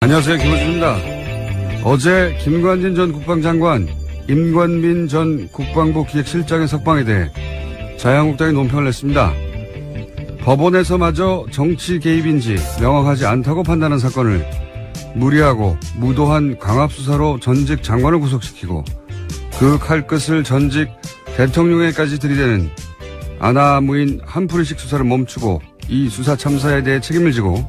안녕하세요. 김호준입니다. 어제 김관진 전 국방장관, 임관빈 전 국방부 기획실장의 석방에 대해 자유한국당이 논평을 냈습니다. 법원에서마저 정치 개입인지 명확하지 않다고 판단한 사건을 무리하고 무도한 광합수사로 전직 장관을 구속시키고 그 칼끝을 전직 대통령에까지 들이대는 아나무인 한풀이식 수사를 멈추고 이 수사 참사에 대해 책임을 지고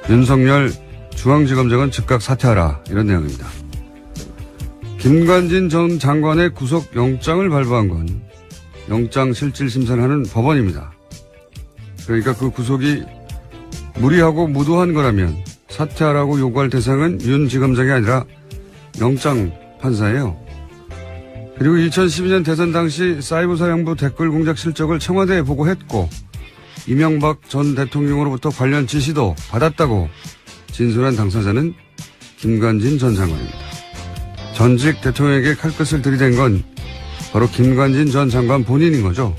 윤석열 중앙지검장은 즉각 사퇴하라, 이런 내용입니다. 김관진 전 장관의 구속영장을 발부한 건 영장실질심사를 하는 법원입니다. 그러니까 그 구속이 무리하고 무도한 거라면 사퇴하라고 요구할 대상은 윤 지검장이 아니라 영장 판사예요. 그리고 2012년 대선 당시 사이버사령부 댓글 공작 실적을 청와대에 보고했고 이명박 전 대통령으로부터 관련 지시도 받았다고 진술한 당사자는 김관진 전 장관입니다. 전직 대통령에게 칼끝을 들이댄 건 바로 김관진 전 장관 본인인 거죠.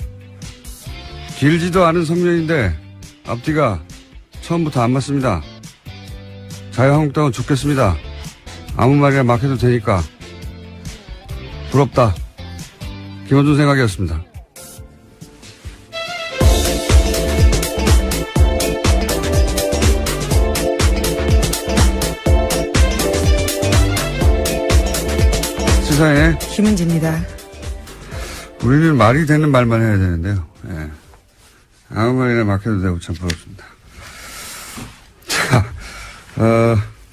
길지도 않은 성명인데 앞뒤가 처음부터 안 맞습니다. 자유한국당은 죽겠습니다. 아무 말이나 막 해도 되니까. 부럽다. 김원준 생각이었습니다. 시사의 김은지입니다. 우리는 말이 되는 말만 해야 되는데요. 예. 아무 말이나 막 해도 되고 참 부럽습니다. 자,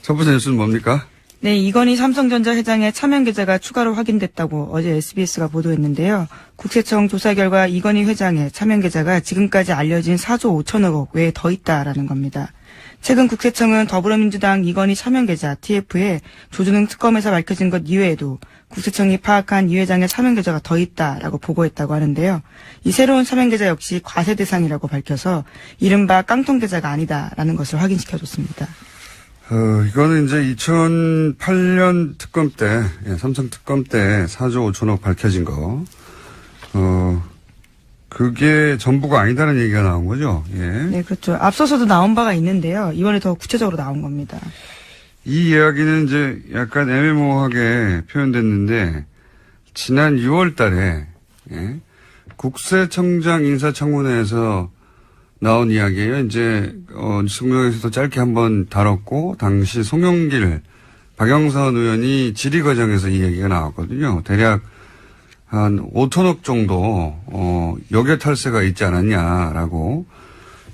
첫 번째 뉴스는 뭡니까? 네, 이건희 삼성전자 회장의 차명 계좌가 추가로 확인됐다고 어제 SBS가 보도했는데요. 국세청 조사 결과 이건희 회장의 차명 계좌가 지금까지 알려진 4조 5천억 원 외에 더 있다라는 겁니다. 최근 국세청은 더불어민주당 이건희 차명 계좌 TF에 조준웅 특검에서 밝혀진 것 이외에도 국세청이 파악한 이 회장의 차명 계좌가 더 있다라고 보고했다고 하는데요. 이 새로운 차명 계좌 역시 과세 대상이라고 밝혀서 이른바 깡통 계좌가 아니다라는 것을 확인시켜줬습니다. 이거는 이제 2008년 특검 때, 삼성 특검 때 4조 5천억 밝혀진 거, 그게 전부가 아니다는 얘기가 나온 거죠. 예. 네, 그렇죠. 앞서서도 나온 바가 있는데요. 이번에 더 구체적으로 나온 겁니다. 이 이야기는 이제 약간 애매모호하게 표현됐는데, 지난 6월 달에, 예, 국세청장 인사청문회에서 나온 이야기예요. 이제, 뉴스공장에서도 짧게 한번 다뤘고, 당시 송영길, 박영선 의원이 질의과정에서 이 얘기가 나왔거든요. 대략 한 5천억 정도, 역외 탈세가 있지 않았냐라고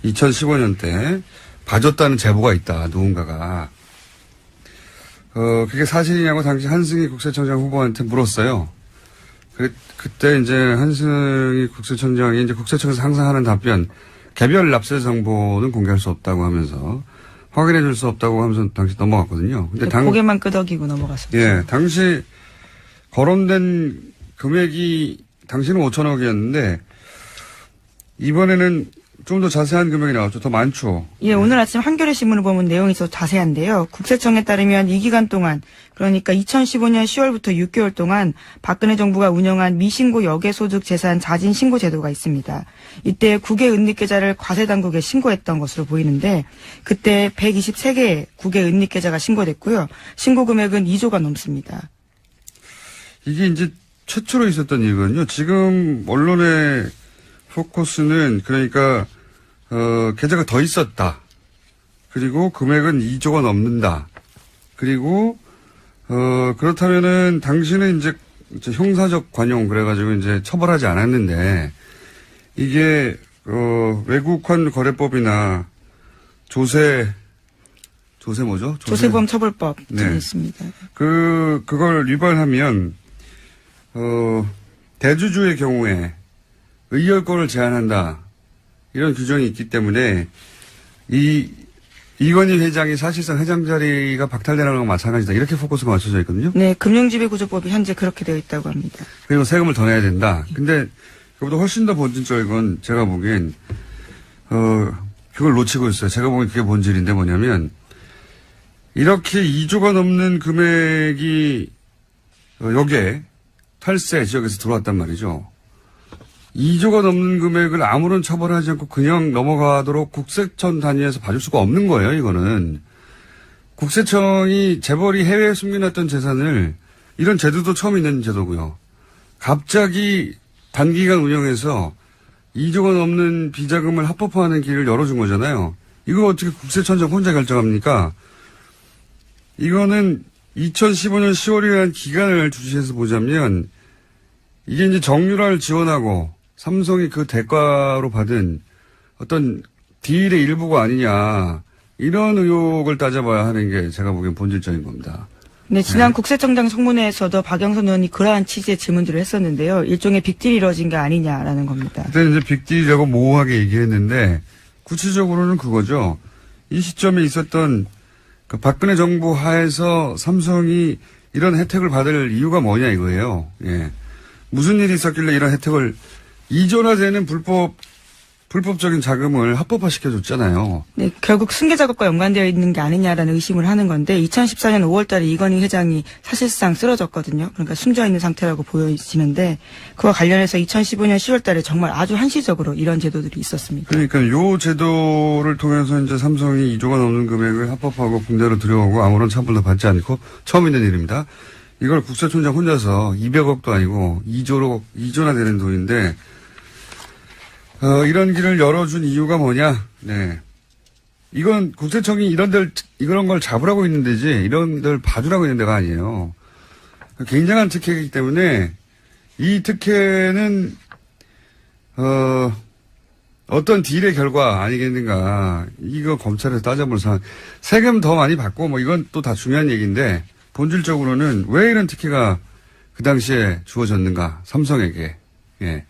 2015년 때 봐줬다는 제보가 있다, 누군가가. 그게 사실이냐고 당시 한승희 국세청장 후보한테 물었어요. 그때 이제 한승희 국세청장이 이제 국세청에서 항상 하는 답변, 개별 납세 정보는 공개할 수 없다고 하면서 확인해 줄 수 없다고 하면서 당시 넘어갔거든요. 근데 고개만 끄덕이고 넘어갔습니다. 예, 당시 거론된 금액이 당시는 5천억이었는데 이번에는 좀 더 자세한 금액이 나왔죠. 더 많죠. 예, 오늘 아침 한겨레 신문을 보면 내용이 더 자세한데요. 국세청에 따르면 이 기간 동안, 그러니까 2015년 10월부터 6개월 동안 박근혜 정부가 운영한 미신고 역외소득 재산 자진 신고 제도가 있습니다. 이때 국외 은닉 계좌를 과세 당국에 신고했던 것으로 보이는데 그때 123개의 국외 은닉 계좌가 신고됐고요. 신고 금액은 2조가 넘습니다. 이게 이제 최초로 있었던 일이거든요. 지금 언론의 포커스는 그러니까 계좌가 더 있었다. 그리고 금액은 2조가 넘는다. 그리고 그렇다면은 당신은 이제 형사적 관용 그래가지고 이제 처벌하지 않았는데 이게 외국환 거래법이나 조세 뭐죠? 조세범 처벌법 네. 있습니다. 그걸 위반하면 대주주의 경우에 의결권을 제한한다. 이런 규정이 있기 때문에 이건희 회장이 사실상 회장 자리가 박탈되는 거랑 마찬가지다. 이렇게 포커스가 맞춰져 있거든요. 네, 금융지배구조법이 현재 그렇게 되어 있다고 합니다. 그리고 세금을 더 내야 된다. 근데 그보다 훨씬 더 본질적인 건 제가 보기엔 그걸 놓치고 있어요. 제가 보기엔 그게 본질인데 뭐냐면 이렇게 2조가 넘는 금액이 여기에 탈세 지역에서 들어왔단 말이죠. 2조가 넘는 금액을 아무런 처벌하지 않고 그냥 넘어가도록 국세청 단위에서 봐줄 수가 없는 거예요, 이거는. 국세청이 재벌이 해외에 숨겨놨던 재산을 이런 제도도 처음 있는 제도고요. 갑자기 단기간 운영해서 2조 원 넘는 비자금을 합법화하는 길을 열어준 거잖아요. 이거 어떻게 국세청장 혼자 결정합니까? 이거는 2015년 10월이라는 기간을 주시해서 보자면 이게 이제 정유라를 지원하고 삼성이 그 대가로 받은 어떤 딜의 일부가 아니냐 이런 의혹을 따져봐야 하는 게 제가 보기엔 본질적인 겁니다. 네, 지난 국세청장 청문회에서도 박영선 의원이 그러한 취지의 질문들을 했었는데요. 일종의 빅딜이 이루어진 게 아니냐라는 겁니다. 그때는 이제 빅딜이라고 모호하게 얘기했는데 구체적으로는 그거죠. 이 시점에 있었던 그 박근혜 정부 하에서 삼성이 이런 혜택을 받을 이유가 뭐냐 이거예요. 예. 무슨 일이 있었길래 이런 혜택을 2조나 되는 불법적인 자금을 합법화시켜줬잖아요. 네, 결국 승계 작업과 연관되어 있는 게 아니냐라는 의심을 하는 건데 2014년 5월달에 이건희 회장이 사실상 쓰러졌거든요. 그러니까 숨져 있는 상태라고 보여지는데 그와 관련해서 2015년 10월달에 정말 아주 한시적으로 이런 제도들이 있었습니다. 그러니까 요 제도를 통해서 이제 삼성이 2조가 넘는 금액을 합법하고 군대로 들여오고 아무런 처벌도 받지 않고 처음 있는 일입니다. 이걸 국세청장 혼자서 200억도 아니고 2조나 되는 돈인데 이런 길을 열어준 이유가 뭐냐? 네. 이건 국세청이 이런 걸 잡으라고 있는 데지, 이런 데를 봐주라고 있는 데가 아니에요. 굉장한 특혜이기 때문에, 이 특혜는, 어떤 딜의 결과 아니겠는가. 이거 검찰에서 따져볼 사안. 세금 더 많이 받고, 뭐 이건 또 다 중요한 얘기인데, 본질적으로는 왜 이런 특혜가 그 당시에 주어졌는가. 삼성에게. 예.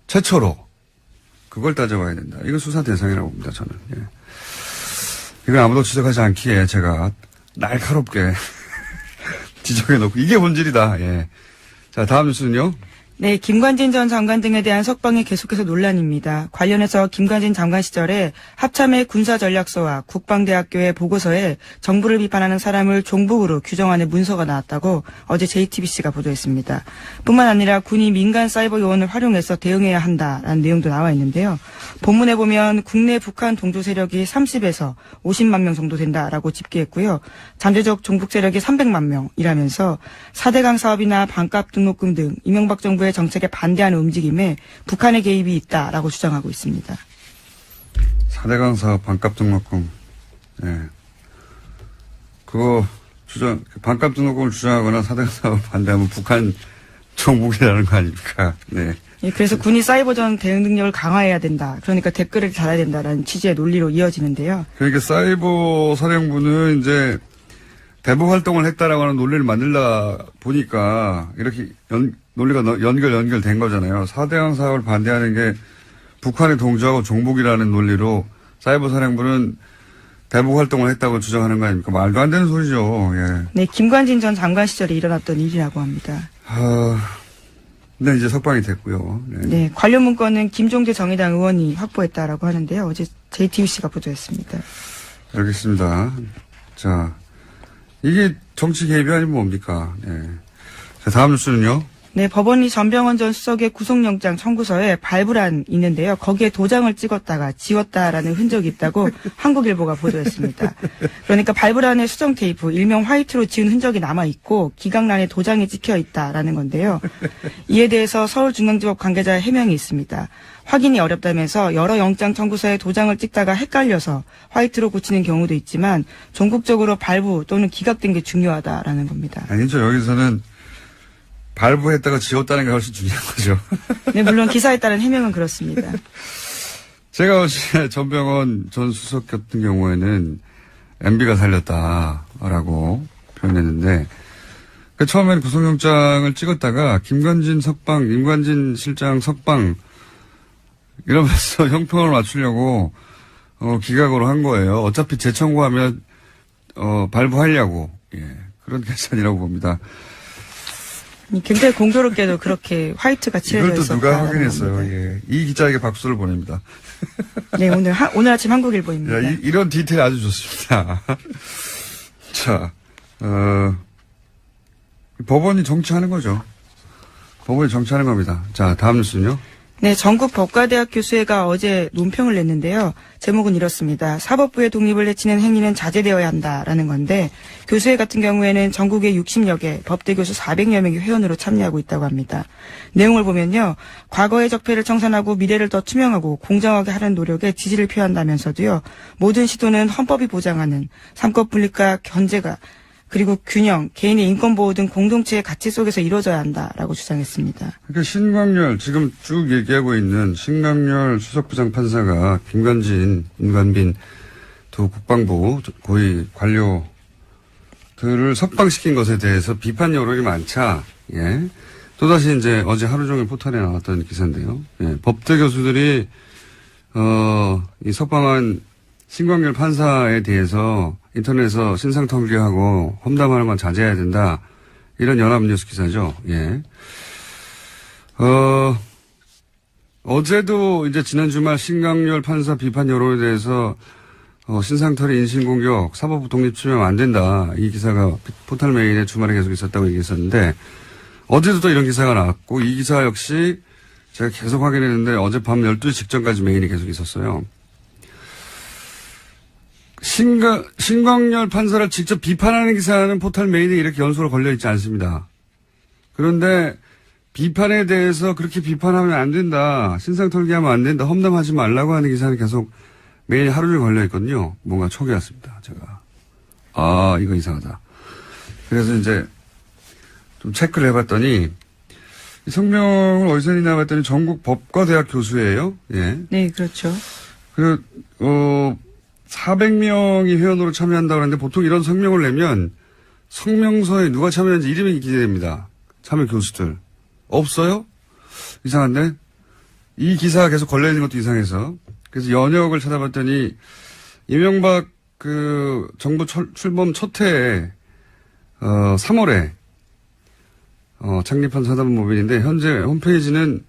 최초로. 그걸 따져봐야 된다. 이거 수사 대상이라고 봅니다, 저는. 예. 이건 아무도 지적하지 않기에 제가 날카롭게 지적해놓고 이게 본질이다. 예. 자, 다음 뉴스는요. 네, 김관진 전 장관 등에 대한 석방이 계속해서 논란입니다. 관련해서 김관진 장관 시절에 합참의 군사전략서와 국방대학교의 보고서에 정부를 비판하는 사람을 종북으로 규정하는 문서가 나왔다고 어제 JTBC가 보도했습니다. 뿐만 아니라 군이 민간 사이버 요원을 활용해서 대응해야 한다라는 내용도 나와 있는데요. 본문에 보면 국내 북한 동조 세력이 30에서 50만 명 정도 된다라고 집계했고요. 잠재적 종북 세력이 300만 명이라면서 4대강 사업이나 반값 등록금 등 이명박 정부의 정책에 반대하는 움직임에 북한의 개입이 있다라고 주장하고 있습니다. 4대강 사업 반값 등록금. 예. 그거 반값 등록금을 주장하거나 4대강 사업 반대하면 북한 종북이라는 거 아닙니까? 네. 예, 그래서 군이 사이버전 대응 능력을 강화해야 된다. 그러니까 댓글을 달아야 된다라는 취지의 논리로 이어지는데요. 그러니까 사이버 사령부는 이제 대북 활동을 했다라고 하는 논리를 만들다 보니까 이렇게 논리가 연결된 거잖아요. 4대강 사업을 반대하는 게 북한의 동조하고 종북이라는 논리로 사이버 사령부는 대북 활동을 했다고 주장하는 거 아닙니까? 말도 안 되는 소리죠. 예. 네, 김관진 전 장관 시절에 일어났던 일이라고 합니다. 근데 이제 석방이 됐고요. 네. 네, 관련 문건은 김종대 정의당 의원이 확보했다라고 하는데요. 어제 JTBC가 보도했습니다. 알겠습니다. 자, 이게 정치 개입이 아니면 뭡니까? 네. 자, 다음 뉴스는요. 네, 법원이 전병헌 전 수석의 구속영장 청구서에 발부란 있는데요. 거기에 도장을 찍었다가 지웠다라는 흔적이 있다고 한국일보가 보도했습니다. 그러니까 발부란에 수정 테이프, 일명 화이트로 지운 흔적이 남아있고 기각란에 도장이 찍혀 있다라는 건데요. 이에 대해서 서울중앙지법 관계자의 해명이 있습니다. 확인이 어렵다면서 여러 영장 청구서에 도장을 찍다가 헷갈려서 화이트로 고치는 경우도 있지만 전국적으로 발부 또는 기각된 게 중요하다라는 겁니다. 아니죠. 여기서는 발부했다가 지웠다는 게 훨씬 중요한 거죠. 네, 물론 기사에 따른 해명은 그렇습니다. 제가 어제 전병헌 전 수석 같은 경우에는 MB가 살렸다라고 표현했는데 처음에는 구속영장을 찍었다가 김관진 실장 석방 이러면서 형평을 맞추려고 기각으로 한 거예요. 어차피 재청구하면 발부하려고 그런 계산이라고 봅니다. 굉장히 공교롭게도 그렇게 화이트가 칠해져 있었다. 이걸 또 누가 확인했어요. 예. 이 기자에게 박수를 보냅니다. 네, 오늘 아침 한국일보입니다. 야, 이런 디테일 아주 좋습니다. 자, 법원이 정치하는 거죠. 법원이 정치하는 겁니다. 자, 다음 뉴스는요. 네, 전국 법과대학 교수회가 어제 논평을 냈는데요. 제목은 이렇습니다. 사법부의 독립을 해치는 행위는 자제되어야 한다라는 건데 교수회 같은 경우에는 전국에 60여 개, 법대 교수 400여 명이 회원으로 참여하고 있다고 합니다. 내용을 보면요. 과거의 적폐를 청산하고 미래를 더 투명하고 공정하게 하는 노력에 지지를 표한다면서도요. 모든 시도는 헌법이 보장하는 삼권 분립과 견제가 그리고 균형, 개인의 인권 보호 등 공동체의 가치 속에서 이루어져야 한다라고 주장했습니다. 그러니까 신광열 지금 쭉 얘기하고 있는 신광열 수석부장 판사가 김관진, 임관빈 두 국방부 고위 관료들을 석방시킨 것에 대해서 비판 여론이 많자. 예. 또다시 이제 어제 하루 종일 포털에 나왔던 기사인데요. 예. 법대 교수들이 이 석방한 신광열 판사에 대해서 인터넷에서 신상털기하고 험담하는 건 자제해야 된다. 이런 연합뉴스 기사죠. 예. 어제도 이제 지난 주말 신광열 판사 비판 여론에 대해서 신상털이 인신공격, 사법부 독립 추명하면 안 된다. 이 기사가 포털 메인에 주말에 계속 있었다고 얘기했었는데 어제도 또 이런 기사가 나왔고 이 기사 역시 제가 계속 확인했는데 어젯밤 12시 직전까지 메인이 계속 있었어요. 신광열 판사를 직접 비판하는 기사는 포털 메인에 이렇게 연속으로 걸려있지 않습니다. 그런데 비판에 대해서 그렇게 비판하면 안 된다. 신상털기하면 안 된다. 험담하지 말라고 하는 기사는 계속 메인에 하루 종일 걸려있거든요. 뭔가 촉이 왔습니다. 제가. 아, 이거 이상하다. 그래서 이제 좀 체크를 해봤더니 이 성명을 어디서 했나 봤더니 전국 법과대학 교수예요. 예. 네, 그렇죠. 400명이 회원으로 참여한다고 하는데 보통 이런 성명을 내면 성명서에 누가 참여했는지 이름이 기재됩니다. 참여 교수들. 없어요? 이상한데? 이 기사가 계속 걸려있는 것도 이상해서. 그래서 연역을 찾아봤더니 이명박 정부 출범 첫 해에 3월에 창립한 사단법인인데 현재 홈페이지는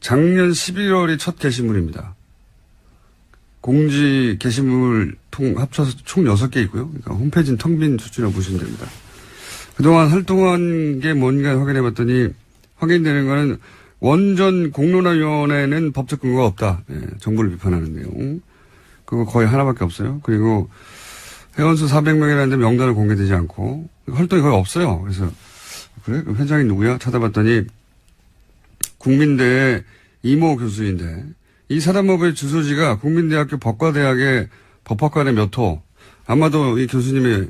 작년 11월이 첫 게시물입니다. 공지 게시물 합쳐서 총 6개 있고요. 그러니까 홈페이지는 텅 빈 수준이라고 보시면 됩니다. 그동안 활동한 게 뭔가 확인해봤더니 확인되는 거는 원전 공론화위원회는 법적 근거가 없다. 예, 정부를 비판하는 내용. 그거 거의 하나밖에 없어요. 그리고 회원수 400명이라는데 명단을 공개되지 않고 활동이 거의 없어요. 그래서 그래? 그럼 회장이 누구야? 찾아봤더니 국민대의 이모 교수인데 이 사단법의 주소지가 국민대학교 법과대학의 법학관의 몇 호. 아마도 이 교수님의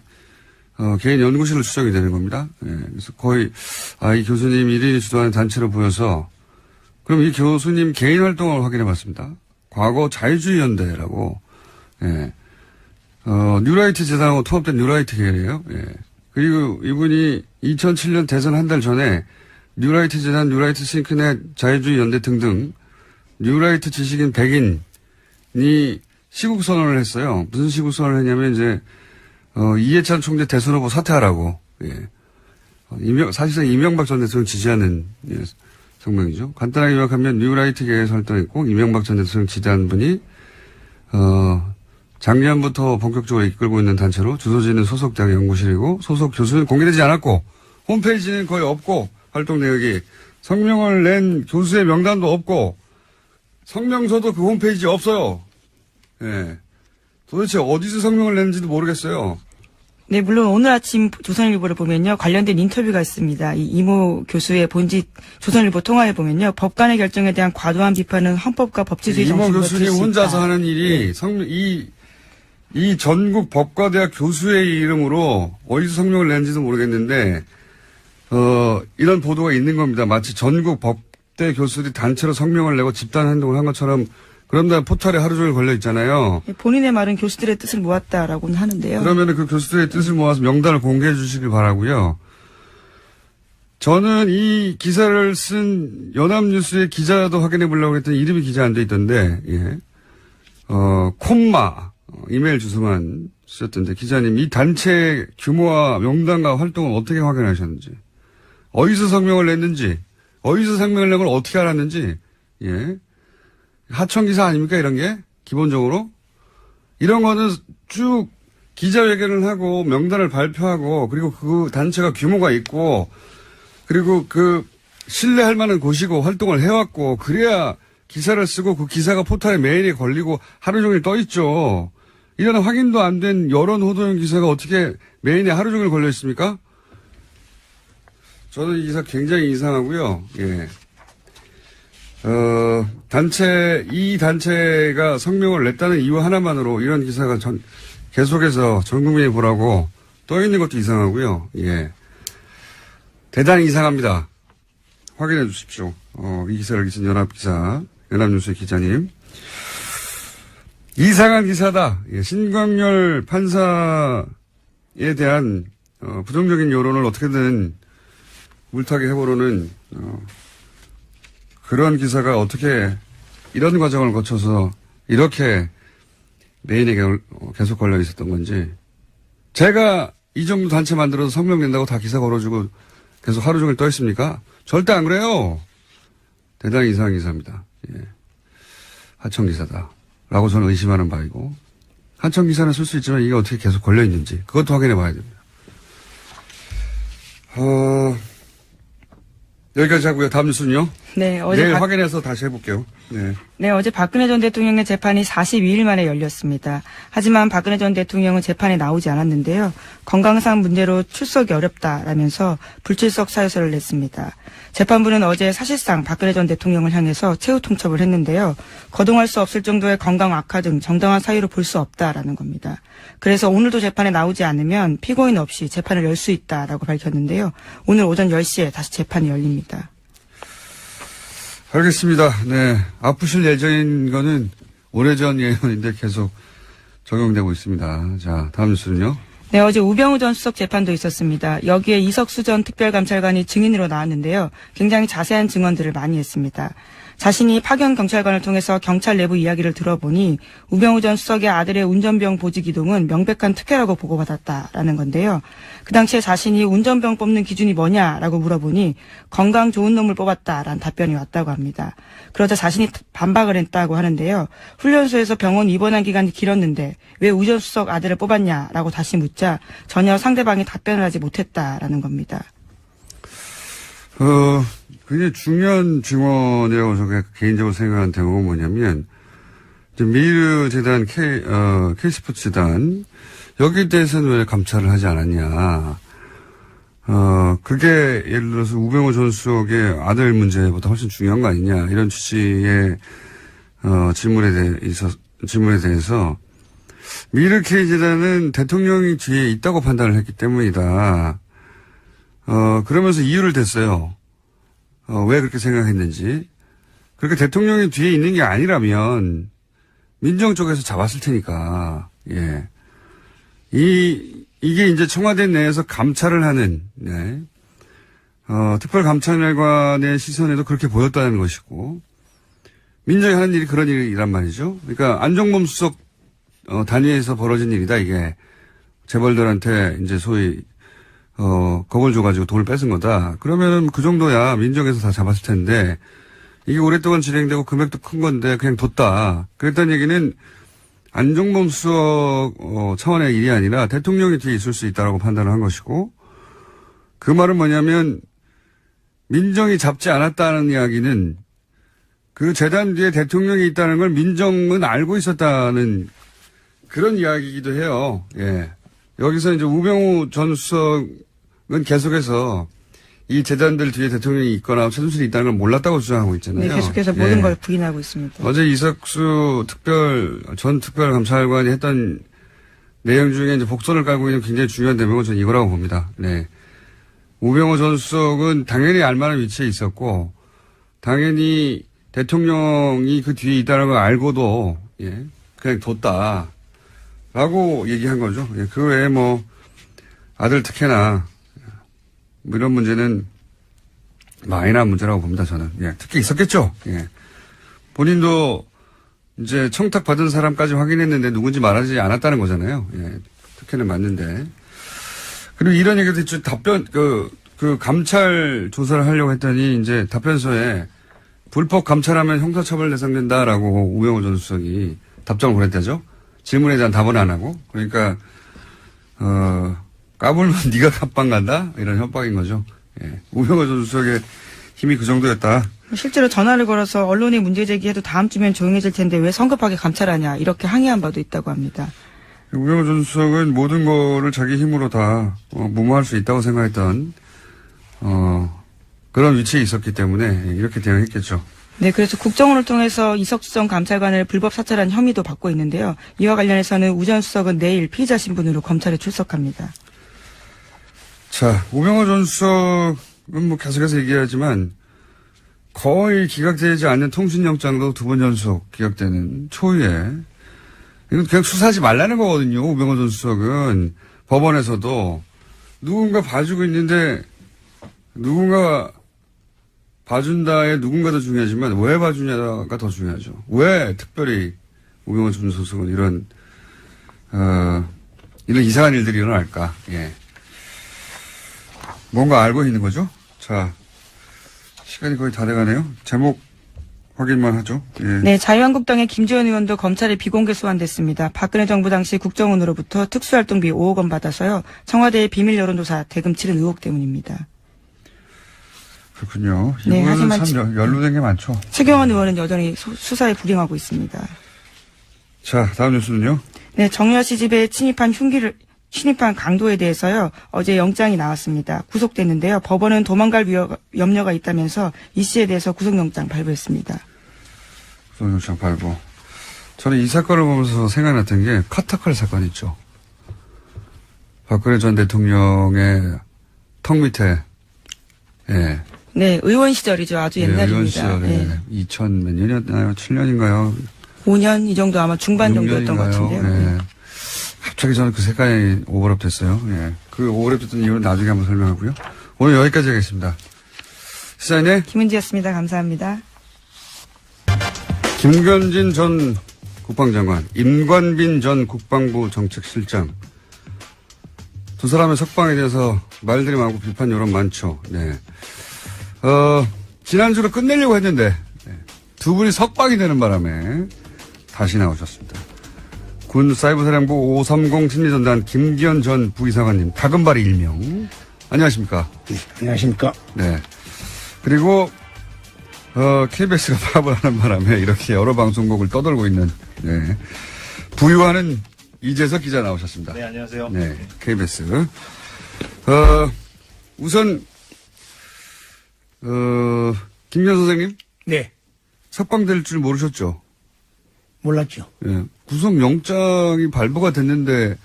개인 연구실로 추정이 되는 겁니다. 예, 그래서 거의 이 교수님 1인이 주도하는 단체로 보여서 그럼 이 교수님 개인 활동을 확인해 봤습니다. 과거 자유주의 연대라고 예, 뉴라이트 재단하고 통합된 뉴라이트 계열이에요. 예. 그리고 이분이 2007년 대선 한 달 전에 뉴라이트 재단, 뉴라이트 싱크넷, 자유주의 연대 등등 뉴라이트 지식인 100인이 시국선언을 했어요. 무슨 시국선언을 했냐면 이제 이해찬 총재 대선 후보 사퇴하라고. 예. 사실상 이명박 전 대통령 지지하는 예, 성명이죠. 간단하게 요약하면 뉴라이트계에서 활동했고 이명박 전 대통령 지지하는 분이 작년부터 본격적으로 이끌고 있는 단체로 주소지는 소속 대학 연구실이고 소속 교수는 공개되지 않았고 홈페이지는 거의 없고 활동 내역이 성명을 낸 교수의 명단도 없고 성명서도 그 홈페이지에 없어요. 예. 도대체 어디서 성명을 냈는지도 모르겠어요. 네, 물론 오늘 아침 조선일보를 보면요. 관련된 인터뷰가 있습니다. 이 이모 교수의 본지 조선일보 통화에 보면요. 법관의 결정에 대한 과도한 비판은 헌법과 법치주의 정신과 이모 교수님 혼자서 하는 일이 네. 이 전국 법과대학 교수의 이름으로 어디서 성명을 냈는지도 모르겠는데 이런 보도가 있는 겁니다. 마치 전국 법대 교수들이 단체로 성명을 내고 집단 행동을 한 것처럼 그런다 포털에 하루 종일 걸려 있잖아요. 본인의 말은 교수들의 뜻을 모았다라고는 하는데요. 그러면 그 교수들의 뜻을 모아서 명단을 공개해 주시길 바라고요. 저는 이 기사를 쓴 연합뉴스의 기자도 확인해 보려고 했더니 이름이 기자 안 돼 있던데, 예. 콤마, 이메일 주소만 쓰셨던데, 기자님, 이 단체 규모와 명단과 활동을 어떻게 확인하셨는지, 어디서 성명을 냈는지, 어디서 성명을 낸 걸 어떻게 알았는지, 예. 하청기사 아닙니까, 이런 게? 기본적으로? 이런 거는 쭉 기자회견을 하고 명단을 발표하고 그리고 그 단체가 규모가 있고 그리고 신뢰할 만한 곳이고 활동을 해왔고 그래야 기사를 쓰고 그 기사가 포털에 메일에 걸리고 하루 종일 떠 있죠. 이런 확인도 안 된 여론 호도용 기사가 어떻게 메일에 하루 종일 걸려 있습니까? 저는 이 기사 굉장히 이상하고요. 예. 이 단체가 성명을 냈다는 이유 하나만으로 이런 기사가 계속해서 전 국민이 보라고 떠 있는 것도 이상하고요. 예. 대단히 이상합니다. 확인해 주십시오. 이 기사를 쓴 연합기사, 연합뉴스 기자님. 이상한 기사다. 예, 신광열 판사에 대한 부정적인 여론을 어떻게든 물타기 해보려는 그런 기사가 어떻게 이런 과정을 거쳐서 이렇게 메인에 계속 걸려 있었던 건지. 제가 이 정도 단체 만들어서 성명 낸다고 다 기사 걸어주고 계속 하루 종일 떠 있습니까? 절대 안 그래요. 대단히 이상한 기사입니다. 예. 하청 기사다. 라고 저는 의심하는 바이고. 하청 기사는 쓸 수 있지만 이게 어떻게 계속 걸려 있는지 그것도 확인해 봐야 됩니다. 여기까지 하고요. 다음 뉴스는요? 네, 내일 확인해서 다시 해볼게요. 네, 어제 박근혜 전 대통령의 재판이 42일 만에 열렸습니다. 하지만 박근혜 전 대통령은 재판에 나오지 않았는데요. 건강상 문제로 출석이 어렵다라면서 불출석 사유서를 냈습니다. 재판부는 어제 사실상 박근혜 전 대통령을 향해서 최후 통첩을 했는데요. 거동할 수 없을 정도의 건강 악화 등 정당한 사유로 볼 수 없다라는 겁니다. 그래서 오늘도 재판에 나오지 않으면 피고인 없이 재판을 열 수 있다라고 밝혔는데요. 오늘 오전 10시에 다시 재판이 열립니다. 알겠습니다. 네. 아프실 예정인 거는 오래전 예언인데 계속 적용되고 있습니다. 자, 다음 뉴스는요? 네, 어제 우병우 전 수석 재판도 있었습니다. 여기에 이석수 전 특별감찰관이 증인으로 나왔는데요. 굉장히 자세한 증언들을 많이 했습니다. 자신이 파견 경찰관을 통해서 경찰 내부 이야기를 들어보니 우병우 전 수석의 아들의 운전병 보직 이동은 명백한 특혜라고 보고받았다라는 건데요. 그 당시에 자신이 운전병 뽑는 기준이 뭐냐라고 물어보니 건강 좋은 놈을 뽑았다라는 답변이 왔다고 합니다. 그러자 자신이 반박을 했다고 하는데요. 훈련소에서 병원 입원한 기간이 길었는데 왜 우전 수석 아들을 뽑았냐라고 다시 묻자 전혀 상대방이 답변을 하지 못했다라는 겁니다. 굉장히 중요한 증언이라고 제가 개인적으로 생각하는 대목은 뭐냐면, 미르 재단, K스포츠 재단, 여기에 대해서는 왜 감찰을 하지 않았냐. 그게 예를 들어서 우병우 전 수석의 아들 문제보다 훨씬 중요한 거 아니냐. 이런 취지의, 질문에 대해서, 미르 K 재단은 대통령이 뒤에 있다고 판단을 했기 때문이다. 그러면서 이유를 댔어요. 왜 그렇게 생각했는지. 그렇게 대통령이 뒤에 있는 게 아니라면 민정 쪽에서 잡았을 테니까. 예. 이게 이제 청와대 내에서 감찰을 하는, 네. 특별감찰관의 시선에도 그렇게 보였다는 것이고, 민정이 하는 일이 그런 일이란 말이죠. 그러니까 안종범 수석, 단위에서 벌어진 일이다, 이게. 재벌들한테 이제 소위, 겁을 줘가지고 돈을 뺏은 거다. 그러면 그 정도야 민정에서 다 잡았을 텐데, 이게 오랫동안 진행되고 금액도 큰 건데 그냥 뒀다. 그랬다는 얘기는 안종범 수석 차원의 일이 아니라 대통령이 뒤에 있을 수 있다라고 판단을 한 것이고, 그 말은 뭐냐면 민정이 잡지 않았다는 이야기는 그 재단 뒤에 대통령이 있다는 걸 민정은 알고 있었다는 그런 이야기이기도 해요. 예. 여기서 이제 우병우 전 수석은 계속해서 이 재단들 뒤에 대통령이 있거나 최순실이 있다는 걸 몰랐다고 주장하고 있잖아요. 네, 계속해서 모든 걸 부인하고 있습니다. 어제 이석수 전 특별감찰관이 했던 내용 중에 이제 복선을 깔고 있는 굉장히 중요한 대목은 저는 이거라고 봅니다. 네. 우병우 전 수석은 당연히 알만한 위치에 있었고, 당연히 대통령이 그 뒤에 있다는 걸 알고도, 예, 그냥 뒀다. 라고 얘기한 거죠. 예, 그 외에 뭐, 아들 특혜나, 뭐 이런 문제는 마이너한 문제라고 봅니다, 저는. 예, 특혜 있었겠죠. 예. 본인도 이제 청탁받은 사람까지 확인했는데 누군지 말하지 않았다는 거잖아요. 예, 특혜는 맞는데. 그리고 이런 얘기도 있죠. 그 감찰 조사를 하려고 했더니 이제 답변서에 불법 감찰하면 형사처벌 대상된다라고 우병우 전 수석이 답장을 보냈다죠. 질문에 대한 답은 안 하고. 그러니까, 까불면 네가 갑방 간다? 이런 협박인 거죠. 예. 우병우 전 수석의 힘이 그 정도였다. 실제로 전화를 걸어서 언론이 문제 제기해도 다음 주면 조용해질 텐데 왜 성급하게 감찰하냐 이렇게 항의한 바도 있다고 합니다. 우병우 전 수석은 모든 거를 자기 힘으로 다 무마할 수 있다고 생각했던 그런 위치에 있었기 때문에 이렇게 대응했겠죠. 네, 그래서 국정원을 통해서 이석수전 감찰관을 불법 사찰한 혐의도 받고 있는데요. 이와 관련해서는 우 전 수석은 내일 피의자 신분으로 검찰에 출석합니다. 자, 우병우 전 수석은 뭐 계속해서 얘기하지만 거의 기각되지 않는 통신영장도 두 번 연속 기각되는 초유에 이건 그냥 수사하지 말라는 거거든요. 우병우 전 수석은 법원에서도 누군가 봐주고 있는데 누군가 봐준다에 누군가도 중요하지만 왜 봐주냐가 더 중요하죠. 왜 특별히 우병우 전 수석은 이런 이상한 일들이 일어날까? 예. 뭔가 알고 있는 거죠. 자, 시간이 거의 다 돼가네요. 제목 확인만 하죠. 예. 네, 자유한국당의 김지원 의원도 검찰에 비공개 소환됐습니다. 박근혜 정부 당시 국정원으로부터 특수활동비 5억 원 받아서요. 청와대의 비밀 여론조사 대금 치른 의혹 때문입니다. 그렇군요. 네, 이분은 하지만 참 연루된 게 많죠. 최경환 의원은 여전히 수사에 불응하고 있습니다. 자, 다음 뉴스는요. 네, 정유아 씨 집에 침입한 강도에 대해서요. 어제 영장이 나왔습니다. 구속됐는데요. 법원은 도망갈 염려가 있다면서 이 씨에 대해서 구속영장 발부했습니다. 구속영장 발부. 저는 이 사건을 보면서 생각났던 게 카타칼 사건 있죠. 박근혜 전 대통령의 턱 밑에 예. 네, 의원 시절이죠. 아주 옛날입니다. 의원 시절에 네. 2000 몇 년이었나요? 7년인가요? 5년 이 정도 아마 중반 정도였던 것 6년인가요? 같은데요. 예. 갑자기 저는 그 색깔이 오버랩 됐어요. 예. 그 오버랩 됐던 이유는 나중에 한번 설명하고요. 오늘 여기까지 하겠습니다. 시사인의 김은지였습니다. 감사합니다. 김건진 전 국방장관, 임관빈 전 국방부 정책실장. 두 사람의 석방에 대해서 말들이 많고 비판 여론 많죠. 네. 지난주로 끝내려고 했는데, 네. 두 분이 석방이 되는 바람에 다시 나오셨습니다. 군 사이버사령부 530 심리전단 김기현 전 부이사관님, 다금바리 일명. 안녕하십니까? 네, 안녕하십니까? 네. 그리고, KBS가 파업을 하는 바람에 이렇게 여러 방송국을 떠돌고 있는, 네. 부유하는 이재석 기자 나오셨습니다. 네, 안녕하세요. 네, KBS. 우선, 김기현 선생님? 네, 석방될 줄 모르셨죠? 몰랐죠. 예. 구속영장이 발부가 됐는데,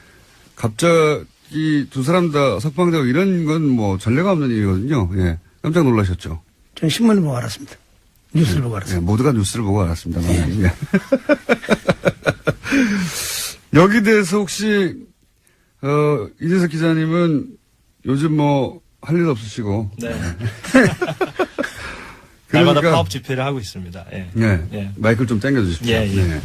갑자기 두 사람 다 석방되고 이런 건 뭐 전례가 없는 일이거든요. 예. 깜짝 놀라셨죠? 저는 신문을 보고 알았습니다. 뉴스를 보고 알았습니다. 예, 모두가 뉴스를 보고 알았습니다. 네. 예. 여기 대해서 혹시, 이재석 기자님은 요즘 뭐, 할 일 없으시고. 네. 그러니까 날마다 파업 집회를 하고 있습니다. 예. 네. 예. 마이크를 좀 당겨주십시오. 예, 예. 네.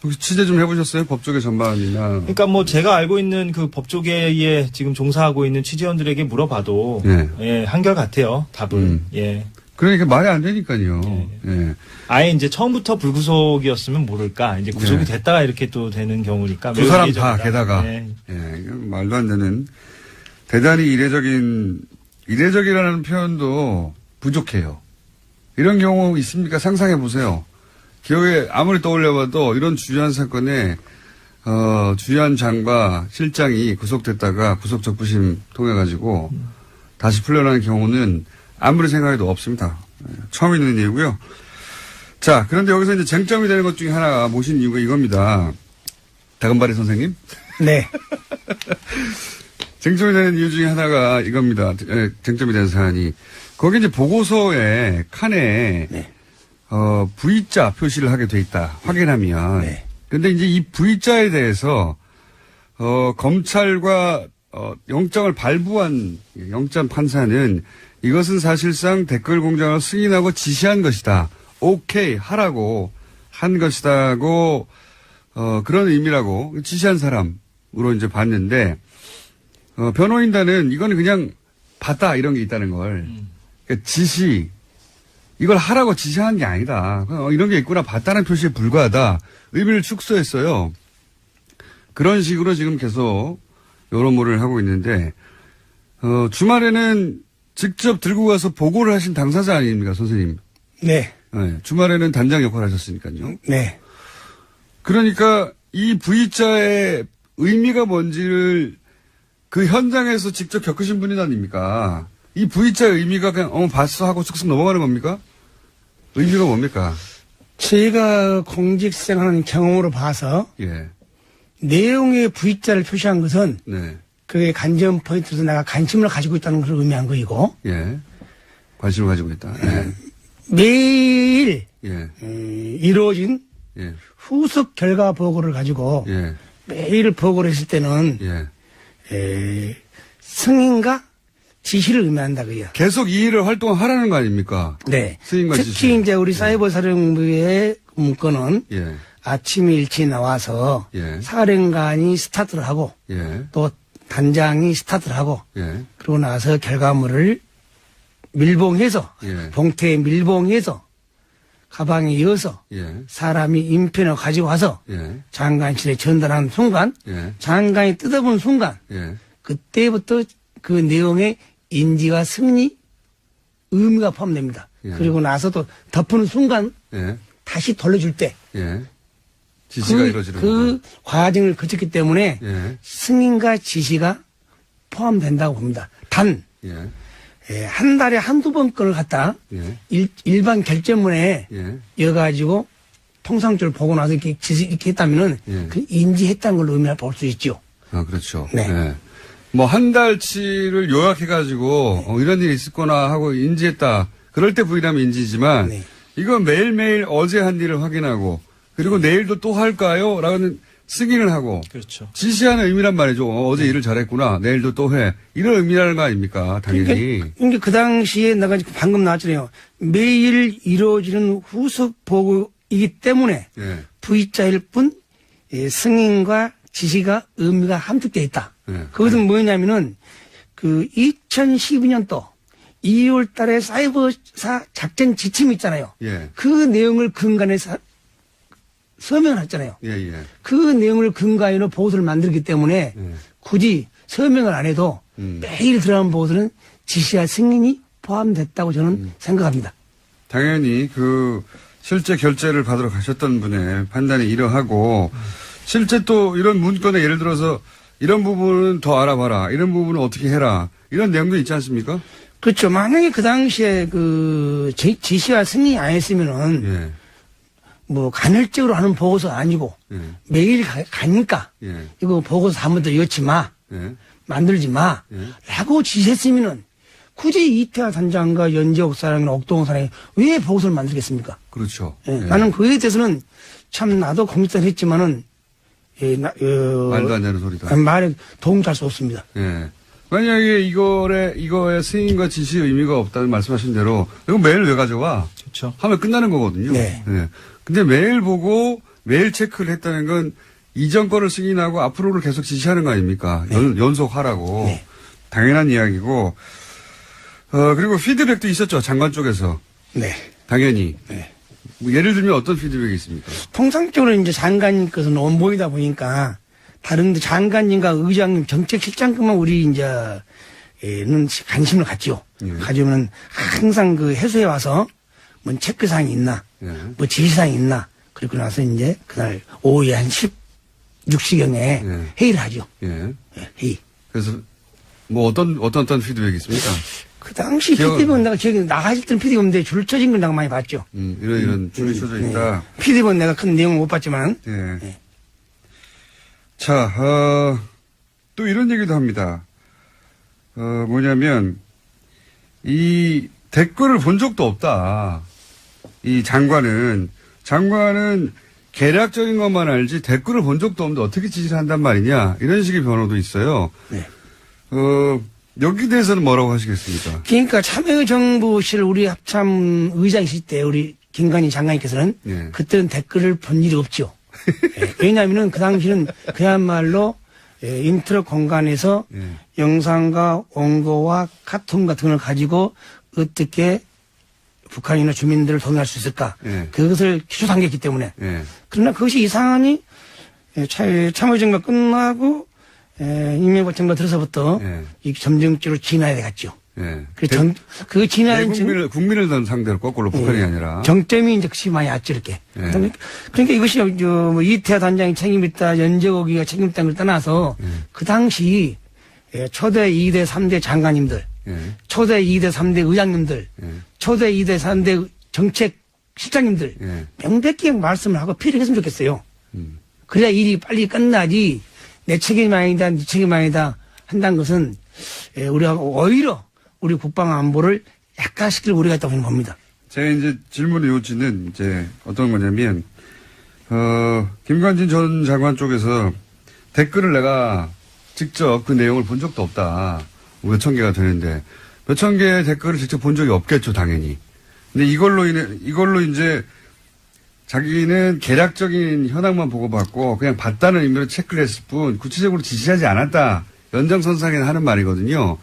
혹시 취재 좀 해보셨어요? 법조계 전반이나. 그러니까 뭐 제가 알고 있는 그 법조계에 지금 종사하고 있는 취재원들에게 물어봐도 예. 예, 한결같아요. 답은. 예. 그러니까 말이 안 되니까요. 예. 아예 이제 처음부터 불구속이었으면 모를까. 이제 구속이 예. 됐다가 이렇게 또 되는 경우니까. 두 매우 사람 이례적이다. 다 게다가. 예. 예. 이건 말도 안 되는 대단히 이례적이라는 표현도 부족해요. 이런 경우 있습니까? 상상해 보세요. 기억에 아무리 떠올려봐도 이런 주요한 사건에 주요한 장과 실장이 구속됐다가 구속 적부심 통해 가지고 다시 풀려나는 경우는 아무리 생각해도 없습니다. 처음 있는 일이고요. 자, 그런데 여기서 이제 쟁점이 되는 것 중에 하나가 모신 이유가 이겁니다. 다금바리 선생님. 네. 쟁점이 되는 이유 중에 하나가 이겁니다. 쟁점이 되는 사안이. 거기 이제 보고서에 칸에 네. V자 표시를 하게 돼 있다. 확인하면. 네. 근데 이제 이 V자에 대해서 검찰과 영장을 발부한 영장 판사는 이것은 사실상 댓글 공장을 승인하고 지시한 것이다. 오케이 하라고 한 것이다고 그런 의미라고 지시한 사람으로 이제 봤는데 변호인단은 이거는 그냥 봤다 이런 게 있다는 걸 그러니까 지시 이걸 하라고 지시한 게 아니다. 이런 게 있구나 봤다는 표시에 불과하다. 의미를 축소했어요. 그런 식으로 지금 계속 여론몰이를 하고 있는데 주말에는 직접 들고 가서 보고를 하신 당사자 아닙니까, 선생님? 네. 네, 주말에는 단장 역할을 하셨으니까요. 네. 그러니까 이 V자의 의미가 뭔지를 그 현장에서 직접 겪으신 분이 아닙니까? 이 V자의 의미가 그냥 봤어 하고 쑥쑥 넘어가는 겁니까? 의미가 뭡니까? 제가 공직생활하는 경험으로 봐서 예. 내용의 V자를 표시한 것은 네. 그게 관전 포인트에서 내가 관심을 가지고 있다는 걸 의미한 거이고 예. 관심을 가지고 있다. 예. 매일 예. 이루어진 예. 후속 결과 보고를 가지고 예. 매일 보고를 했을 때는 예. 승인과 지시를 의미한다고요. 계속 이 일을 활동하라는 거 아닙니까? 네. 승인과 특히 지시. 이제 우리 사이버 사령부의 문건은 예. 아침에 일찍 나와서 예. 사령관이 스타트를 하고 예. 또 단장이 스타트를 하고 예. 그러고 나서 결과물을 밀봉해서 예. 봉투에 밀봉해서 가방에 이어서 예. 사람이 인편을 가지고 와서 예. 장관실에 전달하는 순간 예. 장관이 뜯어본 순간 예. 그때부터 그 내용의 인지와 승리 의미가 포함됩니다. 예. 그리고 나서도 덮는 순간 예. 다시 돌려줄 때 예. 지시가 이루어지는 그 과정을 거쳤기 때문에 예. 승인과 지시가 포함된다고 봅니다. 단, 한 달에 한두 번 건을 갖다 예. 일반 결제문에 예. 이어가지고 통상적으로 보고 나서 이렇게 지시 이렇게 했다면은 예. 그 인지했다는 걸 의미를 볼 수 있죠. 아, 그렇죠. 네. 네. 뭐, 한 달치를 요약해가지고, 이런 일이 있을 거나 하고 인지했다. 그럴 때 부인하면 인지지만, 네. 이건 매일매일 어제 한 일을 확인하고, 그리고 내일도 또 할까요? 라는 승인을 하고, 그렇죠. 지시하는 의미란 말이죠. 어제 일을 잘했구나. 내일도 또 해. 이런 의미라는 거 아닙니까? 당연히. 그러니까 그 당시에 내가 방금 나왔잖아요. 매일 이루어지는 후속 보고이기 때문에 예. V자일 뿐 승인과 지시가 의미가 함축되어 있다. 예. 그것은 뭐냐면은 그 2012년도 2월 달에 사이버사 작전 지침이 있잖아요. 예. 그 내용을 근간에 서명을 했잖아요. 예, 예. 그 내용을 근간으로 보고서를 만들기 때문에 예. 굳이 서명을 안 해도 매일 들어가는 보고서는 지시와 승인이 포함됐다고 저는 생각합니다. 당연히 그 실제 결제를 받으러 가셨던 분의 판단이 이러하고 실제 또 이런 문건에 예를 들어서 이런 부분은 더 알아봐라. 이런 부분은 어떻게 해라. 이런 내용도 있지 않습니까? 그렇죠. 만약에 그 당시에 그 지시와 승인이 안 했으면은 예. 뭐 간헐적으로 하는 보고서 아니고 예. 매일 가니까 예. 이거 보고서 한번더 엮지 마. 예. 만들지 마. 예. 라고 지시했으면은 굳이 이태하 단장과 연재옥 사랑이나 옥동호 사랑이 왜 보고서를 만들겠습니까? 그렇죠. 예. 예. 나는 그에 대해서는 참 나도 공직단 했지만은 말도 안 되는 소리다. 말에 도움잘 수 없습니다. 예. 만약에 이거에 승인과 지시의 의미가 없다는 말씀하신 대로 이거 매일 왜 가져와? 그렇죠. 하면 끝나는 거거든요. 네. 예. 근데 매일 보고 매일 체크를 했다는 건 이전 거를 승인하고 앞으로를 계속 지시하는 거 아닙니까? 네. 연속하라고. 네. 당연한 이야기고. 그리고 피드백도 있었죠. 장관 쪽에서. 네. 당연히. 네. 뭐 예를 들면 어떤 피드백이 있습니까? 통상적으로 이제 장관님께서는 원보이다 보니까 다른 장관님과 의장님 정책실장급만 우리 이제는 관심을 갖죠. 예. 가지고는 항상 그 해소에 와서 뭐 체크사항이 있나, 예. 뭐 지시사항이 있나. 그리고 나서 이제 그날 오후에 한 16시경에 예. 회의를 하죠. 예. 예, 회의. 그래서 뭐 어떤 피드백이 있습니까? 그 당시 피디본 내가 기억에 나가실 때는 피디본인데 줄 쳐진 걸 내가 많이 봤죠. 이런 줄이 쳐져 있다. 피디본 내가 큰 내용을 못 봤지만. 예. 네. 자, 또 이런 얘기도 합니다. 뭐냐면, 이 댓글을 본 적도 없다. 이 장관은 계략적인 것만 알지 댓글을 본 적도 없는데 어떻게 지시를 한단 말이냐. 이런 식의 변호도 있어요. 네. 여기에 대해서는 뭐라고 하시겠습니까? 그러니까 참여정부실 우리 합참 의장이실 때 우리 김관희 장관님께서는 예. 그때는 댓글을 본 일이 없죠. 예, 왜냐하면은 그 당시는 그야말로 인트로 공간에서 예. 영상과 원고와 카툰 같은 걸 가지고 어떻게 북한이나 주민들을 동의할 수 있을까. 예. 그것을 기초 단계이기 때문에. 예. 그러나 그것이 이상하니 참여정부가 끝나고 임명과 정부가 들어서부터 예. 이 점정적으로 진화해 갔죠. 예. 그 지난 국민을 상대로 거꾸로 북한이 아니라. 정점이 이제 그것이 많이 왔죠, 이렇게. 예. 그러니까 이것이 뭐 이태하 단장이 책임있다, 연재고기가 책임있다는 걸 떠나서 그 당시 초대 2대 3대 장관님들, 초대 2대 3대 의장님들, 초대 2대 3대 정책 실장님들 명백히 말씀을 하고 피를 했으면 좋겠어요. 그래야 일이 빨리 끝나지 내 책임이 아니다, 네 책임이 아니다 한다는 것은 우리가 오히려 우리 국방 안보를 약화시킬 우려가 있다고 저는 봅니다. 제가 이제 질문의 요지는 이제 어떤 거냐면, 김관진 전 장관 쪽에서 댓글을 내가 직접 그 내용을 본 적도 없다. 몇천 개가 되는데, 몇천 개의 댓글을 직접 본 적이 없겠죠, 당연히. 근데 이걸로 이제 자기는 개략적인 현황만 보고받고 그냥 봤다는 의미로 체크를 했을 뿐 구체적으로 지시하지 않았다. 연장선상에는 하는 말이거든요.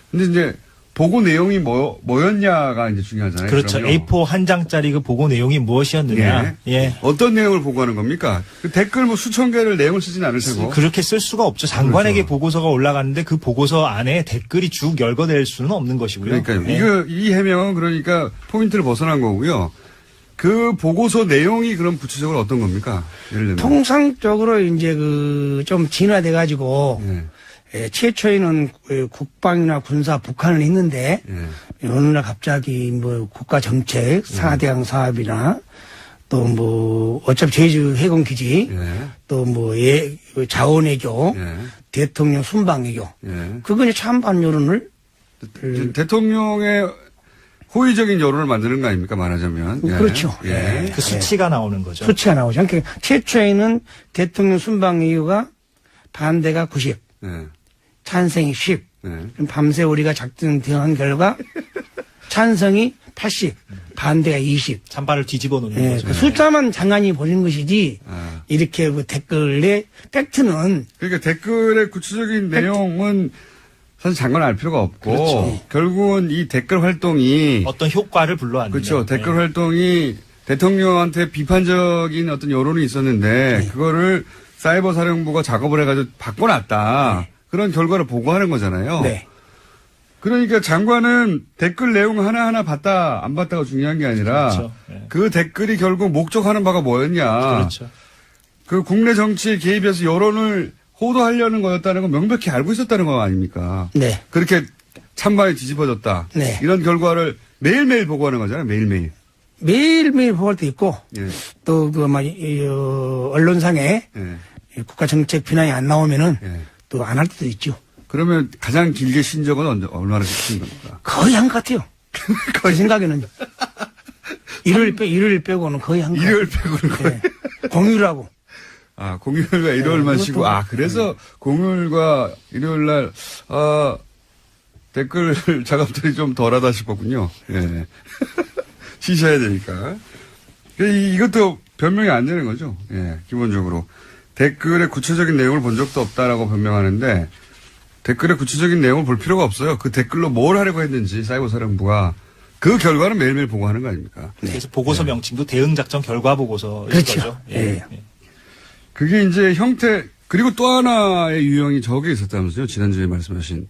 근데 이제 보고 내용이 뭐였냐가 이제 중요하잖아요. 그렇죠. 그럼요. A4 한 장짜리 그 보고 내용이 무엇이었느냐. 예. 어떤 내용을 보고하는 겁니까? 그 댓글 뭐 수천 개를 내용을 쓰진 않을 테고. 그렇게 쓸 수가 없죠. 장관에게 그렇죠. 보고서가 올라갔는데 그 보고서 안에 댓글이 쭉 열거될 수는 없는 것이고요. 그러니까요. 예. 이 해명은 그러니까 포인트를 벗어난 거고요. 그 보고서 내용이 그럼 구체적으로 어떤 겁니까? 예를 들면. 통상적으로 이제 좀 진화돼가지고 최초에는 국방이나 군사 북한을 했는데 어느 날 갑자기 뭐 국가 정책, 4대강 사업이나 또 뭐 어차피 제주 해군 기지 또 뭐 자원외교, 대통령 순방외교 그거 이제 찬반 여론을 대통령의 호의적인 여론을 만드는 거 아닙니까? 말하자면. 그렇죠. 그 수치가 나오는 거죠. 수치가 나오죠. 그러니까 최초에는 대통령 순방 이유가 반대가 90, 찬성이 10. 그럼 밤새 우리가 작전한 결과 찬성이 80, 반대가 20. 찬반을 뒤집어 놓는 거죠. 그 숫자만 장관이 보는 것이지 이렇게 그 댓글의 팩트는 그러니까 댓글의 구체적인 내용은 사실 장관 알 필요가 없고 그렇죠. 결국은 이 댓글 활동이 어떤 효과를 불러왔느냐. 그렇죠. 댓글 활동이 대통령한테 비판적인 어떤 여론이 있었는데 그거를 사이버 사령부가 작업을 해가지고 바꿔놨다. 그런 결과를 보고하는 거잖아요. 그러니까 장관은 댓글 내용 하나하나 봤다 안 봤다가 중요한 게 아니라 그렇죠. 그 댓글이 결국 목적하는 바가 뭐였냐. 그렇죠. 그 국내 정치에 개입해서 여론을 호도하려는 거였다는 건 명백히 알고 있었다는 거 아닙니까? 그렇게 찬반이 뒤집어졌다. 이런 결과를 매일매일 보고하는 거잖아요. 매일매일. 매일매일 보고할 때 있고 또 언론상에 국가 정책 비난이 안 나오면은 또 안 할 때도 있죠. 그러면 가장 길게 쉰 적은 얼마나 쉰 겁니까? 거의 한 것 같아요. 제 생각에는. 일요일 빼고는 거의 한 것 같아요. 일요일 빼고는 거의. 공휴일하고. 공휴일과 일요일만 쉬고. 그래서 공휴일과 일요일 날, 댓글 작업들이 좀 덜하다 싶었군요. 쉬셔야 되니까. 이것도 변명이 안 되는 거죠. 기본적으로. 댓글의 구체적인 내용을 본 적도 없다라고 변명하는데, 댓글의 구체적인 내용을 볼 필요가 없어요. 그 댓글로 뭘 하려고 했는지 사이버 사령부가 그 결과는 매일매일 보고하는 거 아닙니까? 그래서 보고서 명칭도 대응작전 결과 보고서인 그렇죠. 거죠. 그게 이제 형태 그리고 또 하나의 유형이 저게 있었다면서요. 지난주에 말씀하신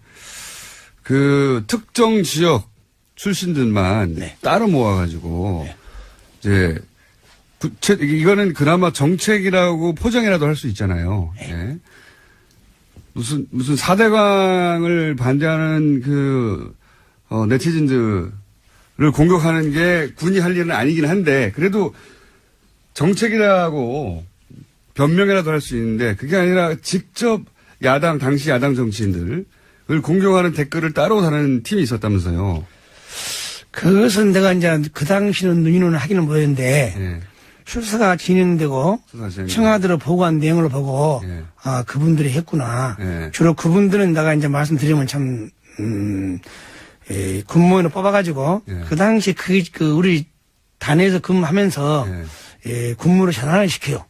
그 특정 지역 출신들만 따로 모아가지고 이제 이거는 그나마 정책이라고 포장이라도 할 수 있잖아요. 무슨 4대강을 반대하는 네티즌들을 공격하는 게 군이 할 일은 아니긴 한데 그래도 정책이라고 변명이라도 할 수 있는데 그게 아니라 직접 당시 야당 정치인들을 공격하는 댓글을 따로 다는 팀이 있었다면서요. 그것은 내가 이제 그 당시는 눈이는 하기는 못했는데 수사가 진행되고 청와대로 보고한 내용을 보고 그분들이 했구나. 주로 그분들은 내가 이제 말씀드리면 참 군무원을 뽑아가지고 그 당시 우리 단에서 근무하면서 군무를 전환을 시켜요.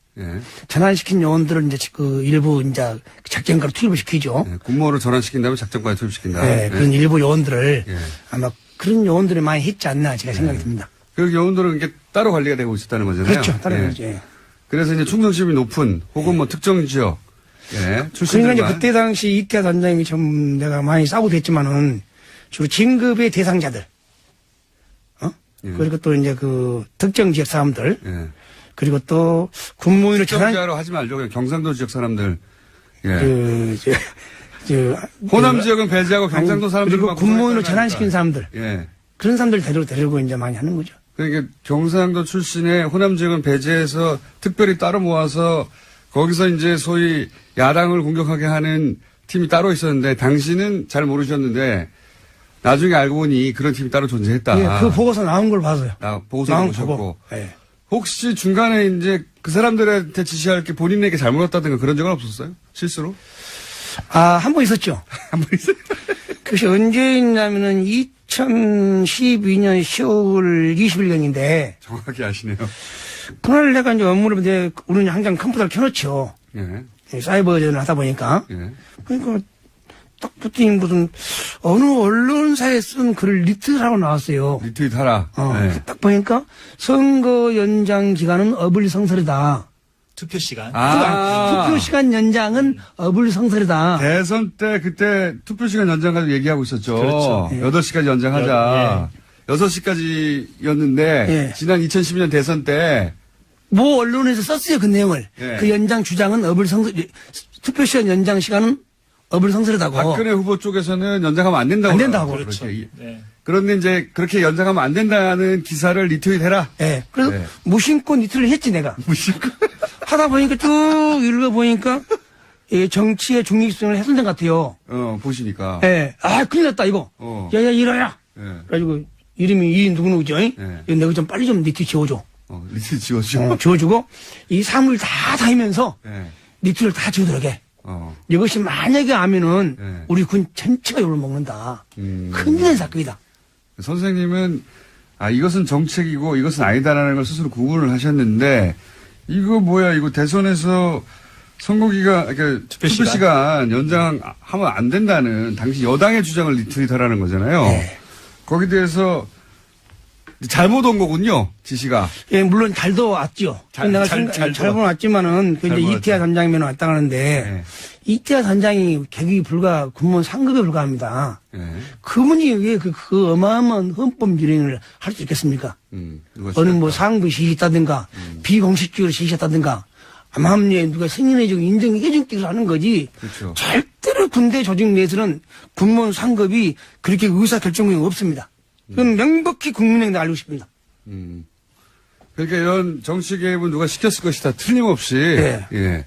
전환시킨 요원들을 이제 일부 이제 작전가로 투입을 시키죠. 군무원을 전환시킨 다음에 작전가에 투입시킨다. 그런 일부 요원들을 아마 그런 요원들이 많이 했지 않나 제가 생각이 듭니다. 그 요원들은 이게 따로 관리가 되고 있었다는 거잖아요. 그렇죠. 따로 관리죠. 그래서 이제 충성심이 높은 혹은 뭐 특정 지역 출신들만. 그러니까 이제 그때 당시 이태하 단장이 좀 내가 많이 싸우고 됐지만은 주로 진급의 대상자들, 예. 그리고 또 이제 그 특정 지역 사람들, 예. 그리고 또 군무원으로 전환, 정자로 하지 말죠. 그냥 경상도 지역 사람들. 예. 호남 지역은 배제하고 경상도 사람들만 그리고 군무원으로 구성했다는 전환시킨 거니까. 사람들, 예. 그런 사람들 데리고 이제 많이 하는 거죠. 그러니까 경상도 출신의 호남 지역은 배제해서 특별히 따로 모아서 거기서 이제 소위 야당을 공격하게 하는 팀이 따로 있었는데 당신은 잘 모르셨는데 나중에 알고 보니 그런 팀이 따로 존재했다. 예, 그 보고서 나온 걸 봐서요. 보고서 나온 보셨고. 보고. 예. 혹시 중간에 이제 그 사람들한테 지시할 게 본인에게 잘못했다든가 그런 적은 없었어요? 실수로? 한 번 있었죠. 한 번 있어요? 그것이 언제 있냐면은 2012년 10월 20일경인데 정확히 아시네요. 그날 내가 이제 업무를 이제 우리는 항상 컴퓨터를 켜놓죠. 예. 사이버전을 하다 보니까. 예. 그러니까 딱 붙더니 무슨 어느 언론사에 쓴 글을 리트하고 나왔어요. 리트윗 하라. 예. 딱 보니까 선거 연장 기간은 어불성설이다. 투표 시간. 투표 시간 연장은 어불성설이다. 대선 때 그때 투표 시간 연장 가지고 얘기하고 있었죠. 그렇죠. 예. 8시까지 연장하자. 6시까지였는데 예. 지난 2012년 대선 때 뭐 언론에서 썼어요 그 내용을. 예. 그 연장 주장은 어불성설. 투표 시간 연장 시간은 어불성설이다고. 박근혜 후보 쪽에서는 연장하면 안 된다고. 안 된다고. 그러더라고요. 그렇죠. 네. 그런데 이제 그렇게 연장하면 안 된다는 기사를 리트윗해라. 예. 그래서 네. 무심코 니트를 했지 내가. 무심코. 하다 보니까 쭉 읽어보니까 예, 정치의 중립성을 훼손된 것 같아요. 보시니까. 예. 큰일 났다 이거. 야야 이러야. 예. 그래가지고 이름이 이 누구누구죠? 예. 이거 내가 좀 빨리 좀 니트 지워줘. 리트윗 지워주죠. 지워주고 이 사물을 다 다니면서 예. 니트를 다 지우더라게. 어. 이것이 만약에 하면은 네. 우리 군 전체가 욕을 먹는다. 음. 큰일난 사건이다. 선생님은 이것은 정책이고 이것은 아니다라는 걸 스스로 구분을 하셨는데 이거 뭐야 이거 대선에서 선거기간 그러니까 투표 시간 연장하면 안 된다는 당시 여당의 주장을 리트윗하라는 거잖아요. 네. 거기에 대해서 잘못 온 거군요 지시가. 예, 물론 잘도 왔죠. 내가 잘못 왔지만은 그 이제 이태하 단장이면 왔다 가는데 네. 이태하 단장이 계급이 군무원 상급에 불과합니다. 네. 그분이 왜 그 어마어마한 헌법 유린을 할 수 있겠습니까? 어느 뭐 상부 시했다든가 비공식적으로 시했다든가 암암리에 누가 승인해주고 인정해주기로 하는 거지. 그렇죠. 절대로 군대 조직 내에서는 군무원 상급이 그렇게 의사결정력이 없습니다. 그건 명백히 국민에게 알고 싶습니다. 그러니까 이런 정치 개입은 누가 시켰을 것이다. 틀림없이. 네. 예.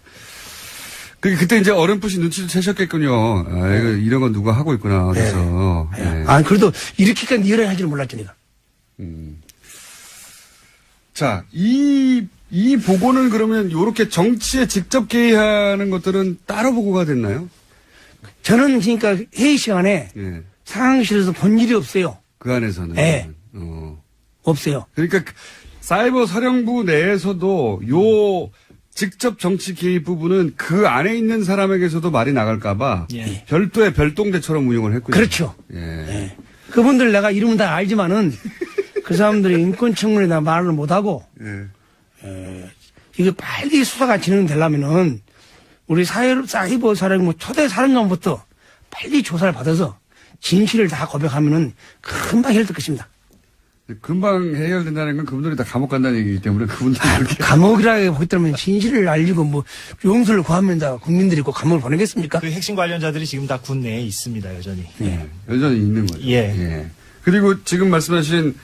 그때 이제 어렴풋이 눈치도 채셨겠군요. 이거 이런 건 누가 하고 있구나. 그래서. 네. 예. 그래도 이렇게까지 니를 할 줄은 몰랐죠, 내가. 자, 이 보고는 그러면 요렇게 정치에 직접 개입하는 것들은 따로 보고가 됐나요? 저는 그러니까 회의 시간에 예. 상황실에서 본 일이 없어요. 그 안에서는. 네. 없어요. 그러니까 사이버 사령부 내에서도 요 직접 정치 개입 부분은 그 안에 있는 사람에게서도 말이 나갈까봐 예. 별도의 별동대처럼 운영을 했군요. 그렇죠. 예. 예. 그분들 내가 이름은 다 알지만은 그 사람들이 인권청문회나 말을 못하고 이게 빨리 수사가 진행되려면은 우리 사이버 사령부 초대 사령관부터 빨리 조사를 받아서 진실을 다 고백하면은 금방 해결될 것입니다. 금방 해결된다는 건 그분들이 다 감옥 간다는 얘기이기 때문에 그분들이 그렇게. 감옥이라고 보기 때문에 진실을 알리고 뭐 용서를 구하면 다 국민들이 꼭 감옥을 보내겠습니까? 그 핵심 관련자들이 지금 다 군 내에 있습니다, 여전히. 예. 여전히 있는 거죠. 예. 그리고 지금 말씀하신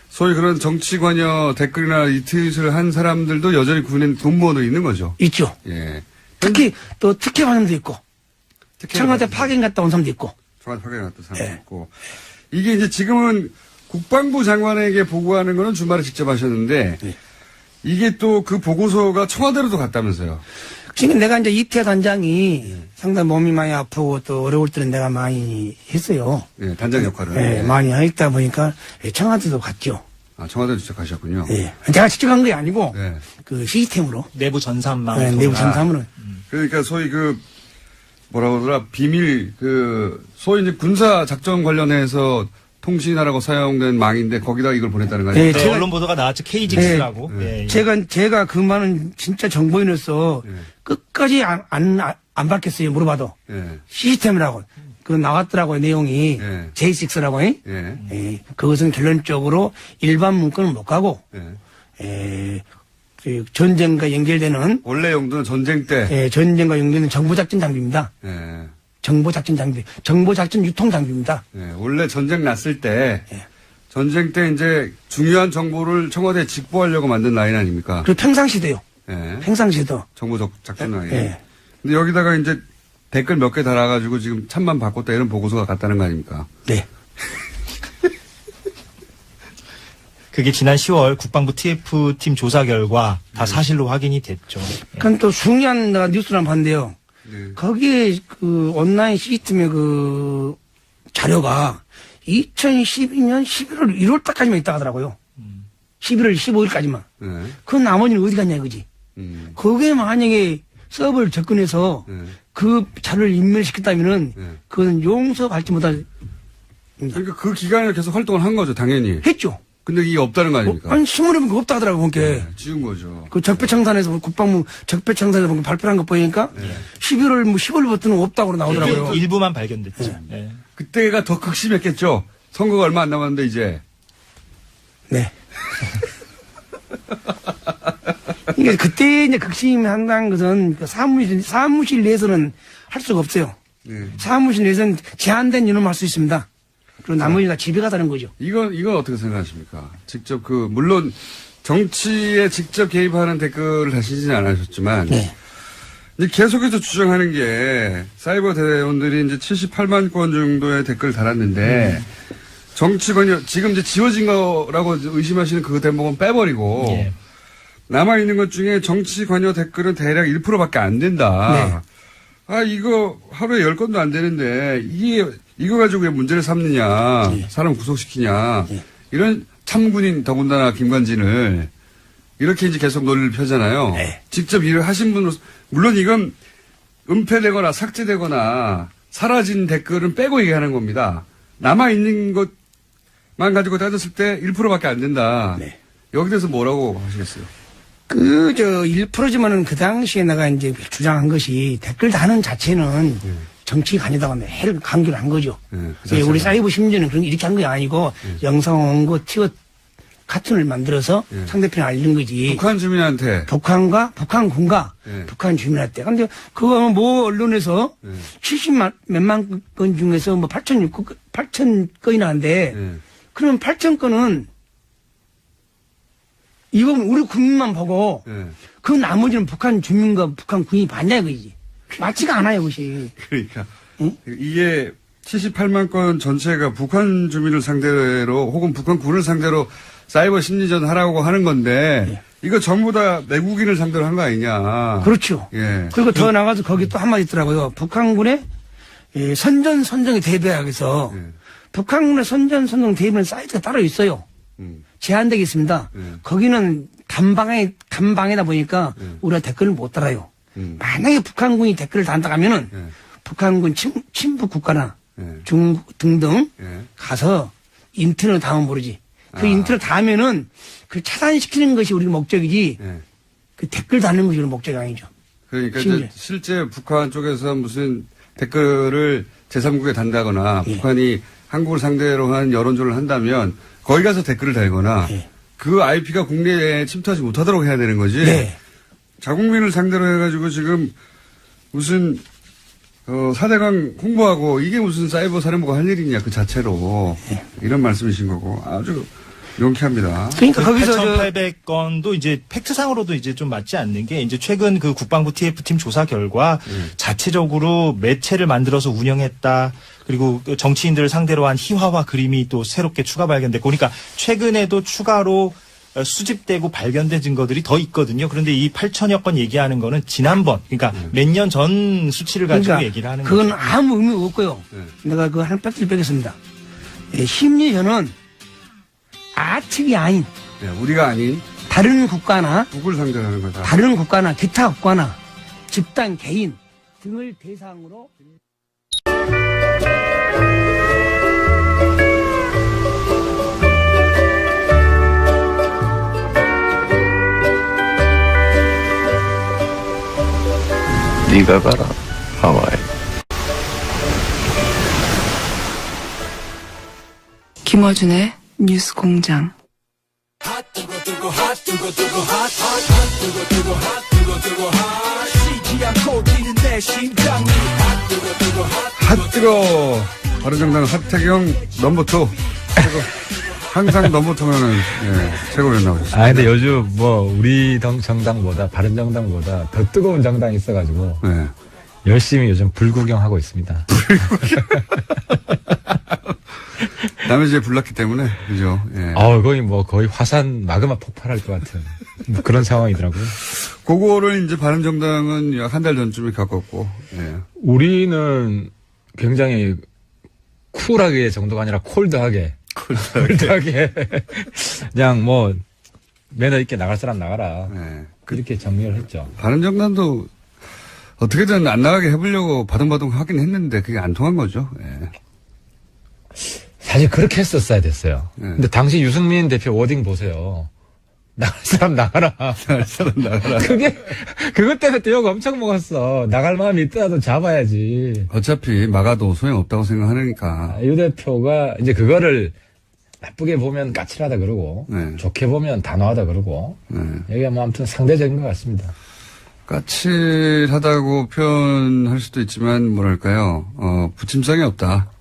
소위 그런 정치 관여 댓글이나 리트윗을 한 사람들도 여전히 군인 공무원으로 있는 거죠. 있죠. 예. 특히 또 특혜 받는 사람도 있고 청와대 받는 파견 갔다 온 사람도 있고. 청와대 파견 갔다 온 사람도 있고. 이게 이제 지금은 국방부 장관에게 보고하는 거는 주말에 직접 하셨는데 이게 또 그 보고서가 청와대로도 갔다면서요. 지금 내가 이제 이태하 단장이 상당히 몸이 많이 아프고 또 어려울 때는 내가 많이 했어요. 예, 단장 역할을. 많이 했다 보니까 청와대도 갔죠. 청와대도 직접 가셨군요. 예. 제가 직접 간 게 아니고 네. 그 시스템으로. 내부 전산망. 내부 전산으로. 그러니까 소위 뭐라고 하더라, 비밀, 소위 이제 군사 작전 관련해서 통신하라고 사용된 망인데 거기다 이걸 보냈다는 거 아니에요? 네, 언론 보도가 나왔죠. KGX라고. 제가 그 말은 진짜 정보인으로서 끝까지 안 밝겠어요. 물어봐도. 시스템이라고. 그 나왔더라고요, 내용이. 예. J6라고. 예. 예. 그것은 결론적으로 일반 문건은 못 가고, 예. 그 전쟁과 연결되는, 원래 용도는 전쟁 때. 예, 전쟁과 연결되는 정보작전 장비입니다. 예. 정보작전 장비, 정보작전 유통 장비입니다. 예. 원래 전쟁 났을 때. 예. 전쟁 때 이제 중요한 정보를 청와대에 직보하려고 만든 라인 아닙니까? 그리고 평상시도요. 예. 평상시도. 정보 작전 라인. 예. 근데 여기다가 이제 댓글 몇 개 달아가지고 지금 참만 바꿨다 이런 보고서가 갔다는 거 아닙니까? 네. 그게 지난 10월 국방부 TF팀 조사 결과 다 사실로 확인이 됐죠. 그건 또 중요한 내가 뉴스를 한번 봤는데요. 네. 거기에 그 온라인 시스템의 그 자료가 2012년 11월 1월 달까지만 있다 하더라고요. 11월 15일까지만. 네. 그 나머지는 어디 갔냐 이거지. 그게 만약에 서버를 접근해서 네. 그 자료를 인멸시켰다면은 네. 그건 용서받지 못할 그러니까 그 기간에 계속 활동을 한 거죠, 당연히. 했죠. 근데 이게 없다는 거 아닙니까? 아니 신문에 보니까 없다 하더라고 그게. 네, 지운 거죠. 그 적폐청산에서 국방부 적폐청산에서 보니까 발표한 거 보니까 11월 뭐 10월부터는 없다고 나오더라고요. 일부만 발견됐죠. 네. 그때가 더 극심했겠죠. 선거가 얼마 안 남았는데 이제. 네. 그러니까 그때 이제 극심한다는 것은 그 사무실 내에서는 할 수가 없어요. 네. 사무실 내에서는 제한된 인원만 할 수 있습니다. 그리고 나머지 다 집에 가자는 거죠. 이건 어떻게 생각하십니까? 직접 물론 정치에 직접 개입하는 댓글을 다시지는 않으셨지만. 네. 이제 계속해서 주장하는 게 사이버 대원들이 이제 78만 건 정도의 댓글을 달았는데 정치권이 지금 이제 지워진 거라고 의심하시는 그 대목은 빼버리고 예. 남아있는 것 중에 정치 관여 댓글은 대략 1%밖에 안 된다. 네. 아, 이거 하루에 10건도 안 되는데 이거 가지고 왜 문제를 삼느냐. 사람 구속시키냐. 이런 참군인 더군다나 김관진을 이렇게 이제 계속 논리를 펴잖아요. 네. 직접 일을 하신 분으로서, 물론 이건 은폐되거나 삭제되거나 사라진 댓글은 빼고 얘기하는 겁니다. 남아있는 것만 가지고 따졌을 때 1%밖에 안 된다. 네. 여기 대해서 뭐라고 하시겠어요? 1%지만은 그 당시에 내가 이제 주장한 것이 댓글 다는 자체는 정치 관여다가 매일 강조를 한 거죠. 네, 그 우리 자체가. 사이버 심지어는 그런 이렇게 한 게 아니고 영상 원고 티어 카툰을 만들어서 상대편에 알린 거지. 북한 주민한테. 북한군과 네. 북한 주민한테. 근데 그거 뭐 언론에서 네. 70만 몇만 건 중에서 뭐 8천 건이나 한데 네. 그러면 8천 건은 이건 우리 국민만 보고 네. 그 나머지는 북한 주민과 북한 군이 봤냐 이거지. 맞지가 않아요, 그것이. 그러니까. 응? 이게 78만 건 전체가 북한 주민을 상대로 혹은 북한 군을 상대로 사이버 심리전 하라고 하는 건데 이거 전부 다 내국인을 상대로 한 거 아니냐. 그렇죠. 예. 그리고 더 나가서 거기 또 한마디 있더라고요. 북한군의 선전선정에 대비하기 위해서 예. 북한군의 선전선정 대비하는 사이트가 따로 있어요. 제한되게 있습니다. 거기는 단방에다 보니까 우리가 댓글을 못 달아요. 만약에 북한군이 댓글을 단다 하면은 북한군 친북 국가나 중국 등등 가서 인터넷 닿으면 모르지. 그 인터넷 닿으면은 그 차단시키는 것이 우리 목적이지 그 댓글 달는 것이 우리 목적이 아니죠. 그러니까 이제 실제 북한 쪽에서 무슨 댓글을 제3국에 단다거나 북한이 한국을 상대로 한 여론조를 한다면 거기 가서 댓글을 달거나 그 IP가 국내에 침투하지 못하도록 해야 되는 거지. 네. 자국민을 상대로 해가지고 지금 무슨 4대강 홍보하고 이게 무슨 사이버 사령부가 할 일이냐 그 자체로 이런 말씀이신 거고 아주 명쾌합니다. 그러니까 거기서 8,800건도 이제 팩트상으로도 이제 좀 맞지 않는 게 이제 최근 그 국방부 TF팀 조사 결과 자체적으로 매체를 만들어서 운영했다. 그리고 정치인들을 상대로 한 희화화 그림이 또 새롭게 추가 발견됐고 그러니까 최근에도 추가로 수집되고 발견된 증거들이 더 있거든요. 그런데 이 8천여 건 얘기하는 거는 지난번 그러니까 몇 년 전 수치를 가지고 그러니까 얘기를 하는 그건 거죠. 아무 의미 없고요. 내가 그 한 팩트를 빼겠습니다. 심리전은 아측이 아닌 네, 우리가 아닌 다른 국가나 북을 상대로 하는 거다. 다른 국가나 기타 국가나 집단 개인 등을 대상으로 네가 가라 하와이. 김어준의 뉴스 공장. 핫뜨거 바른정당 하태경 넘버2 항상 넘버2면은 최고로 나오셨습니다. 아, 근데 요즘 뭐, 우리 정당보다, 바른정당보다 더 뜨거운 정당이 있어가지고, 네. 열심히 요즘 불구경하고 있습니다. 남의 집에 불났기 때문에, 그죠? 예. 거의 화산 마그마 폭발할 것 같은 뭐 그런 상황이더라고요. 그거를 이제 바른정당은 약 한 달 전쯤에 겪었고, 예. 우리는 굉장히 쿨하게 정도가 아니라 콜드하게. 그냥 뭐, 매너 있게 나갈 사람 나가라. 예. 그렇게 정리를 했죠. 바른정당도 어떻게든 안 나가게 해보려고 바둥바둥 하긴 했는데 그게 안 통한 거죠. 예. 사실 그렇게 했었어야 됐어요. 네. 근데 당시 유승민 대표 워딩 보세요. 나갈 사람 나가라. 나갈 사람 나가라. 그것 때문에 또 욕 엄청 먹었어. 나갈 마음이 있더라도 잡아야지. 어차피 막아도 소용없다고 생각하니까. 유 대표가 이제 그거를 나쁘게 보면 까칠하다 그러고, 네. 좋게 보면 단호하다 그러고, 네. 여기가 뭐 아무튼 상대적인 것 같습니다. 까칠하다고 표현할 수도 있지만 뭐랄까요. 부침성이 없다.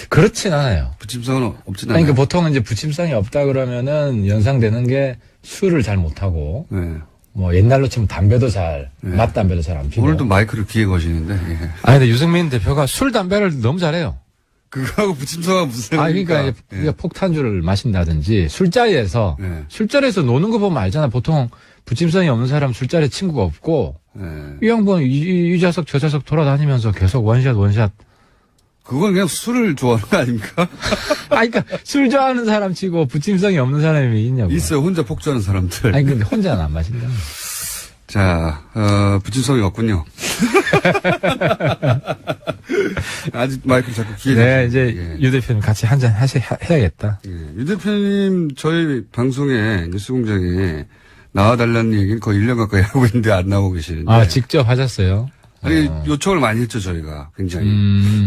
그렇진 않아요. 부침성은 없진 않아요. 그러니까 보통 이제 부침성이 없다 그러면은 연상되는 게 술을 잘 못하고, 네. 뭐 옛날로 치면 담배도 네. 맛담배도 잘 안 피고. 오늘도 마이크를 귀에 거시는데. 예. 아니, 근데 유승민 대표가 술, 담배를 너무 잘해요. 그거하고 부침성하고 무슨 그러니까 상관입니까? 이제 우리가 폭탄주를 마신다든지 술자리에서 네. 술자리에서 노는 거 보면 알잖아. 보통 부침성이 없는 사람 술자리에 친구가 없고 네. 이 양반 이 좌석 저 좌석 돌아다니면서 계속 원샷. 그건 그냥 술을 좋아하는 거 아닙니까? 그러니까 술 좋아하는 사람 치고 부침성이 없는 사람이 있냐고. 있어요. 혼자 폭주하는 사람들. 아니 근데 혼자는 안 마신다. 자, 부침성이 없군요. 아직 마이크 자꾸 귀에. 네, 이제 예. 유 대표님 같이 한잔 해야겠다. 예. 유 대표님 저희 방송에 뉴스공장에 나와달라는 얘기는 거의 1년 가까이 하고 있는데 안 나오고 계시는데. 아, 직접 하셨어요? 아니, 요청을 많이 했죠, 저희가. 굉장히.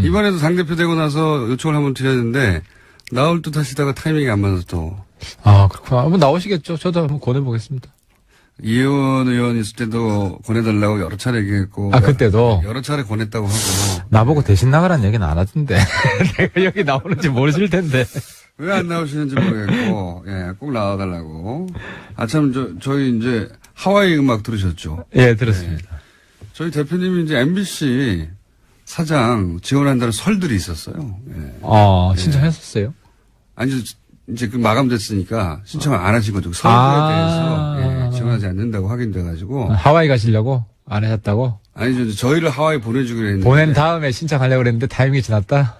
이번에도 당대표 되고 나서 요청을 한번 드렸는데, 나올 듯 하시다가 타이밍이 안 맞아서 또. 아, 그렇구나. 한번 나오시겠죠? 저도 한번 권해보겠습니다. 이혜원 의원 있을 때도 권해달라고 여러 차례 얘기했고. 아, 그때도? 여러 차례 권했다고 하고. 나보고 대신 나가라는 얘기는 안 하던데. 내가 여기 나오는지 모르실 텐데. 왜 안 나오시는지 모르겠고, 예, 꼭 나와달라고. 아참, 저희 이제 하와이 음악 들으셨죠? 예, 들었습니다. 저희 대표님이 이제 MBC 사장 지원한다는 설들이 있었어요. 예. 신청했었어요? 아니, 이제 그 마감됐으니까 신청을 안 하신 거죠. 설들에 대해서 지원하지 않는다고 확인돼가지고. 하와이 가시려고? 안 하셨다고? 아니, 저희를 하와이 보내주기로 했는데. 보낸 다음에 신청하려고 그랬는데 타이밍이 지났다?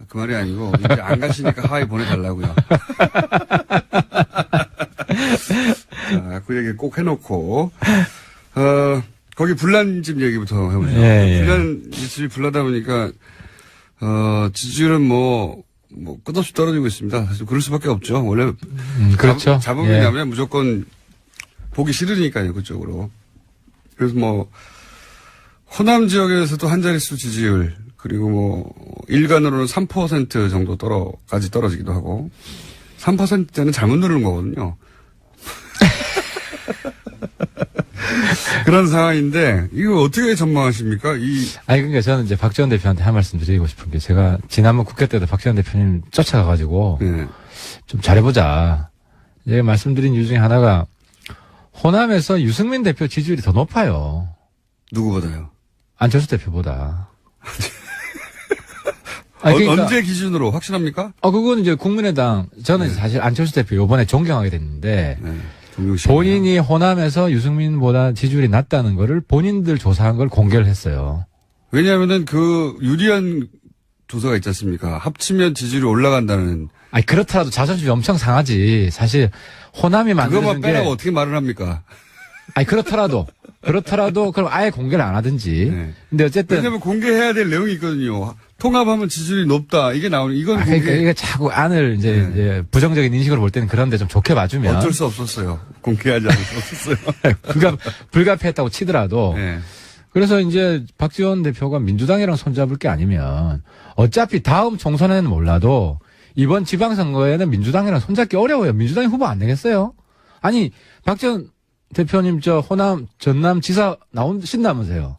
그 말이 아니고, 이제 안 가시니까 하와이 보내달라고요. 자, 그 얘기 꼭 해놓고, 거기 불난집 얘기부터 해보죠. 예. 불난집이 불나다 보니까, 지지율은 뭐 끝없이 떨어지고 있습니다. 사실 그럴 수밖에 없죠. 원래. 그렇죠. 잡음이 예. 나면 무조건 보기 싫으니까요, 그쪽으로. 그래서 뭐, 호남 지역에서도 한 자릿수 지지율, 그리고 뭐, 일간으로는 3% 정도까지 떨어지기도 하고, 3%대는 잘못 누르는 거거든요. 그런 상황인데, 이거 어떻게 전망하십니까? 아니, 그러니까 저는 이제 박지원 대표한테 한 말씀 드리고 싶은 게 제가 지난번 국회 때도 박지원 대표님 쫓아가가지고 네. 좀 잘해보자. 제가 말씀드린 이유 중에 하나가 호남에서 유승민 대표 지지율이 더 높아요. 누구보다요? 안철수 대표보다. 아니, 그러니까, 언제 기준으로 확실합니까? 그건 이제 국민의당, 저는 사실 안철수 대표 요번에 존경하게 됐는데, 네. 정용식 본인이 호남에서 유승민보다 지지율이 낮다는 거를 본인들 조사한 걸 공개를 했어요. 왜냐하면은 그 유리한 조사가 있지 않습니까? 합치면 지지율이 올라간다는. 아니, 그렇더라도 자존심이 엄청 상하지. 사실, 호남이 만드는 그것만 게. 빼라고 어떻게 말을 합니까? 아니, 그렇더라도, 그럼 아예 공개를 안 하든지. 네. 근데 어쨌든. 왜냐면 공개해야 될 내용이 있거든요. 통합하면 지지율이 높다. 이게 나오는, 이건 그러니까 이게 자꾸 안을 이제 부정적인 인식으로 볼 때는 그런데 좀 좋게 봐주면. 어쩔 수 없었어요. 공개하지 않을 수 없었어요. 불가피했다고 치더라도. 네. 그래서 이제 박지원 대표가 민주당이랑 손잡을 게 아니면 어차피 다음 총선에는 몰라도 이번 지방선거에는 민주당이랑 손잡기 어려워요. 민주당이 후보 안 내겠어요? 아니, 박지원 대표님 호남, 전남 지사 나오신다면서요?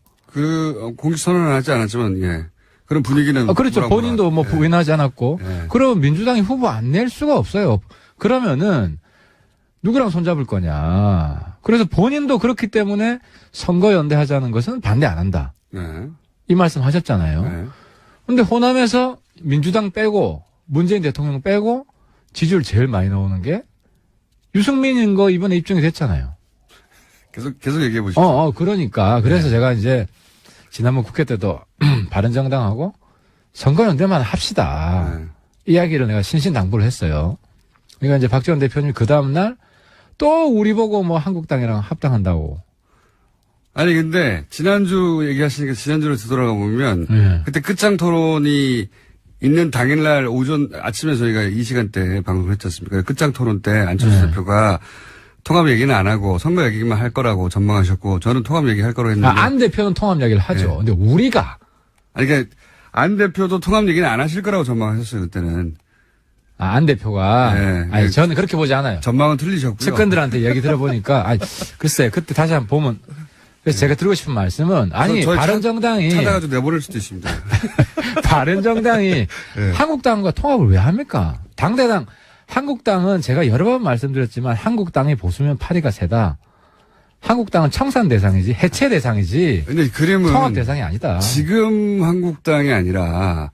공식선언은 하지 않았지만, 예. 그런 분위기는. 그렇죠. 본인도 뭐 부인하지 않았고. 예. 그럼 민주당이 후보 안 낼 수가 없어요. 그러면은 누구랑 손잡을 거냐. 그래서 본인도 그렇기 때문에 선거연대하자는 것은 반대 안 한다. 네. 이 말씀 하셨잖아요. 네. 근데 호남에서 민주당 빼고 문재인 대통령 빼고 지지율 제일 많이 나오는 게 유승민인 거 이번에 입증이 됐잖아요. 계속 얘기해 보시죠. 그러니까. 그래서 네. 제가 이제 지난번 국회 때도 바른정당하고 선거연대만 합시다. 네. 이야기를 내가 신신당부를 했어요. 그러니까 이제 박지원 대표님이 그 다음날 또 우리 보고 뭐 한국당이랑 합당한다고. 아니, 근데 지난주 얘기하시니까 지난주로 되돌아가 보면 네. 그때 끝장 토론이 있는 당일날 아침에 저희가 이 시간대에 방송을 했지 않습니까? 끝장 토론 때 안철수 네. 대표가 통합 얘기는 안 하고 선거 얘기만 할 거라고 전망하셨고 저는 통합 얘기 할 거라고 했는데. 안 대표는 통합 이야기를 하죠. 네. 근데 우리가. 아니, 그러니까 안 대표도 통합 얘기는 안 하실 거라고 전망하셨어요, 그때는. 안 대표가. 네. 아니, 저는 그렇게 보지 않아요. 전망은 틀리셨고요. 측근들한테 얘기 들어보니까, 글쎄, 그때 다시 한번 보면, 그래서 제가 드리고 싶은 말씀은, 아니, 바른정당이. 찾아가지고 내보낼 수도 있습니다. 바른정당이 네. 한국당과 통합을 왜 합니까? 당대당, 한국당은 제가 여러 번 말씀드렸지만, 한국당이 보수면 파리가 세다. 한국당은 청산 대상이지, 해체 대상이지. 근데 그림은. 통합 대상이 아니다. 지금 한국당이 아니라,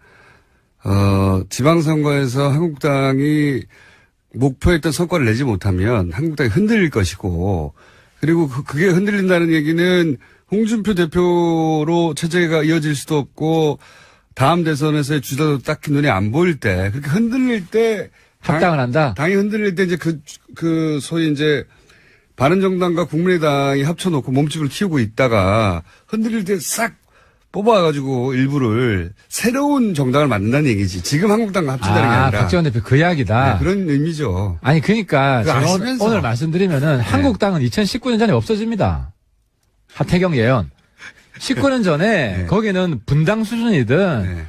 지방선거에서 한국당이 목표했던 성과를 내지 못하면 한국당이 흔들릴 것이고, 그리고 그게 흔들린다는 얘기는 홍준표 대표로 체제가 이어질 수도 없고, 다음 대선에서의 주자도 딱히 눈에 안 보일 때, 그렇게 흔들릴 때, 합당을 한다? 당이 흔들릴 때 이제 소위 이제, 바른정당과 국민의당이 합쳐놓고 몸집을 키우고 있다가, 흔들릴 때 싹 뽑아가지고 일부를 새로운 정당을 만든다는 얘기지. 지금 한국당과 합친다는 게 아니라. 박지원 대표 그 이야기다. 네, 그런 의미죠. 아니, 그러니까 제가 아시면서. 오늘 말씀드리면은 한국당은 2019년 전에 없어집니다. 하태경 예언. 19년 전에 네. 거기는 분당 수준이든 네.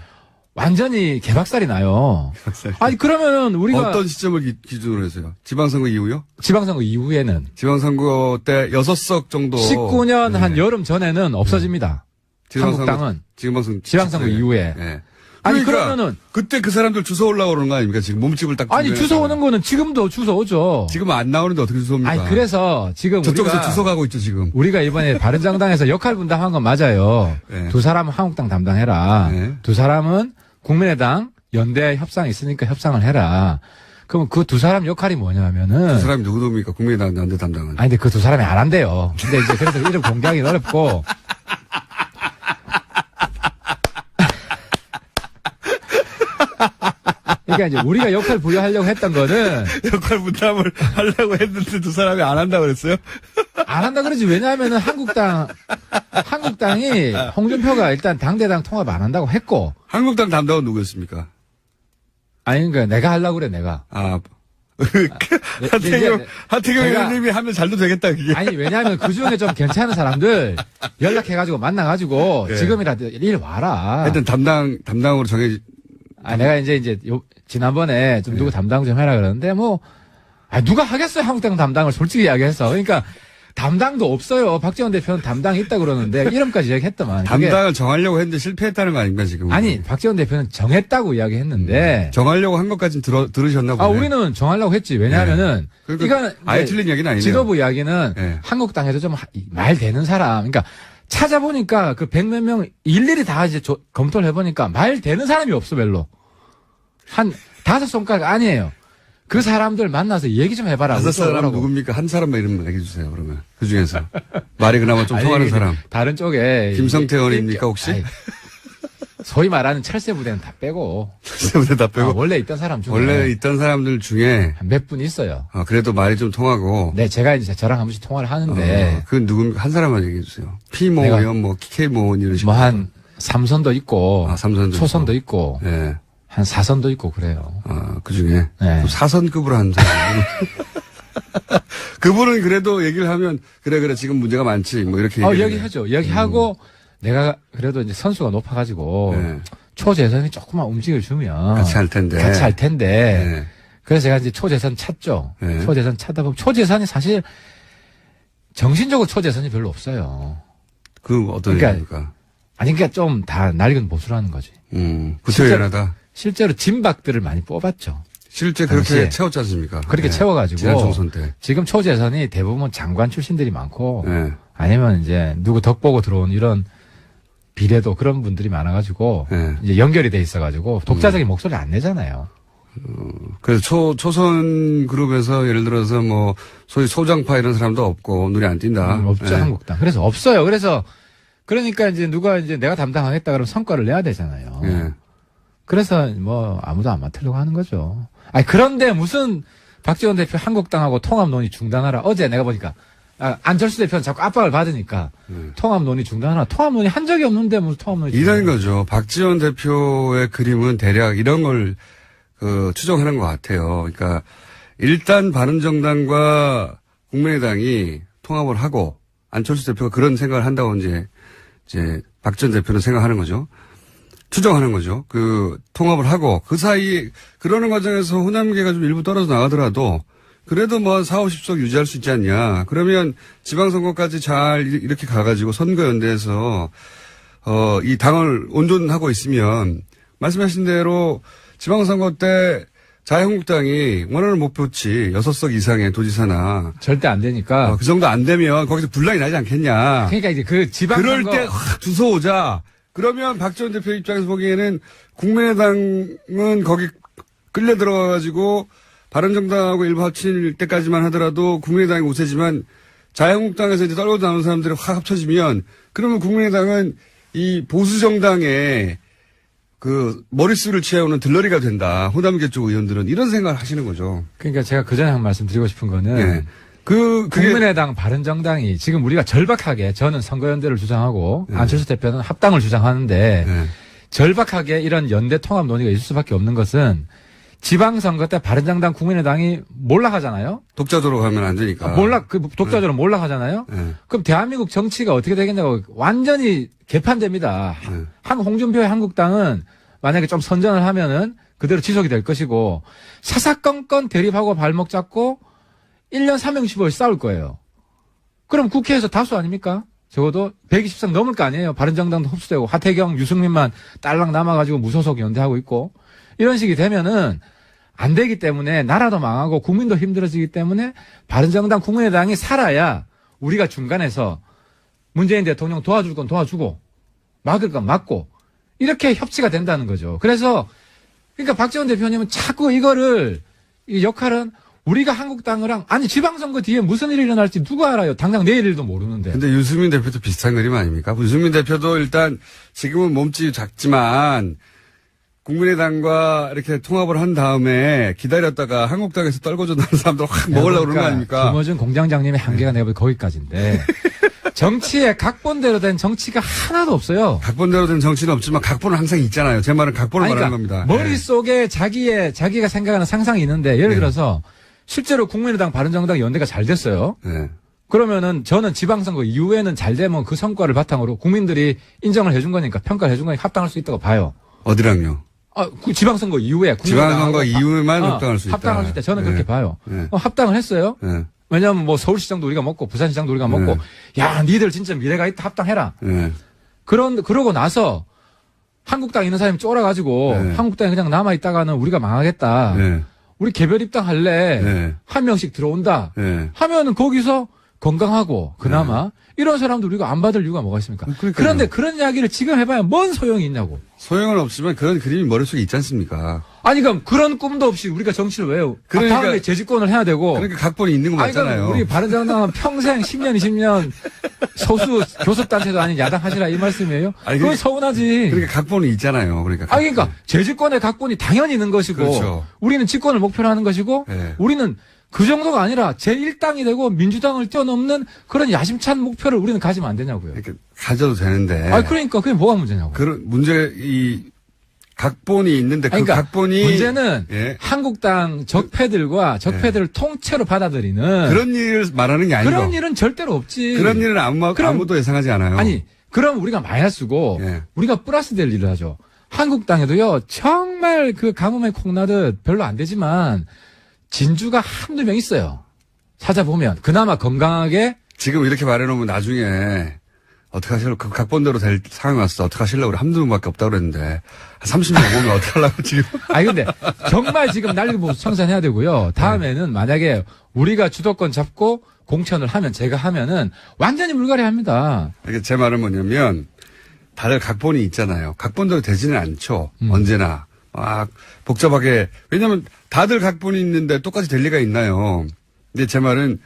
완전히 개박살이 나요. 아니, 그러면은 우리가 어떤 시점을 기준으로 해서요? 지방선거 이후요? 지방선거 이후에는 지방선거 때 6석 정도. 19년 네. 한 여름 전에는 없어집니다. 한국당은 지방선거 이후에. 네. 아니, 그러니까 그러면은 그때 그 사람들 주워 올라오는 거 아닙니까? 지금 몸집을 딱. 아니, 주워 오는 거는 지금도 주워 오죠. 지금 안 나오는데 어떻게 주워 옵니까? 아니, 그래서 지금 저쪽에서 주워 가고 있죠, 지금. 우리가 이번에 바른정당에서 역할 분담한 건 맞아요. 네. 두 사람은 한국당 담당해라. 네. 두 사람은 국민의당 연대 협상이 있으니까 협상을 해라. 그럼 그 두 사람 역할이 뭐냐면은. 그 사람이 누구입니까? 국민의당 연대 담당은. 아니, 근데 그 두 사람이 안 한대요. 근데 이제 그래서 이름 공개하기는 어렵고. 그러니까 이제 우리가 역할 부여하려고 했던 거는. 역할 분담을 하려고 했는데 두 사람이 안 한다고 그랬어요? 안 한다 그러지. 왜냐하면은 한국당이 홍준표가 일단 당대당 통합 안 한다고 했고. 한국당 담당은 누구였습니까? 아니, 그러니까 내가 하려고 그래, 내가. 하태경 의원님이 하면 잘도 되겠다, 그게. 아니, 왜냐하면 그 중에 좀 괜찮은 사람들 연락해가지고 만나가지고 네. 지금이라도 일 와라. 하여튼 담당으로 내가 이제 지난번에 좀 누구 담당 좀 해라 그러는데 누가 하겠어요, 한국당 담당을 솔직히 이야기해서. 그러니까 담당도 없어요. 박지원 대표는 담당이 있다 그러는데 이름까지 얘기했더만. 담당을 정하려고 했는데 실패했다는 거 아닙니까, 지금? 아니, 박지원 대표는 정했다고 이야기했는데. 정하려고 한 것까지는 들으셨나 보네. 우리는 정하려고 했지. 왜냐하면은. 그러니까 이거는 아예 틀린 이야기는 아니네요. 지도부 이야기는 네. 한국당에도 좀 말 되는 사람. 그러니까 찾아보니까 그 100몇 명 일일이 다 이제 검토를 해보니까 말 되는 사람이 없어, 별로. 한 5손가락 아니에요. 그 사람들 만나서 얘기 좀 해봐라. 5사람 누굽니까? 한 사람만 이름 얘기해 주세요, 그러면. 그 중에서. 말이 그나마 좀 통하는 사람. 다른 쪽에. 김성태 의원입니까, 혹시? 아니, 소위 말하는 철새 부대는 다 빼고. 철새 다 빼고. 원래 있던 사람 중에. 원래 있던 사람들 중에. 몇 분 있어요. 그래도 말이 좀 통하고. 네, 제가 이제 저랑 한 번씩 통화를 하는데. 그건 누굽니까? 한 사람만 얘기해 주세요. P모 의원, K모 의원 이런 식으로. 한 3선도 있고. 3선도 초선도 있고. 네. 한 4선도 있고 그래요. 그 중에. 네. 4선급으로 하는 사람. 그분은 그래도 얘기를 하면, 그래, 지금 문제가 많지. 뭐 이렇게. 얘기하죠. 얘기하고, 내가 그래도 이제 선수가 높아가지고, 네. 초재선이 조금만 움직여주면 같이 할 텐데. 같이 할 텐데. 네. 그래서 제가 이제 초재선 찾죠. 네. 초재선 찾다 보면 초재선이 사실 정신적으로 초재선이 별로 없어요. 그 어떤 그러니까 얘기입니까? 아니 그러니까 좀 다 낡은 보수라는 거지. 구태연하다. 실제로 진박들을 많이 뽑았죠. 실제 그렇게 당시에. 채웠지 않습니까? 그렇게 네. 채워가지고 지난 총선 때. 지금 초재선이 대부분 장관 출신들이 많고 네. 아니면 이제 누구 덕 보고 들어온 이런 비례도 그런 분들이 많아가지고 네. 이제 연결이 돼 있어가지고 독자적인 목소리를 안 내잖아요. 그래서 초선 그룹에서 예를 들어서 뭐 소위 소장파 이런 사람도 없고 눈에 안 띈다. 없죠 네. 한국당. 그래서 없어요. 그래서 그러니까 이제 누가 이제 내가 담당하겠다 그러면 성과를 내야 되잖아요. 네. 그래서 뭐 아무도 안 맡으려고 하는 거죠. 아니 그런데 무슨 박지원 대표 한국당하고 통합 논의 중단하라. 어제 내가 보니까 안철수 대표는 자꾸 압박을 받으니까 통합 논의 중단하라. 통합 논의 한 적이 없는데 무슨 통합 논의 이런 중단하라. 거죠. 박지원 대표의 그림은 대략 이런 걸 추정하는 것 같아요. 그러니까 일단 바른정당과 국민의당이 통합을 하고 안철수 대표가 그런 생각을 한다고 이제 박지원 대표는 생각하는 거죠. 추정하는 거죠. 통합을 하고 그 사이 그러는 과정에서 호남계가 좀 일부 떨어져 나가더라도 그래도 뭐 4, 50석 유지할 수 있지 않냐. 그러면 지방선거까지 잘 이렇게 가가지고 선거연대에서 이 당을 온전하고 있으면 말씀하신 대로 지방선거 때 자유한국당이 원하는 목표치 6석 이상의 도지사나 절대 안 되니까. 그 정도 안 되면 거기서 분란이 나지 않겠냐. 그러니까 이제 그 지방선거 그럴 때 확 주워오자. 그러면 박지원 대표 입장에서 보기에는 국민의당은 거기 끌려 들어가가지고 바른정당하고 일부 합칠 때까지만 하더라도 국민의당이 우세지만 자유한국당에서 이제 떨어져 나오는 사람들이 확 합쳐지면 그러면 국민의당은 이 보수정당의 머릿수를 취해오는 들러리가 된다. 호남계 쪽 의원들은 이런 생각을 하시는 거죠. 그러니까 제가 그 전에 한 말씀 드리고 싶은 거는 네. 국민의당 바른정당이 지금 우리가 절박하게 저는 선거연대를 주장하고 안철수 대표는 합당을 주장하는데 절박하게 이런 연대 통합 논의가 있을 수밖에 없는 것은 지방선거 때 바른정당 국민의당이 몰락하잖아요. 독자적으로 가면 안 되니까. 독자적으로 몰락하잖아요. 그럼 대한민국 정치가 어떻게 되겠냐고 완전히 개판됩니다. 홍준표의 한국당은 만약에 좀 선전을 하면은 그대로 지속이 될 것이고 사사건건 대립하고 발목 잡고 1년 3형15일 싸울 거예요. 그럼 국회에서 다수 아닙니까? 적어도 120석 넘을 거 아니에요. 바른정당도 흡수되고 하태경, 유승민만 딸랑 남아가지고 무소속 연대하고 있고 이런 식이 되면은 안 되기 때문에 나라도 망하고 국민도 힘들어지기 때문에 바른정당 국민의당이 살아야 우리가 중간에서 문재인 대통령 도와줄 건 도와주고 막을 건 막고 이렇게 협치가 된다는 거죠. 그래서 그러니까 박지원 대표님은 자꾸 이거를 이 역할은 우리가 한국당이랑 아니 지방선거 뒤에 무슨 일이 일어날지 누가 알아요. 당장 내일 일도 모르는데. 근데 유승민 대표도 비슷한 그림 아닙니까? 유승민 대표도 일단 지금은 몸집이 작지만 국민의당과 이렇게 통합을 한 다음에 기다렸다가 한국당에서 떨궈져 나는 사람들 확 먹으려고 그러는 거 아닙니까? 김어준 공장장님의 한계가 내가 보기 거기까지인데 정치에 각본대로 된 정치가 하나도 없어요. 각본대로 된 정치는 없지만 각본은 항상 있잖아요. 제 말은 각본을 말하는 겁니다. 머릿속에 자기가 생각하는 상상이 있는데 예를 들어서 실제로 국민의당 바른정당 연대가 잘 됐어요. 네. 그러면은 저는 지방선거 이후에는 잘 되면 그 성과를 바탕으로 국민들이 인정을 해준 거니까 평가를 해준 거니까 합당할 수 있다고 봐요. 어디랑요? 그 지방선거 이후에 지방선거 이후에만 합당할 수 있다. 합당할 수 있다. 저는 네. 그렇게 봐요. 네. 합당을 했어요. 네. 왜냐하면 뭐 서울시장도 우리가 먹고 부산시장도 우리가 먹고 야 니들 진짜 미래가 있다 합당해라. 네. 그러고 나서 한국당 있는 사람이 쫄아가지고 한국당에 그냥 남아 있다가는 우리가 망하겠다. 네. 우리 개별 입당할래. 네. 한 명씩 들어온다. 네. 하면은 거기서 건강하고 그나마 이런 사람도 우리가 안 받을 이유가 뭐가 있습니까? 그러니까요. 그런데 그런 이야기를 지금 해봐야 뭔 소용이 있냐고. 소용은 없지만 그런 그림이 머릿속에 있지 않습니까? 아니 그럼 그런 꿈도 없이 우리가 정치를 왜 해요? 그러니까- 다음에 재집권을 해야 되고. 그러니까 각본이 있는 거 아니, 그럼 맞잖아요. 우리 바른정당은 평생 10년, 20년 소수 교섭단체도 아닌 야당 하시라 이 말씀이에요? 아니, 그건 서운하지. 그러니까 각본이 있잖아요. 그러니까. 그러니까 재집권의 각본이 당연히 있는 것이고 그렇죠. 우리는 집권을 목표로 하는 것이고 네. 우리는 그 정도가 아니라 제1당이 되고 민주당을 뛰어넘는 그런 야심찬 목표를 우리는 가지면 안 되냐고요. 이렇게 가져도 되는데. 그러니까 그게 뭐가 문제냐고. 그런 이 각본이 있는데 그 그러니까 각본이 문제는 예. 한국당 적폐들과 적폐들을 통째로 받아들이는 그런 일을 말하는 게 아니고 그런 일은 절대로 없지. 그런 일은 아무도 예상하지 않아요. 아니 그럼 우리가 마이너스고 예. 우리가 플러스 될 일을 하죠. 한국당에도요, 정말 그 가뭄에 콩나듯 별로 안 되지만, 진주가 한두 명 있어요. 찾아보면. 그나마 건강하게. 지금 이렇게 말해놓으면 나중에 어떻게 하실려고, 그 각본대로 될 상황이 왔어. 어떻게 하실려고 그래. 한두 명밖에 없다고 그랬는데. 한 30명 오면 어떻게 하려고 지금. 아니, 근데 정말 지금 난리보수 청산해야 되고요. 다음에는 만약에 우리가 주도권 잡고 공천을 하면, 제가 하면은 완전히 물갈이 합니다. 이게 제 말은 뭐냐면, 다들 각본이 있잖아요. 각본대로 되지는 않죠. 언제나. 막 복잡하게. 왜냐면 다들 각본이 있는데 똑같이 될 리가 있나요. 근데 제 말은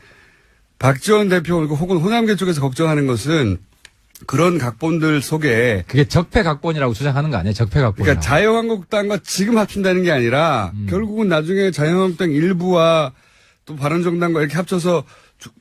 박지원 대표 혹은 호남계 쪽에서 걱정하는 것은 그런 각본들 속에 그게 적폐 각본이라고 주장하는 거 아니에요? 적폐 각본. 그러니까 자유한국당과 지금 합친다는 게 아니라 결국은 나중에 자유한국당 일부와 또 바른정당과 이렇게 합쳐서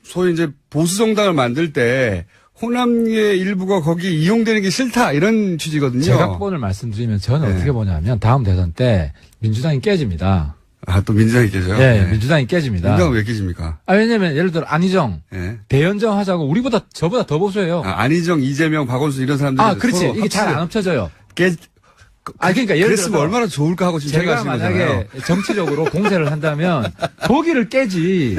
소위 이제 보수정당을 만들 때 호남의 일부가 거기 이용되는 게 싫다 이런 취지거든요. 제 각본을 말씀드리면 저는 네. 어떻게 보냐면 다음 대선 때 민주당이 깨집니다. 아, 또 민주당이 깨져요? 네, 민주당이 깨집니다. 민주당은 왜 깨집니까? 아, 왜냐면 예를 들어 안희정, 네. 대연정 하자고 우리보다 저보다 더 보수해요. 안희정, 이재명, 박원순 이런 사람들이 아, 그렇지. 이게 잘 안 합쳐져요. 그러니까 예를 그랬으면 들어서 얼마나 좋을까 하고 지금 제가 생각하시는 거잖아요. 만약에 정치적으로 공세를 한다면 거기를 깨지.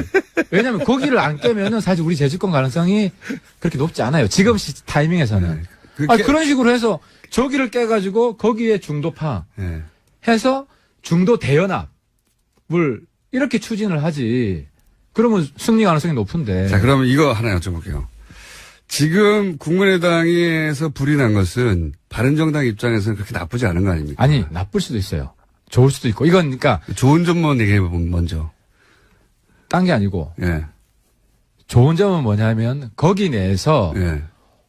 왜냐하면 거기를 안 깨면은 사실 우리 재집권 가능성이 그렇게 높지 않아요. 지금 타이밍에서는. 그런 식으로 해서 저기를 깨가지고 거기에 중도파 네. 해서 중도 대연합을 이렇게 추진을 하지. 그러면 승리 가능성이 높은데. 자, 그러면 이거 하나 여쭤볼게요. 지금 국민의당에서 불이 난 것은 바른정당 입장에서는 그렇게 나쁘지 않은 거 아닙니까? 아니, 나쁠 수도 있어요. 좋을 수도 있고. 이건 그러니까 좋은 점만 얘기해보면 먼저. 딴 게 아니고 예. 좋은 점은 뭐냐면 거기 내에서 예.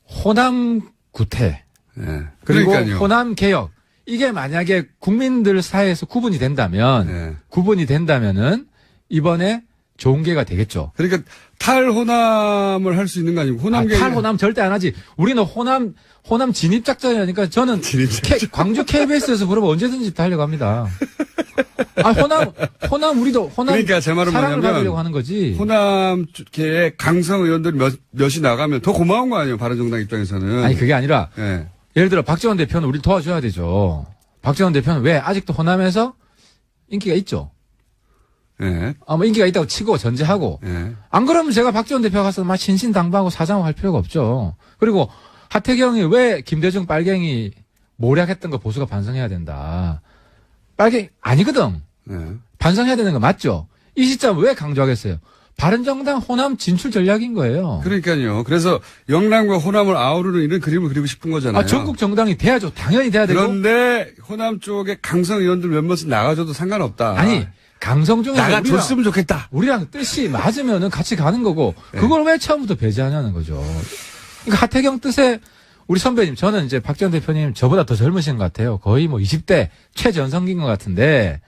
호남 구태 예. 그리고 그러니까요. 호남 개혁 이게 만약에 국민들 사이에서 구분이 된다면 예. 구분이 된다면은 이번에 좋은 기회가 되겠죠. 그러니까 탈호남을 할 수 있는 거 아니고 호남계 탈호남 절대 안 하지. 우리는 호남 진입 작전이니까 저는 광주 KBS에서 부르면 언제든지 다 하려고 합니다. 아, 호남 우리도 호남 그러니까 제 말은 사랑을 뭐냐면 받으려고 하는 거지. 호남계의 강성 의원들 몇이 나가면 더 고마운 거 아니에요, 바른정당 입장에서는. 아니 그게 아니라 예. 예를 들어 박지원 대표는 우리 도와줘야 되죠. 박지원 대표는 왜 아직도 호남에서 인기가 있죠. 예. 뭐 인기가 있다고 치고 전제하고 예. 안 그러면 제가 박지원 대표 가서 막 신신당부하고 사장하고 할 필요가 없죠. 그리고 하태경이 왜 김대중 빨갱이 모략했던 거 보수가 반성해야 된다. 빨갱이 아니거든. 예. 반성해야 되는 거 맞죠. 이 시점 왜 강조하겠어요. 바른정당 호남 진출 전략인 거예요. 그러니까요. 그래서 영남과 호남을 아우르는 이런 그림을 그리고 싶은 거잖아요. 전국 정당이 돼야죠. 당연히 돼야 되고. 그런데 호남 쪽에 강성 의원들 몇몇은 나가줘도 상관없다. 아니 강성 중에서 나가줬으면 좋겠다. 우리랑 뜻이 맞으면은 같이 가는 거고 그걸 왜 처음부터 배제하냐는 거죠. 그러니까 하태경 뜻에 우리 선배님 저는 이제 박지원 대표님 저보다 더 젊으신 것 같아요. 거의 뭐 20대 최전성기인 것 같은데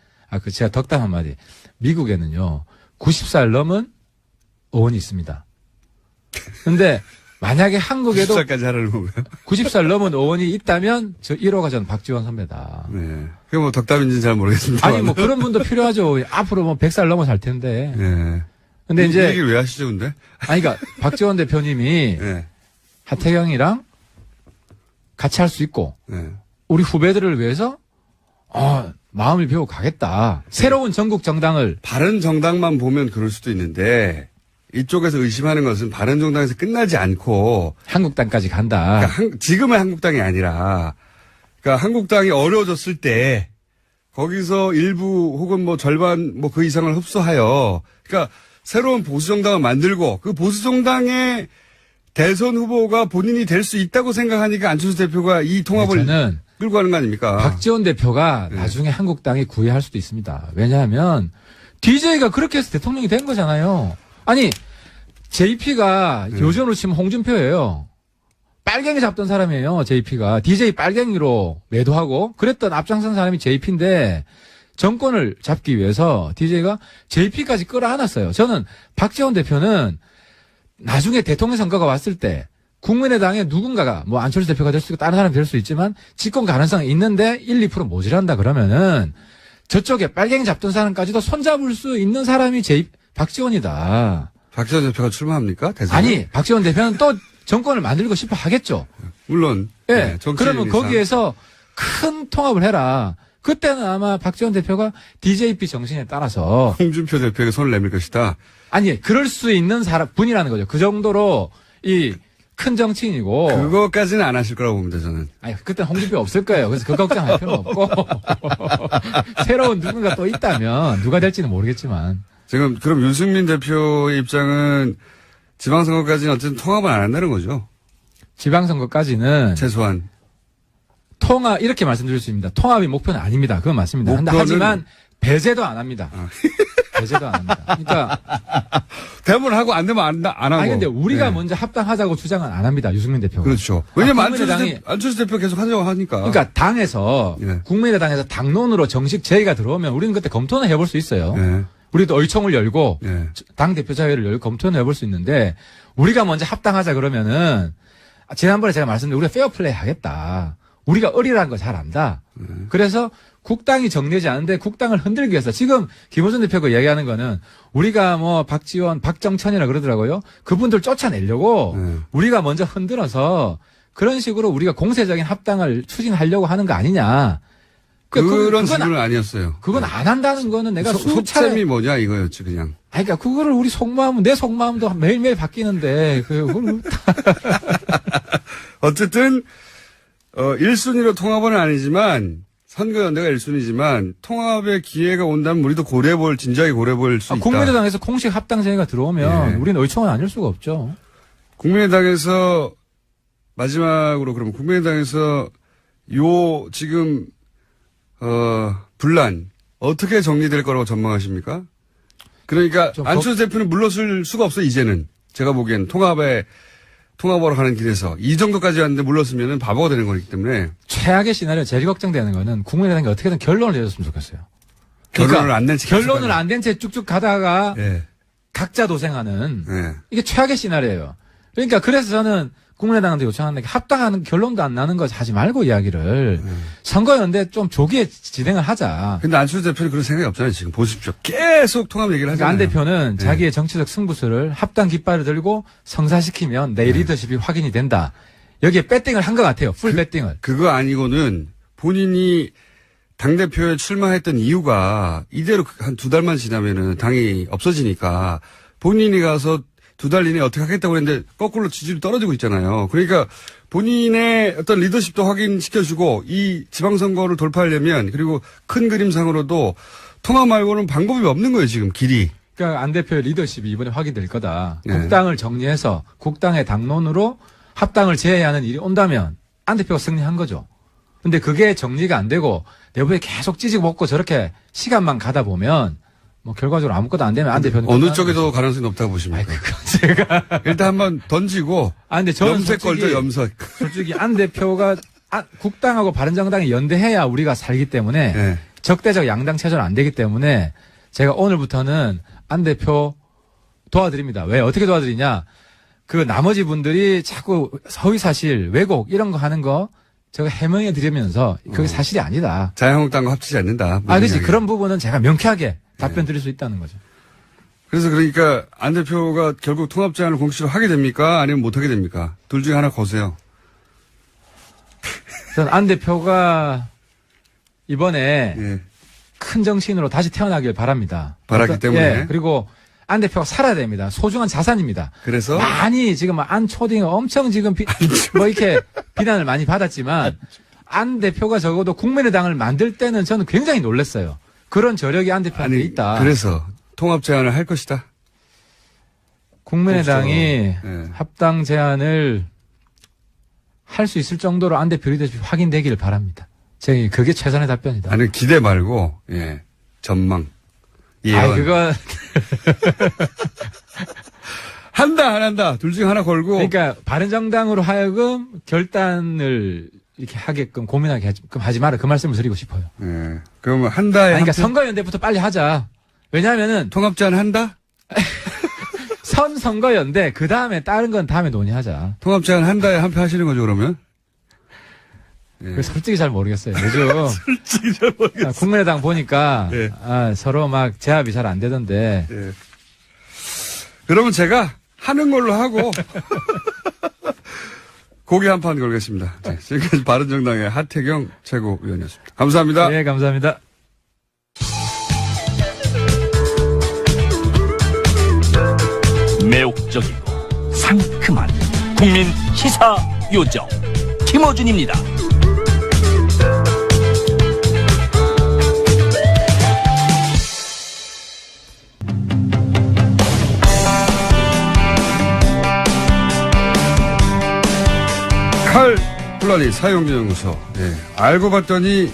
제가 덕담 한마디. 미국에는요 90살 넘은 의원이 있습니다. 근데 만약에 한국에도 90살까지 하라는 건가요? 90살 넘은 의원이 있다면 저 1호가 저는 박지원 선배다. 네. 그게 뭐 덕담인지는 잘 모르겠습니다. 아니 뭐 그런 분도 필요하죠. 앞으로 뭐 100살 넘어 살 텐데. 네. 근데 이제 얘기를 왜 하시죠, 근데? 아니 그러니까 박지원 대표님이 네. 하태경이랑 같이 할 수 있고 네. 우리 후배들을 위해서 마음을 비우고 가겠다. 새로운 전국 정당을 바른 정당만 보면 그럴 수도 있는데 이쪽에서 의심하는 것은 바른 정당에서 끝나지 않고 한국당까지 간다. 그러니까 지금의 한국당이 아니라 그러니까 한국당이 어려워졌을 때 거기서 일부 혹은 뭐 절반 뭐 그 이상을 흡수하여 그러니까 새로운 보수 정당을 만들고 그 보수 정당의 대선 후보가 본인이 될 수 있다고 생각하니까 안철수 대표가 이 통합을 저는 끌고 가는 거 아닙니까? 박지원 대표가 나중에 한국당이 구애할 수도 있습니다. 왜냐하면 DJ가 그렇게 해서 대통령이 된 거잖아요. 아니 JP가 요즘으로 치면 홍준표예요. 빨갱이 잡던 사람이에요. JP가 DJ 빨갱이로 매도하고 그랬던 앞장선 사람이 JP인데 정권을 잡기 위해서 DJ가 JP까지 끌어안았어요. 저는 박지원 대표는 나중에 대통령 선거가 왔을 때 국민의당의 누군가가 뭐 안철수 대표가 될 수 있고 다른 사람이 될 수 있지만 집권 가능성이 있는데 1, 2% 모자란다 그러면은 저쪽에 빨갱이 잡던 사람까지도 손잡을 수 있는 사람이 박지원이다. 박지원 대표가 출마합니까? 대선에? 아니 박지원 대표는 또 정권을 만들고 싶어 하겠죠. 물론. 예. 네, 그러면 정치인이상. 거기에서 큰 통합을 해라. 그때는 아마 박지원 대표가 DJP 정신에 따라서 홍준표 대표에게 손을 내밀 것이다. 아니 그럴 수 있는 분이라는 거죠. 그 정도로 이 큰 정치인이고. 그거까지는 안 하실 거라고 봅니다, 저는. 아니 그때 홍준표 없을 거예요. 그래서 그 걱정할 필요는 없고 새로운 누군가 또 있다면 누가 될지는 모르겠지만. 지금 그럼 유승민 대표의 입장은 지방선거까지는 어쨌든 통합을 안 한다는 거죠. 지방선거까지는 최소한. 통합 이렇게 말씀드릴 수 있습니다. 통합이 목표는 아닙니다. 그건 맞습니다. 목표는- 하지만 배제도 안 합니다. 배제도 안 합니다. 그러니까 되면 하고 안 되면 안 하고. 아니 근데 우리가 네. 먼저 합당하자고 주장은 안 합니다. 유승민 대표가. 그렇죠. 왜냐면 국민의당이 안철수 대표 계속 하자고 하니까. 그러니까 당에서 예. 국민의당에서 당론으로 정식 제의가 들어오면 우리는 그때 검토는 해볼 수 있어요. 예. 우리도 의총을 열고 예. 당 대표자회를 열고 검토는 해볼 수 있는데 우리가 먼저 합당하자 그러면은 지난번에 제가 말씀드린 우리가 페어플레이 하겠다. 우리가 어리라는 거 잘 안다. 그래서 국당이 정리되지 않은데 국당을 흔들기 위해서 지금 김호준 대표가 얘기하는 거는 우리가 뭐 박지원, 박정천이라 그러더라고요. 그분들 쫓아내려고 우리가 먼저 흔들어서 그런 식으로 우리가 공세적인 합당을 추진하려고 하는 거 아니냐. 그런 그건 질문은 아니었어요. 그건 안 한다는 거는 내가 수차례 속셈이 뭐냐 이거였지 그냥. 아니, 그러니까 그거를 우리 속마음은 내 속마음도 매일매일 바뀌는데 그걸 어쨌든 1순위로 통합은 아니지만 선거연대가 1순위지만 통합의 기회가 온다면 우리도 진지하게 고려해볼 수 있다. 국민의당에서 공식 합당 제의가 들어오면 예. 우리는 의총은 아닐 수가 없죠. 국민의당에서 마지막으로 그럼 국민의당에서 요 지금 분란 어떻게 정리될 거라고 전망하십니까? 그러니까 좀 안철수 대표는 물러설 수가 없어 이제는 제가 보기엔 통합으로 가는 길에서 이 정도까지 왔는데 물러서면은 바보가 되는 거기 때문에 최악의 시나리오 제일 걱정되는 거는 국민의당이 어떻게든 결론을 내줬으면 좋겠어요. 결론을 안 낸 채 결론을 안 된 채 쭉쭉 가다가 예. 각자 도생하는 예. 이게 최악의 시나리오예요. 그러니까 그래서 저는 국민의당한테 요청하는 게 합당하는 결론도 안 나는 거 하지 말고 이야기를 선거연대 좀 조기에 진행을 하자. 근데 안철수 대표는 그런 생각이 없잖아요. 지금 보십시오. 계속 통합 얘기를 그러니까 하잖아요. 안 대표는 네. 자기의 정치적 승부수를 합당 깃발을 들고 성사시키면 내 리더십이 확인이 된다. 여기에 배팅을 한 것 같아요. 풀 배팅을. 그거 아니고는 본인이 당대표에 출마했던 이유가 이대로 한 2달만 지나면은 당이 없어지니까 본인이 가서 2달 이내에 어떻게 하겠다고 했는데 거꾸로 지지율이 떨어지고 있잖아요. 그러니까 본인의 어떤 리더십도 확인시켜주고 이 지방선거를 돌파하려면 그리고 큰 그림상으로도 통합 말고는 방법이 없는 거예요. 지금 길이. 그러니까 안 대표의 리더십이 이번에 확인될 거다. 네. 국당을 정리해서 국당의 당론으로 합당을 제외하는 일이 온다면 안 대표가 승리한 거죠. 근데 그게 정리가 안 되고 내부에 계속 찌지고 먹고 저렇게 시간만 가다 보면 뭐 결과적으로 아무것도 안 되면 안 대표는 어느 쪽에도 가능성이 높다고 보십니까? 제가 일단 한번 던지고 근데 저는 염색 걸죠. 염색. 솔직히 안 대표가 국당하고 바른정당이 연대해야 우리가 살기 때문에 네. 적대적 양당 체제는 안 되기 때문에 제가 오늘부터는 안 대표 도와드립니다. 왜 어떻게 도와드리냐? 그 나머지 분들이 자꾸 허위사실, 왜곡 이런 거 하는 거 제가 해명해 드리면서 그게 사실이 아니다. 자유한국당과 합치지 않는다. 그렇지. 그런 부분은 제가 명쾌하게 답변 드릴 수 있다는 거죠. 그래서 그러니까 안 대표가 결국 통합 제안을 공식으로 하게 됩니까? 아니면 못 하게 됩니까? 둘 중에 하나 거세요. 저는 안 대표가 이번에 예. 큰 정치인으로 다시 태어나길 바랍니다. 바라기 때문에. 예, 그리고 안 대표가 살아야 됩니다. 소중한 자산입니다. 그래서 많이 지금 안 초딩 엄청 지금 뭐 이렇게 비난을 많이 받았지만 안 대표가 적어도 국민의당을 만들 때는 저는 굉장히 놀랐어요. 그런 저력이 안 대표한테 있다. 그래서 통합 제안을 할 것이다. 국민의당이 네. 합당 제안을 할 수 있을 정도로 안 대표 리더십이 확인되기를 바랍니다. 제 그게 최선의 답변이다. 아니 기대 말고 예 전망 예언. 그거 한다 안 한다 둘 중에 하나 걸고. 그러니까 바른정당으로 하여금 결단을 이렇게 하게끔 고민하게끔 하지 마라 그 말씀을 드리고 싶어요. 예. 그러면 한다에 그러니까 선거연대부터 빨리 하자. 왜냐하면은 통합 제안 한다? 선거연대 그 다음에 다른 건 다음에 논의하자. 통합 제안 한다에 한표 하시는 거죠 그러면? 예. 솔직히 잘 모르겠어요. 요즘 솔직히 잘 모르겠어요. 국민의당 보니까 예. 서로 막 제압이 잘 안 되던데. 예. 그러면 제가 하는 걸로 하고 고기 한 판 걸겠습니다. 네, 지금까지 바른정당의 하태경 최고위원이었습니다. 감사합니다. 네, 감사합니다. 매혹적이고 상큼한 국민 시사 요정 김어준입니다. 칼 플라니 사용연구소. 예. 알고 봤더니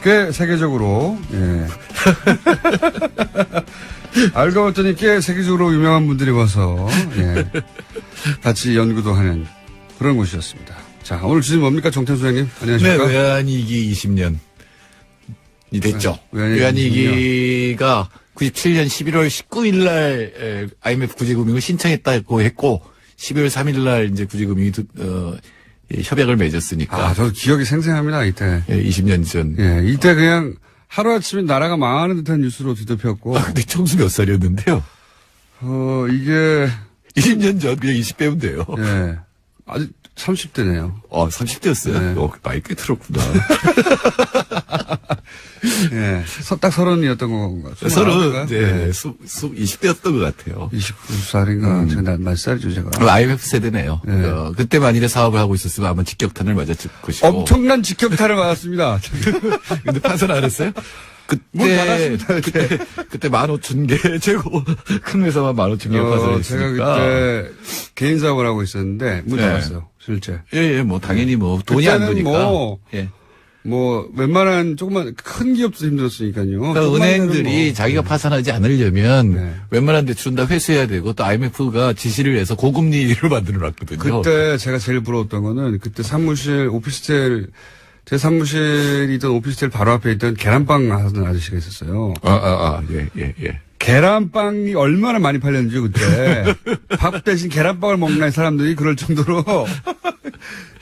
꽤 세계적으로, 예. 알고 봤더니 꽤 세계적으로 유명한 분들이 와서, 예. 같이 연구도 하는 그런 곳이었습니다. 자, 오늘 주제 뭡니까? 정태수 소장님? 안녕하십니까? 네, 외환위기 20년이 됐죠. 외환위기가 97년 11월 19일 날 IMF 구제금융을 신청했다고 했고 12월 3일 날 이제 구제금융이 협약을 맺었으니까. 아, 저도 기억이 생생합니다, 이때. 예, 20년 전. 예, 이때 그냥 하루아침에 나라가 망하는 듯한 뉴스로 뒤덮였고. 아, 근데 청수 몇 살이었는데요? 이게. 20년 전, 그냥 20대면 돼요. 예. 아직 30대네요. 30대였어요? 네. 많이 꽤 들었구나. 예. 딱 30이었던 건가? 30, 네. 20대였던 것 같아요. 29살인가? 제가 몇 살이죠, 제가. IMF 세대네요. 네. 그때 만일에 사업을 하고 있었으면 아마 직격탄을 맞았을 것이고. 엄청난 직격탄을 맞았습니다. 근데 파산 안 했어요? 문 닫았습니다. 그때 15,000개 최고 큰 회사만 15,000개 파산했으니까. 제가 그때 개인 사업을 하고 있었는데 문 네. 닫았어요, 실제. 예, 뭐 당연히 뭐 돈이 안 그때는 드니까. 예. 웬만한 조그만 큰 기업도 힘들었으니까요. 그러니까 은행들이 자기가 파산하지 않으려면 네. 웬만한 대출은 다 회수해야 되고 또 IMF가 지시를 해서 고금리를 만들어 놨거든요. 그때 제가 제일 부러웠던 거는 그때 제 사무실이 있던 오피스텔 바로 앞에 있던 계란빵 하던 아저씨가 있었어요. 예. 계란빵이 얼마나 많이 팔렸는지 그때. 밥 대신 계란빵을 먹는 사람들이 그럴 정도로.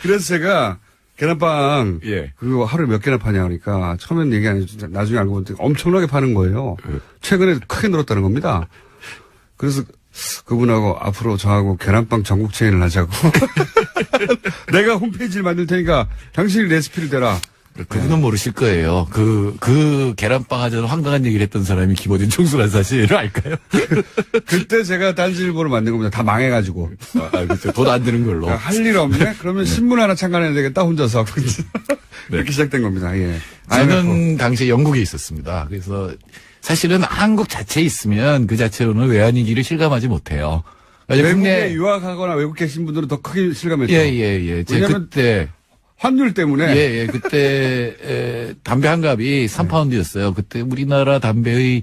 그래서 제가 계란빵 예. 그리고 하루에 몇 개나 파냐 그러니까 처음엔 얘기 안 해주고 나중에 알고 보니까 엄청나게 파는 거예요. 최근에 크게 늘었다는 겁니다. 그래서 그분하고 앞으로 저하고 계란빵 전국 체인을 하자고. 내가 홈페이지를 만들 테니까 당신이 레시피를 대라. 그분은 모르실 거예요. 그 계란빵 하자는 황당한 얘기를 했던 사람이 김어준 총수라는 사실을 알까요? 그때 제가 딴지일보를 만든 겁니다. 다 망해가지고. 그렇죠. 돈 안 드는 걸로. 할 일 없네? 그러면 신문 하나 창간해야 되겠다, 혼자서. 이렇게 시작된 겁니다, 예. 저는 당시에 영국에 있었습니다. 그래서 사실은 한국 자체에 있으면 그 자체로는 외환위기를 실감하지 못해요. 외국에 유학하거나 외국 계신 분들은 더 크게 실감했죠. 예. 그때 환율 때문에. 그때 담배 한 갑이 3파운드였어요. 그때 우리나라 담배의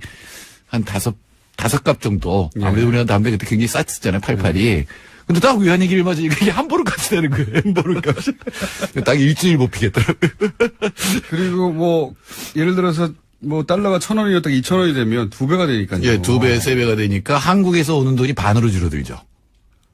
한 다섯 값 정도. 아무래도 우리나라 담배 그때 굉장히 쌌었잖아요. 88이. 근데 딱 외환위기를 맞으니까 이게 한 보름값이 되는 거예요. 한 보름값이. 딱 일주일 못 피겠더라고요. 그리고 예를 들어서 달러가 1,000원이었다가 2,000원이 되면 2배가 되니까요. 예, 2배, 3배가 되니까 한국에서 오는 돈이 반으로 줄어들죠.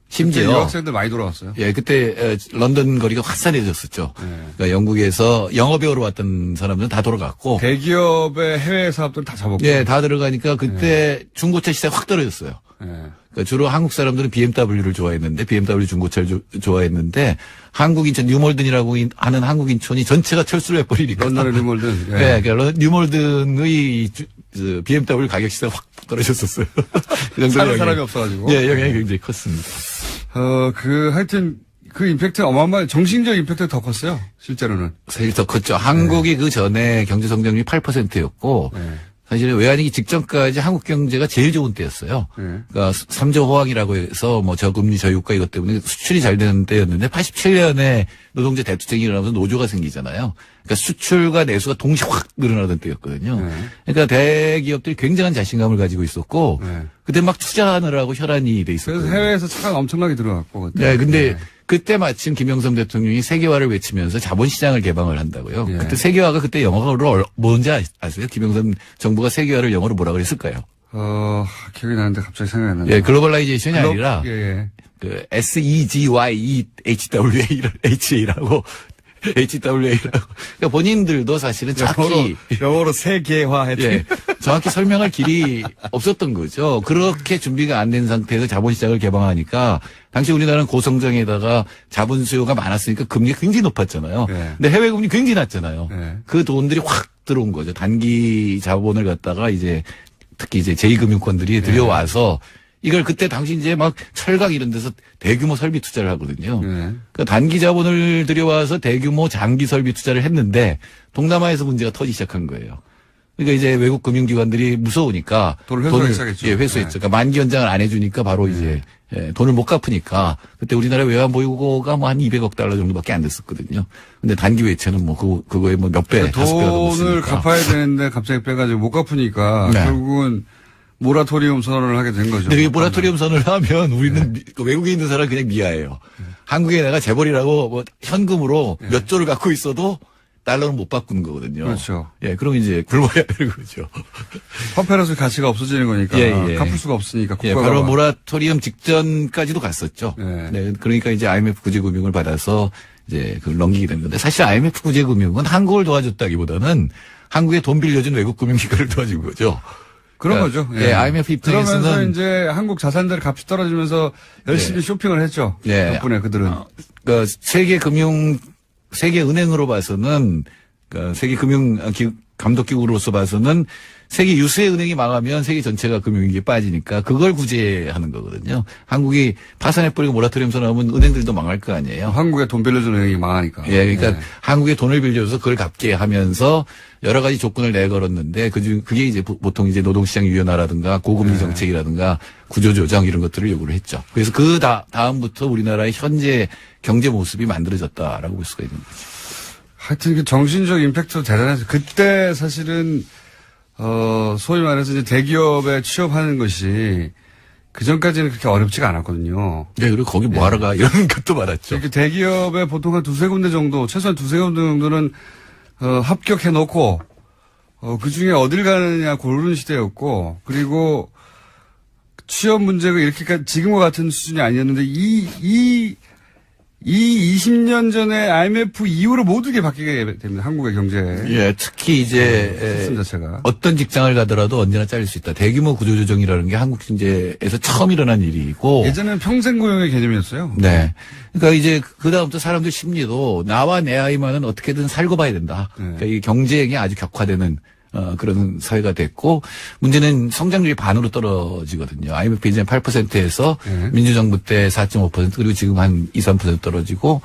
심지어. 유학생들 많이 돌아왔어요. 예, 그때 런던 거리가 화산해졌었죠. 그러니까 영국에서 영어배우러 왔던 사람들은 다 돌아갔고. 대기업의 해외 사업들 다 접었고. 예, 다 들어가니까 그때 중고차 시세가 확 떨어졌어요. 그러니까 주로 한국 사람들은 BMW를 좋아했는데, BMW 중고차를 좋아했는데, 한국 인천 뉴몰든이라고 하는 한국 인천이 전체가 철수를 해버리니까. 런던의 뉴몰든. 예, 그러니까 뉴몰든의 BMW 가격 시세가 확 떨어졌었어요. 그 사는 사람이 없어가지고. 예, 영향이 굉장히 컸습니다. 하여튼, 그 임팩트 어마어마한, 정신적 임팩트가 더 컸어요. 실제로는. 사실 더 컸죠. 한국이 그 전에 경제 성장률이 8%였고, 사실은 외환위기 직전까지 한국 경제가 제일 좋은 때였어요. 그러니까 3조 호황이라고 해서 저금리 저유가 이것 때문에 수출이 잘 되는 때였는데 87년에 노동자 대투쟁이 일어나면서 노조가 생기잖아요. 그러니까 수출과 내수가 동시에 확 늘어나던 때였거든요. 그러니까 대기업들이 굉장한 자신감을 가지고 있었고 그때 막 투자하느라고 혈안이 돼 있었거든요. 그래서 해외에서 차가 엄청나게 들어갔고. 네, 근데 그때 마침 김영삼 대통령이 세계화를 외치면서 자본시장을 개방을 한다고요. 그때 세계화가 그때 영어로 뭔지 아세요? 김영삼 정부가 세계화를 영어로 뭐라 그랬을까요? 기억이 나는데 갑자기 생각이 안 나네요. 예, 글로벌라이제이션이 아니라 그 SEGYEHWA라고 HWA라고. 그러니까 본인들도 사실은 영어로 세계화 했죠. 예. 정확히 설명할 길이 없었던 거죠. 그렇게 준비가 안 된 상태에서 자본시장을 개방하니까 당시 우리나라는 고성장에다가 자본 수요가 많았으니까 금리가 굉장히 높았잖아요. 네. 근데 해외 금리 굉장히 낮잖아요. 네. 그 돈들이 확 들어온 거죠. 단기 자본을 갖다가 이제 특히 이제 제2금융권들이 들여와서 이걸 그때 당시 이제 막 철강 이런 데서 대규모 설비 투자를 하거든요. 그러니까 단기 자본을 들여와서 대규모 장기 설비 투자를 했는데 동남아에서 문제가 터지기 시작한 거예요. 그러니까 이제 외국 금융기관들이 무서우니까 돈을 회수하기 시작했죠. 예, 회수했죠. 그러니까 만기 연장을 안 해주니까 바로 이제 돈을 못 갚으니까 그때 우리나라 외환 보유고가 뭐 한 200억 달러 정도밖에 안 됐었거든요. 근데 단기 외채는 뭐 그거에 뭐 몇 배, 다섯 배가 돈을 넘었으니까. 갚아야 되는데 갑자기 빼가지고 못 갚으니까 네. 결국은 모라토리움 선언을 하게 된 거죠. 근데 이 모라토리움 선언을 하면 우리는 외국에 있는 사람 그냥 미아예요. 한국에 내가 재벌이라고 뭐 현금으로 몇 조를 갖고 있어도 달러는 못 바꾸는 거거든요. 그렇죠. 예, 그럼 이제 굶어야 되는 거죠. 화폐로서 가치가 없어지는 거니까 예. 갚을 수가 없으니까 예, 국가가 바로 모라토리움 직전까지도 갔었죠. 네. 네, 그러니까 이제 IMF 구제금융을 받아서 이제 그걸 넘기게 된 건데 사실 IMF 구제금융은 한국을 도와줬다기보다는 한국에 돈 빌려준 외국 금융기관을 도와준 거죠. 그런 그러니까, 거죠. 예, IMF 입장에서는 그러면서 이제 한국 자산들 값이 떨어지면서 열심히 쇼핑을 했죠. 네. 덕분에 그들은. 그러니까 세계은행으로 봐서는, 그러니까 세계금융감독기구로서 봐서는 세계 유수의 은행이 망하면 세계 전체가 금융위기에 빠지니까 그걸 구제하는 거거든요. 한국이 파산해버리고 모라토리움 선언하면 은행들도 망할 거 아니에요. 한국에 돈 빌려주는 은행이 망하니까. 예, 그러니까 한국에 돈을 빌려줘서 그걸 갚게 하면서 여러 가지 조건을 내걸었는데 그게 이제 보통 이제 노동시장 유연화라든가 고금리 정책이라든가 구조조정 이런 것들을 요구를 했죠. 그래서 그 다음부터 우리나라의 현재 경제 모습이 만들어졌다라고 볼 수가 있는 거죠. 하여튼 그 정신적 임팩트도 대단해서 그때 사실은 소위 말해서 이제 대기업에 취업하는 것이 그 전까지는 그렇게 어렵지가 않았거든요. 네, 그리고 거기 뭐 하러 가 이런 것도 많았죠. 이렇게 대기업에 보통 한 두세 군데 정도, 최소한 두세 군데 정도는 합격해 놓고 그 중에 어딜 가느냐 고르는 시대였고, 그리고 취업 문제가 이렇게까지 지금과 같은 수준이 아니었는데 이 20년 전에 IMF 이후로 모든 게 바뀌게 됩니다. 한국의 경제. 예, 특히 이제 시스템 자체가. 어떤 직장을 가더라도 언제나 잘릴 수 있다. 대규모 구조조정이라는 게 한국 경제에서 처음 일어난 일이고. 예전에는 평생 고용의 개념이었어요. 네. 그러니까 이제 그다음부터 사람들 심리도 나와 내 아이만은 어떻게든 살고 봐야 된다. 그러니까 이 경쟁이 아주 격화되는 그런 사회가 됐고, 문제는 성장률이 반으로 떨어지거든요. IMF 이제 8%에서 민주정부 때 4.5% 그리고 지금 한 2, 3% 떨어지고,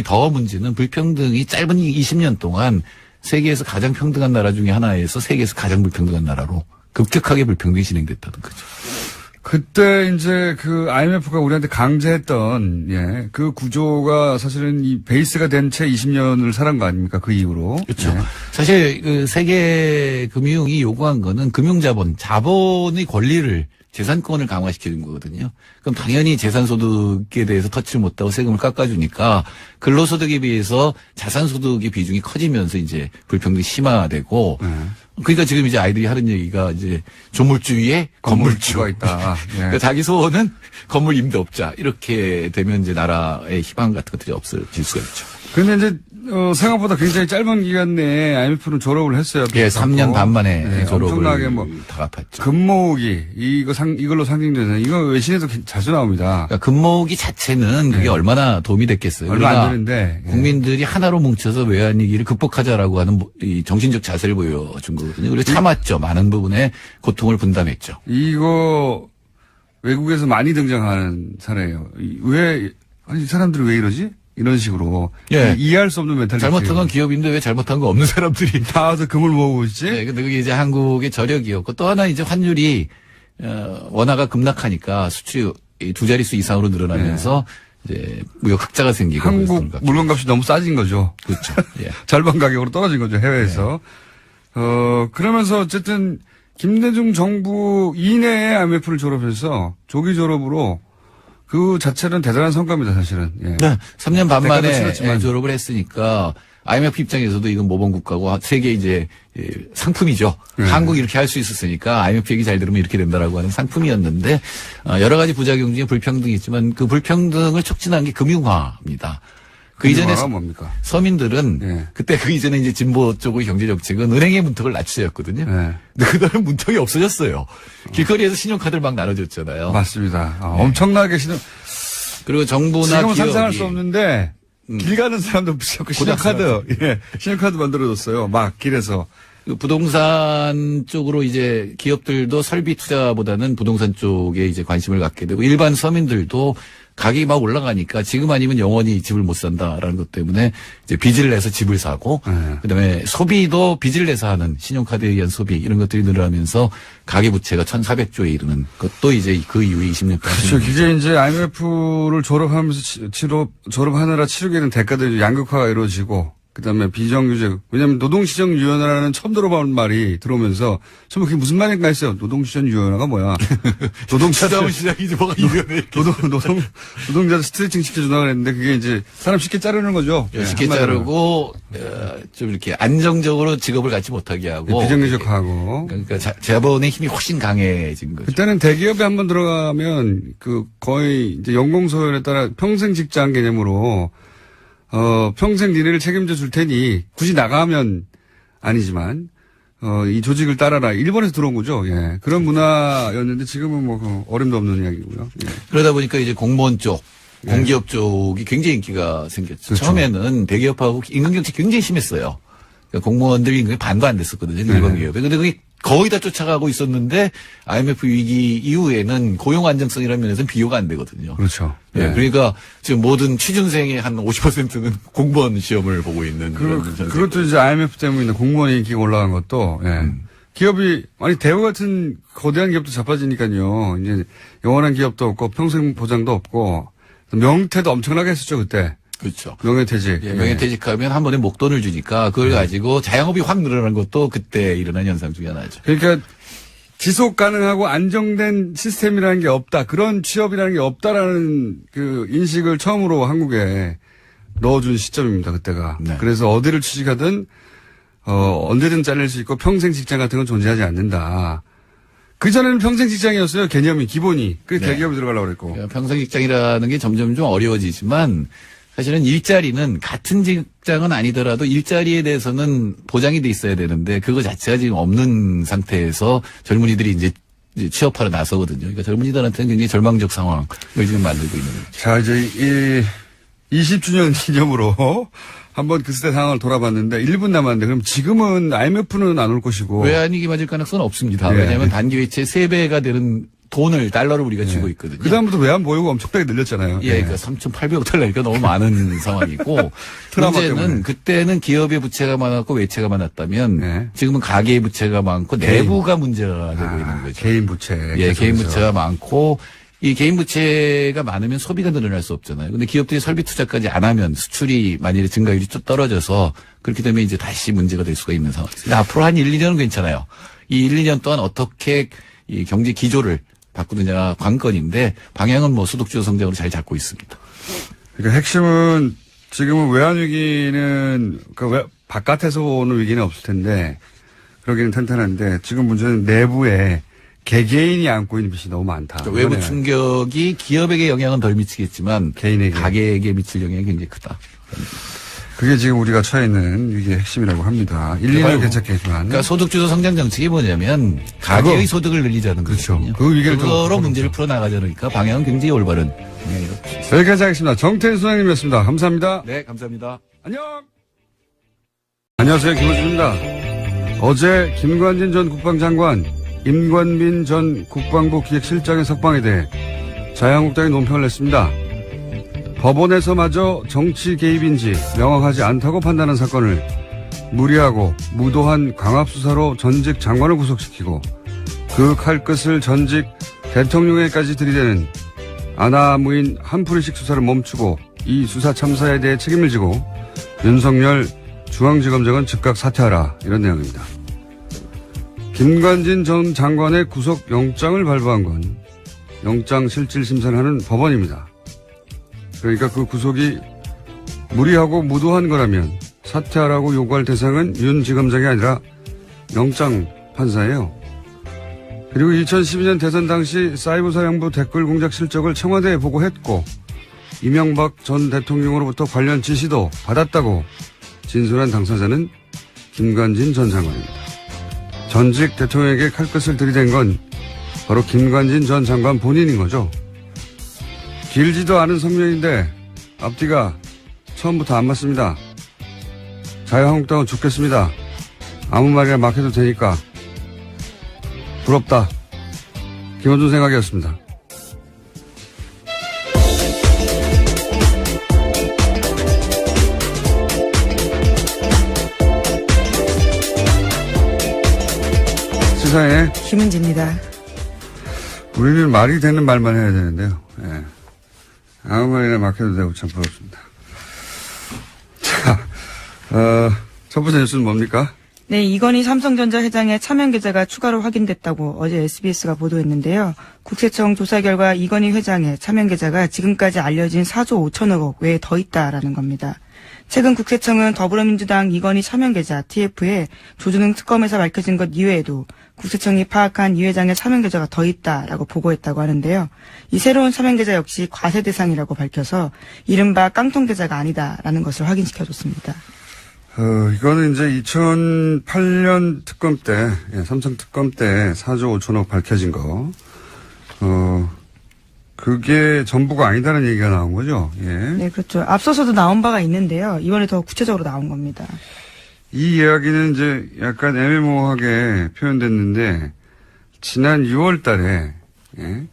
더 문제는 불평등이 짧은 20년 동안 세계에서 가장 평등한 나라 중에 하나에서 세계에서 가장 불평등한 나라로 급격하게 불평등이 진행됐다는 거죠. 그때 이제 그 IMF가 우리한테 강제했던 그 구조가 사실은 이 베이스가 된 채 20년을 살은 거 아닙니까? 그 이후로. 그렇죠. 사실 그 세계 금융이 요구한 거는 자본의 권리를 재산권을 강화시키는 거거든요. 그럼 당연히 재산소득에 대해서 터치를 못하고 세금을 깎아주니까 근로소득에 비해서 자산소득의 비중이 커지면서 이제 불평등이 심화되고 그러니까 지금 이제 아이들이 하는 얘기가 이제 조물주의에 건물주가 있다. 그러니까 자기 소원은 건물 임대업자 이렇게 되면 이제 나라의 희망 같은 것들이 없어질 수가 있죠. 근데 이제 생각보다 굉장히 짧은 기간 내에 IMF는 졸업을 했어요. 예, 3년 반 만에 졸업을 엄청나게 뭐 다 갚았죠. 금모으기 이걸로 상징되는 이거 외신에도 자주 나옵니다. 그러니까 금모으기 자체는 그게 얼마나 도움이 됐겠어요. 얼마 안 되는데 국민들이 하나로 뭉쳐서 외환위기를 극복하자라고 하는 이 정신적 자세를 보여준 거거든요. 그래서 참았죠. 많은 부분의 고통을 분담했죠. 이거 외국에서 많이 등장하는 사례예요. 이 사람들이 왜 이러지? 이런 식으로 이해할 수 없는 멘탈리티. 잘못한 건 기업인데 왜 잘못한 거 없는 사람들이 다 와서 금을 모으고 있지? 네, 근데 그게 이제 한국의 저력이었고 또 하나 이제 환율이 원화가 급락하니까 수출이 두 자릿수 이상으로 늘어나면서 이제 무역 흑자가 생기고 한국 물건값이 너무 싸진 거죠. 그렇죠. 예. 절반 가격으로 떨어진 거죠 해외에서. 그러면서 어쨌든 김대중 정부 이내에 IMF를 졸업해서 조기 졸업으로 그 자체는 대단한 성과입니다, 사실은. 예. 네. 3년 반 만에 치렀지만. 졸업을 했으니까 IMF 입장에서도 이건 모범국가고 세계 이제 상품이죠. 한국이 이렇게 할 수 있었으니까 IMF 얘기 잘 들으면 이렇게 된다라고 하는 상품이었는데 여러 가지 부작용 중에 불평등이 있지만 그 불평등을 촉진한 게 금융화입니다. 그 이전에 이유가 뭡니까? 서민들은 예. 그때 그 이전에 이제 진보 쪽의 경제 정책은 은행의 문턱을 낮추자였거든요. 예. 근데 그다음 문턱이 없어졌어요. 길거리에서 신용카드를 막 나눠줬잖아요. 맞습니다. 엄청나게 그리고 정부나 지금은 기업이 상상할 수 없는데 길 가는 사람도 자꾸 신용카드, 신용카드 만들어줬어요. 막 길에서. 그 부동산 쪽으로 이제 기업들도 설비 투자보다는 부동산 쪽에 이제 관심을 갖게 되고 일반 서민들도 가격이 막 올라가니까 지금 아니면 영원히 집을 못 산다라는 것 때문에 이제 빚을 내서 집을 사고 그다음에 소비도 빚을 내서 하는 신용카드에 의한 소비 이런 것들이 늘어나면서 가계부채가 1,400조에 이르는 것도 이제 그 이후에 20년까지. 그렇죠. 이게 이제 IMF를 졸업하면서 졸업하느라 치르게 된 대가들이 양극화가 이루어지고 그다음에 비정규직, 왜냐하면 노동시장유연화라는 처음 들어본 말이 들어오면서 처음에 그게 무슨 말인가 했어요. 노동시장유연화가 뭐야? 시장은 시장이지 뭐가 유연해. 노동자들 스트레칭 시켜준다고 그랬는데 그게 이제 사람 쉽게 자르는 거죠. 쉽게 자르고 좀 이렇게 안정적으로 직업을 갖지 못하게 하고 비정규직하고 그러니까 자본의 힘이 훨씬 강해진 거죠. 그때는 대기업에 한번 들어가면 그 거의 이제 연공서열에 따라 평생 직장 개념으로 평생 니네를 책임져 줄 테니 굳이 나가면 아니지만 이 조직을 따라라. 일본에서 들어온 거죠. 예. 그런 문화였는데 지금은 뭐 어림도 없는 이야기고요. 예. 그러다 보니까 이제 공무원 쪽, 공기업 쪽이 굉장히 인기가 생겼죠. 그렇죠. 처음에는 대기업하고 임금 경쟁이 굉장히 심했어요. 그러니까 공무원들 임금이 반도 안 됐었거든요. 일반 기업에. 근데 그게 거의 다 쫓아가고 있었는데 IMF 위기 이후에는 고용 안정성이라는 면에서는 비교가 안 되거든요. 그렇죠. 예. 그러니까 지금 모든 취준생의 한 50%는 공무원 시험을 보고 있는 그것도 이제 IMF 때문에 공무원 인기가 올라간 것도 기업이 아니 대우 같은 거대한 기업도 자빠지니까요. 이제 영원한 기업도 없고 평생 보장도 없고 명퇴도 엄청나게 했었죠 그때. 그렇죠. 명예퇴직. 예, 명예퇴직하면 한 번에 목돈을 주니까 그걸 가지고 자영업이 확 늘어난 것도 그때 일어난 현상 중에 하나죠. 그러니까 지속 가능하고 안정된 시스템이라는 게 없다. 그런 취업이라는 게 없다라는 그 인식을 처음으로 한국에 넣어준 시점입니다. 그때가. 네. 그래서 어디를 취직하든 언제든 잘릴 수 있고 평생 직장 같은 건 존재하지 않는다. 그전에는 평생 직장이었어요. 개념이 기본이. 그래서 대기업에 들어가려고 그랬고. 평생 직장이라는 게 점점 좀 어려워지지만 사실은 일자리는 같은 직장은 아니더라도 일자리에 대해서는 보장이 돼 있어야 되는데 그거 자체가 지금 없는 상태에서 젊은이들이 이제 취업하러 나서거든요. 그러니까 젊은이들한테는 굉장히 절망적 상황을 지금 만들고 있는 거죠. 자, 이제 20주년 기념으로 한번 그 시대 상황을 돌아봤는데 1분 남았는데 그럼 지금은 IMF는 안 올 것이고. 외환위기 맞을 가능성은 없습니다. 네. 왜냐하면 단기 외채 3배가 되는 달러를 우리가 쥐고 있거든요. 그다음부터 외환 보유가 엄청나게 늘렸잖아요. 예, 그러니까 3,800억 달러니까 너무 많은 상황이고. 문제는 때문에. 그때는 기업의 부채가 많았고 외채가 많았다면 지금은 가계의 부채가 많고 내부가 문제가 되고 있는 거죠. 개인 부채. 예, 개인 부채가 많고 이 개인 부채가 많으면 소비가 늘어날 수 없잖아요. 근데 기업들이 설비 투자까지 안 하면 수출이 만일에 증가율이 좀 떨어져서 그렇게 되면 이제 다시 문제가 될 수가 있는 상황입니다. 앞으로 한 1, 2년은 괜찮아요. 이 1, 2년 동안 어떻게 이 경제 기조를 바꾸느냐 관건인데 방향은 뭐 소득주도 성장으로 잘 잡고 있습니다. 그러니까 핵심은 지금은 외환위기는 그러니까 바깥에서 오는 위기는 없을 텐데 그러기는 탄탄한데 지금 문제는 내부에 개개인이 안고 있는 빚이 너무 많다. 그러니까 외부 충격이 기업에게 영향은 덜 미치겠지만 개인에게. 가계에게 미칠 영향이 굉장히 크다. 그게 지금 우리가 처해 있는 위기의 핵심이라고 합니다. 1, 2년 괜찮겠지만. 그러니까 소득주도 성장 정책이 뭐냐면 가계의 소득을 늘리자는 그렇죠. 거거든요. 그 위기를 그거로 문제를 풀어나가자니까 방향은 굉장히 올바른 방향이라고 보십시오. 여기까지 하겠습니다. 정태인 소장님이었습니다. 감사합니다. 네, 감사합니다. 안녕. 안녕하세요. 김호준입니다. 어제 김관진 전 국방장관, 임관빈 전 국방부 기획실장의 석방에 대해 자유한국당이 논평을 냈습니다. 법원에서마저 정치 개입인지 명확하지 않다고 판단한 사건을 무리하고 무도한 광합수사로 전직 장관을 구속시키고 그 칼끝을 전직 대통령에까지 들이대는 아나무인 한풀이식 수사를 멈추고 이 수사 참사에 대해 책임을 지고 윤석열 중앙지검장은 즉각 사퇴하라, 이런 내용입니다. 김관진 전 장관의 구속영장을 발부한 건 영장실질심사를 하는 법원입니다. 그러니까 그 구속이 무리하고 무도한 거라면 사퇴하라고 요구할 대상은 윤 지검장이 아니라 영장 판사예요. 그리고 2012년 대선 당시 사이버사령부 댓글 공작 실적을 청와대에 보고했고 이명박 전 대통령으로부터 관련 지시도 받았다고 진술한 당사자는 김관진 전 장관입니다. 전직 대통령에게 칼끝을 들이댄 건 바로 김관진 전 장관 본인인 거죠. 길지도 않은 성명인데 앞뒤가 처음부터 안 맞습니다. 자유한국당은 죽겠습니다. 아무 말이나 막 해도 되니까. 부럽다. 김원준 생각이었습니다. 시사에 김은지입니다. 우리는 말이 되는 말만 해야 되는데요. 예. 아무 말이나 막 해도 되고 참 부럽습니다. 자, 첫 번째 뉴스는 뭡니까? 네, 이건희 삼성전자 회장의 차명 계좌가 추가로 확인됐다고 어제 SBS가 보도했는데요. 국세청 조사 결과 이건희 회장의 차명 계좌가 지금까지 알려진 4조 5천억 원 외에 더 있다라는 겁니다. 최근 국세청은 더불어민주당 이건희 차명 계좌 TF에 조준웅 특검에서 밝혀진 것 이외에도 국세청이 파악한 이 회장의 차명 계좌가 더 있다라고 보고했다고 하는데요. 이 새로운 차명 계좌 역시 과세 대상이라고 밝혀서 이른바 깡통 계좌가 아니다라는 것을 확인시켜줬습니다. 이거는 이제 2008년 특검 때, 삼성 특검 때 4조 5천억 밝혀진 거, 그게 전부가 아니다는 얘기가 나온 거죠. 예. 네, 그렇죠. 앞서서도 나온 바가 있는데요. 이번에 더 구체적으로 나온 겁니다. 이 이야기는 이제 약간 애매모호하게 표현됐는데, 지난 6월 달에, 예,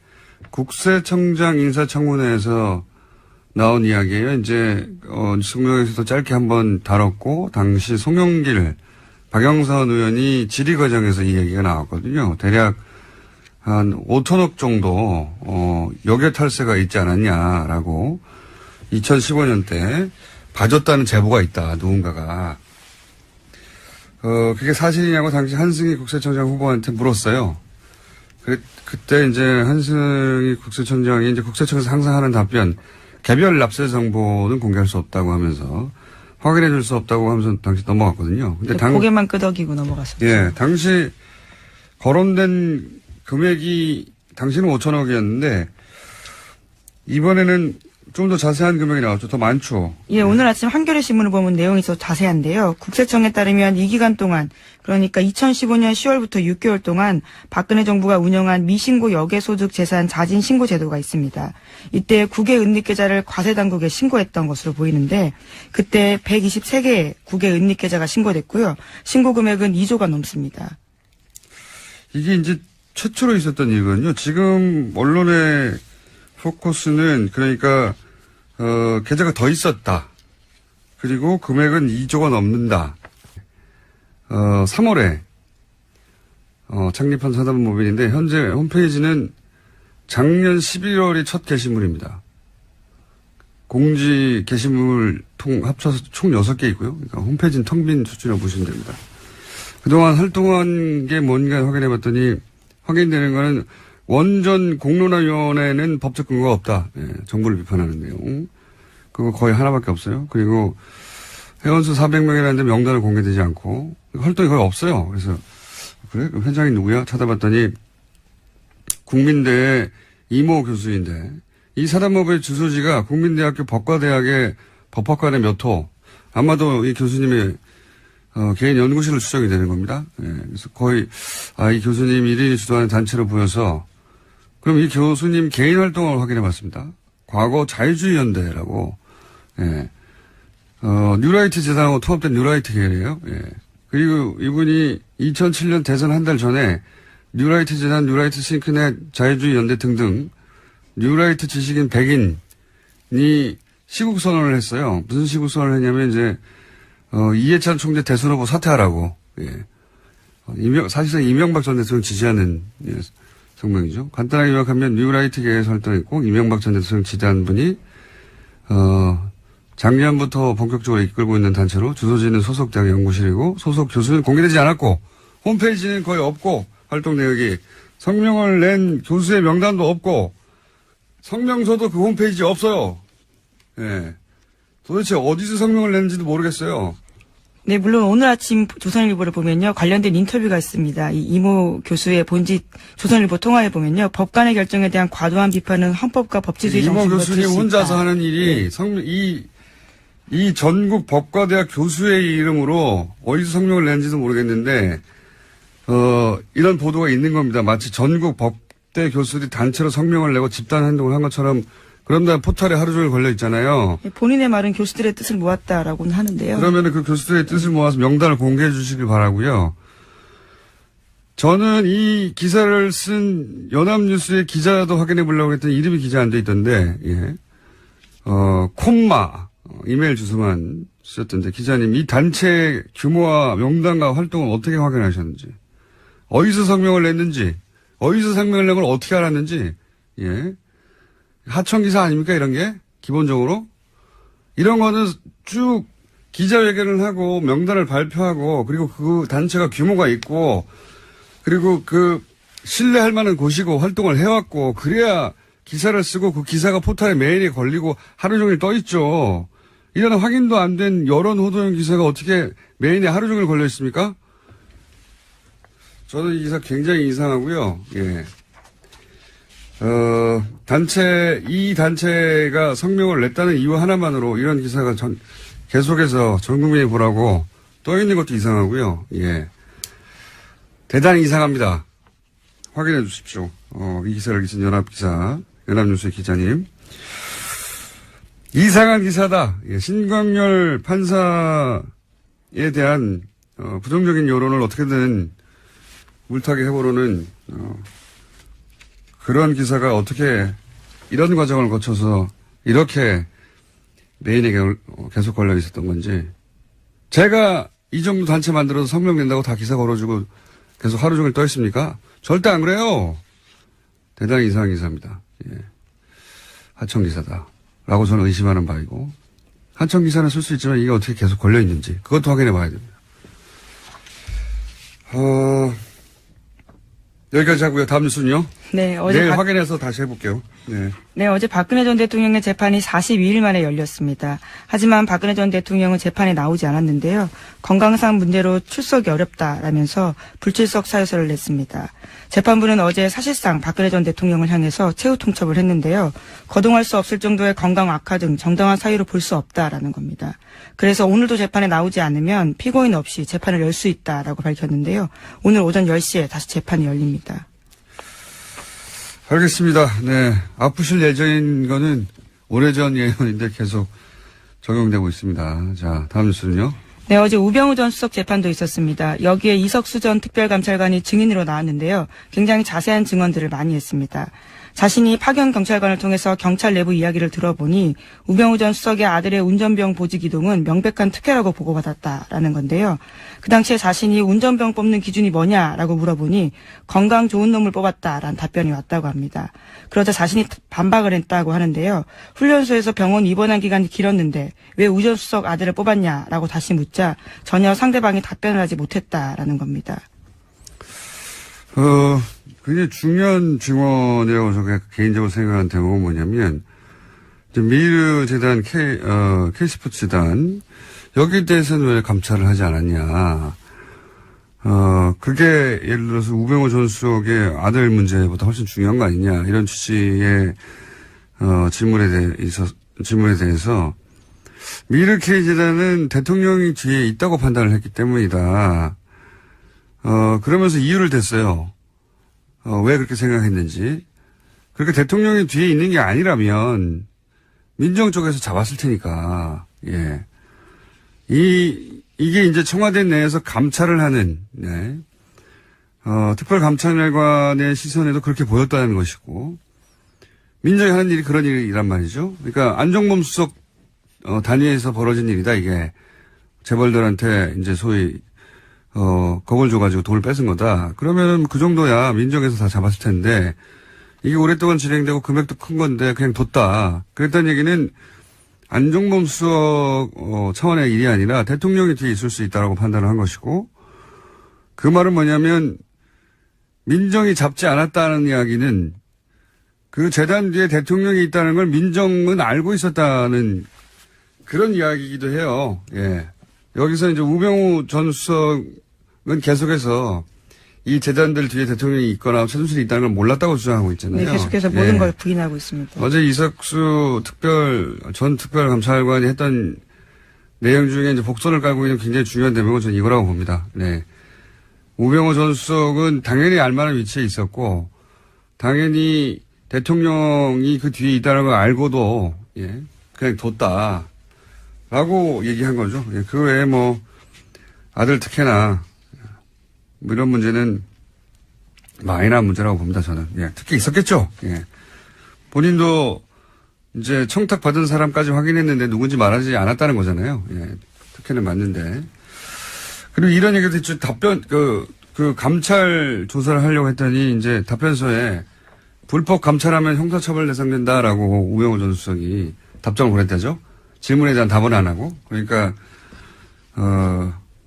국세청장 인사청문회에서 나온 이야기예요. 이제 뉴스공장에서도 짧게 한번 다뤘고 당시 송영길 박영선 의원이 질의 과정에서 이 얘기가 나왔거든요. 대략 한 5천억 정도 역외 탈세가 있지 않았냐라고 2015년 때 봐줬다는 제보가 있다. 누군가가. 그게 사실이냐고 당시 한승희 국세청장 후보한테 물었어요. 그때 이제 한승희 국세청장이 이제 국세청에서 항상 하는 답변, 개별 납세 정보는 공개할 수 없다고 하면서 확인해 줄 수 없다고 하면서 당시 넘어갔거든요. 근데 고개만 끄덕이고 넘어갔었죠. 예, 당시 거론된 금액이 당시는 5천억이었는데 이번에는 좀 더 자세한 금액이 나왔죠. 더 많죠. 예, 오늘 아침 한겨레 신문을 보면 내용이 더 자세한데요. 국세청에 따르면 이 기간 동안, 그러니까 2015년 10월부터 6개월 동안 박근혜 정부가 운영한 미신고 역외소득 재산 자진 신고 제도가 있습니다. 이때 국외 은닉 계좌를 과세 당국에 신고했던 것으로 보이는데 그때 123개의 국외 은닉 계좌가 신고됐고요. 신고 금액은 2조가 넘습니다. 이게 이제 최초로 있었던 일이거든요. 지금 언론의 포커스는 그러니까 계좌가 더 있었다. 그리고 금액은 2조가 넘는다. 3월에 창립한 사단법인인데 현재 홈페이지는 작년 11월이 첫 게시물입니다. 공지 게시물 합쳐서 총 6개 있고요. 그러니까 홈페이지는 텅 빈 수준이라고 보시면 됩니다. 그동안 활동한 게 뭔가 확인해봤더니 확인되는 거는 원전 공론화위원회는 법적 근거가 없다. 예, 정부를 비판하는 내용. 그거 거의 하나밖에 없어요. 그리고 회원수 400명이라는데 명단을 공개되지 않고 활동이 거의 없어요. 그래서 그래? 그럼 회장이 누구야? 찾아봤더니 국민대의 이모 교수인데 이 사단법의 주소지가 국민대학교 법과대학의 법학관의 몇 호. 아마도 이 교수님의 개인 연구실로 추정이 되는 겁니다. 예, 그래서 거의 이 교수님 1인이 주도하는 단체로 보여서 그럼 이 교수님 개인 활동을 확인해 봤습니다. 과거 자유주의연대라고, 예. 뉴라이트 재단하고 통합된 뉴라이트 계열이에요. 예. 그리고 이분이 2007년 대선 한 달 전에 뉴라이트 재단, 뉴라이트 싱크넷, 자유주의연대 등등 뉴라이트 지식인 100인이 시국선언을 했어요. 무슨 시국선언을 했냐면 이제, 이해찬 총재 대선 후보 사퇴하라고, 예. 사실상 이명박 전 대통령 지지하는, 예. 성명이죠. 간단하게 요약하면 뉴라이트계에서 활동했고 이명박 전 대통령 지지한 분이 작년부터 본격적으로 이끌고 있는 단체로 주소지는 소속 대학 연구실이고 소속 교수는 공개되지 않았고 홈페이지는 거의 없고 활동 내역이 성명을 낸 교수의 명단도 없고 성명서도 그 홈페이지에 없어요. 예. 도대체 어디서 성명을 냈는지도 모르겠어요. 네, 물론 오늘 아침 조선일보를 보면요. 관련된 인터뷰가 있습니다. 이 이모 교수의 본지 조선일보 통화에 보면요. 법관의 결정에 대한 과도한 비판은 헌법과 법치주의 이모 정신과 교수님 혼자서 하는 일이 이 전국 법과대학 교수의 이름으로 어디서 성명을 낸지도 모르겠는데 이런 보도가 있는 겁니다. 마치 전국 법대 교수들이 단체로 성명을 내고 집단 행동을 한 것처럼 그런다 포털에 하루 종일 걸려 있잖아요. 본인의 말은 교수들의 뜻을 모았다라고는 하는데요. 그러면 그 교수들의 뜻을 모아서 명단을 공개해 주시길 바라고요. 저는 이 기사를 쓴 연합뉴스의 기자도 확인해 보려고 했더니 이름이 기자 안 돼 있던데, 예. 콤마, 이메일 주소만 쓰셨던데, 기자님, 이 단체 규모와 명단과 활동을 어떻게 확인하셨는지, 어디서 성명을 냈는지, 어디서 성명을 낸 걸 어떻게 알았는지, 예. 하청기사 아닙니까, 이런 게? 기본적으로? 이런 거는 쭉 기자회견을 하고 명단을 발표하고 그리고 그 단체가 규모가 있고 그리고 그 신뢰할 만한 곳이고 활동을 해왔고 그래야 기사를 쓰고 그 기사가 포털에 메일에 걸리고 하루 종일 떠 있죠. 이런 확인도 안 된 여론 호도용 기사가 어떻게 메일에 하루 종일 걸려 있습니까? 저는 이 기사 굉장히 이상하고요. 예. 이 단체가 성명을 냈다는 이유 하나만으로 이런 기사가 계속해서 전 국민이 보라고 떠 있는 것도 이상하고요. 예. 대단히 이상합니다. 확인해 주십시오. 이 기사를 기신 연합뉴스의 기자님. 이상한 기사다. 예. 신광열 판사에 대한, 부정적인 여론을 어떻게든 물타기 해보려는, 그런 기사가 어떻게 이런 과정을 거쳐서 이렇게 메인에 계속 걸려 있었던 건지. 제가 이 정도 단체 만들어서 성명 낸다고 다 기사 걸어주고 계속 하루 종일 떠 있습니까? 절대 안 그래요. 대단히 이상한 기사입니다. 예. 하청 기사다. 라고 저는 의심하는 바이고. 하청 기사는 쓸 수 있지만 이게 어떻게 계속 걸려 있는지 그것도 확인해 봐야 됩니다. 여기까지 하고요. 다음 뉴스는요? 네, 내일 확인해서 다시 해볼게요. 네. 네, 어제 박근혜 전 대통령의 재판이 42일 만에 열렸습니다. 하지만 박근혜 전 대통령은 재판에 나오지 않았는데요. 건강상 문제로 출석이 어렵다라면서 불출석 사유서를 냈습니다. 재판부는 어제 사실상 박근혜 전 대통령을 향해서 최후 통첩을 했는데요. 거동할 수 없을 정도의 건강 악화 등 정당한 사유로 볼 수 없다라는 겁니다. 그래서 오늘도 재판에 나오지 않으면 피고인 없이 재판을 열 수 있다라고 밝혔는데요. 오늘 오전 10시에 다시 재판이 열립니다. 알겠습니다. 네. 아프실 예정인 거는 오래전 예언인데 계속 적용되고 있습니다. 자, 다음 뉴스는요? 네, 어제 우병우 전 수석 재판도 있었습니다. 여기에 이석수 전 특별감찰관이 증인으로 나왔는데요. 굉장히 자세한 증언들을 많이 했습니다. 자신이 파견 경찰관을 통해서 경찰 내부 이야기를 들어보니 우병우 전 수석의 아들의 운전병 보직 이동은 명백한 특혜라고 보고받았다라는 건데요. 그 당시에 자신이 운전병 뽑는 기준이 뭐냐라고 물어보니 건강 좋은 놈을 뽑았다라는 답변이 왔다고 합니다. 그러자 자신이 반박을 했다고 하는데요. 훈련소에서 병원 입원한 기간이 길었는데 왜 우전수석 아들을 뽑았냐라고 다시 묻자 전혀 상대방이 답변을 하지 못했다라는 겁니다. 굉장히 중요한 증언이라고 제가 개인적으로 생각하는 대목은 뭐냐면, 미르 재단, K스포츠 재단, 여기에 대해서는 왜 감찰을 하지 않았냐. 그게 예를 들어서 우병우 전 수석의 아들 문제보다 훨씬 중요한 거 아니냐. 이런 취지의, 질문에 대해서, 미르 K 재단은 대통령이 뒤에 있다고 판단을 했기 때문이다. 그러면서 이유를 댔어요. 왜 그렇게 생각했는지. 그렇게 대통령이 뒤에 있는 게 아니라면 민정 쪽에서 잡았을 테니까. 예. 이게 이제 청와대 내에서 감찰을 하는, 네. 특별감찰관의 시선에도 그렇게 보였다는 것이고, 민정이 하는 일이 그런 일이란 말이죠. 그러니까 안종범 수석, 단위에서 벌어진 일이다, 이게. 재벌들한테 이제 소위, 겁을 줘가지고 돈을 뺏은 거다. 그러면은 그 정도야 민정에서 다 잡았을 텐데, 이게 오랫동안 진행되고 금액도 큰 건데 그냥 뒀다. 그랬다는 얘기는 안종범 수석 차원의 일이 아니라 대통령이 뒤에 있을 수 있다라고 판단을 한 것이고, 그 말은 뭐냐면 민정이 잡지 않았다는 이야기는 그 재단 뒤에 대통령이 있다는 걸 민정은 알고 있었다는 그런 이야기이기도 해요. 예. 여기서 이제 우병우 전 수석은 계속해서 이 재단들 뒤에 대통령이 있거나 최순실이 있다는 걸 몰랐다고 주장하고 있잖아요. 네, 계속해서 모든 걸 부인하고 있습니다. 어제 이석수 전 특별감찰관이 했던 내용 중에 이제 복선을 깔고 있는 굉장히 중요한 대목은 저는 이거라고 봅니다. 네. 우병우 전 수석은 당연히 알만한 위치에 있었고, 당연히 대통령이 그 뒤에 있다는 걸 알고도, 예, 그냥 뒀다라고 얘기한 거죠. 예, 그 외에 뭐, 아들 특혜나, 뭐 이런 문제는 마이너한 문제라고 봅니다, 저는. 예, 특혜 있었겠죠. 예. 본인도 이제 청탁받은 사람까지 확인했는데 누군지 말하지 않았다는 거잖아요. 예, 특혜는 맞는데. 그리고 이런 얘기도 있죠. 그 감찰 조사를 하려고 했더니 이제 답변서에 불법 감찰하면 형사처벌 대상된다라고 우병우 전 수석이 답장을 보냈다죠. 질문에 대한 답은 안 하고. 그러니까,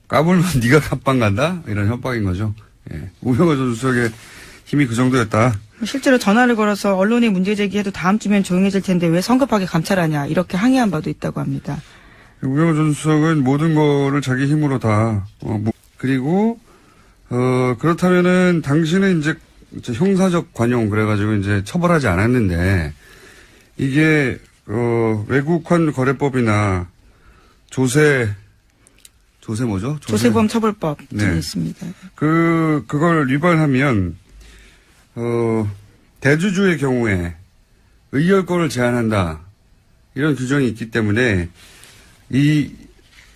까불면 네가 갑방 간다? 이런 협박인 거죠. 예. 우병우 전 수석의 힘이 그 정도였다. 실제로 전화를 걸어서 언론이 문제 제기해도 다음 주면 조용해질 텐데 왜 성급하게 감찰하냐 이렇게 항의한 바도 있다고 합니다. 우병우 전 수석은 모든 거를 자기 힘으로 다 그리고 그렇다면은 당신은 이제 형사적 관용 그래가지고 이제 처벌하지 않았는데 이게 외국환 거래법이나 조세 뭐죠? 조세범 처벌법 네. 있습니다. 그걸 위반하면 대주주의 경우에 의결권을 제한한다 이런 규정이 있기 때문에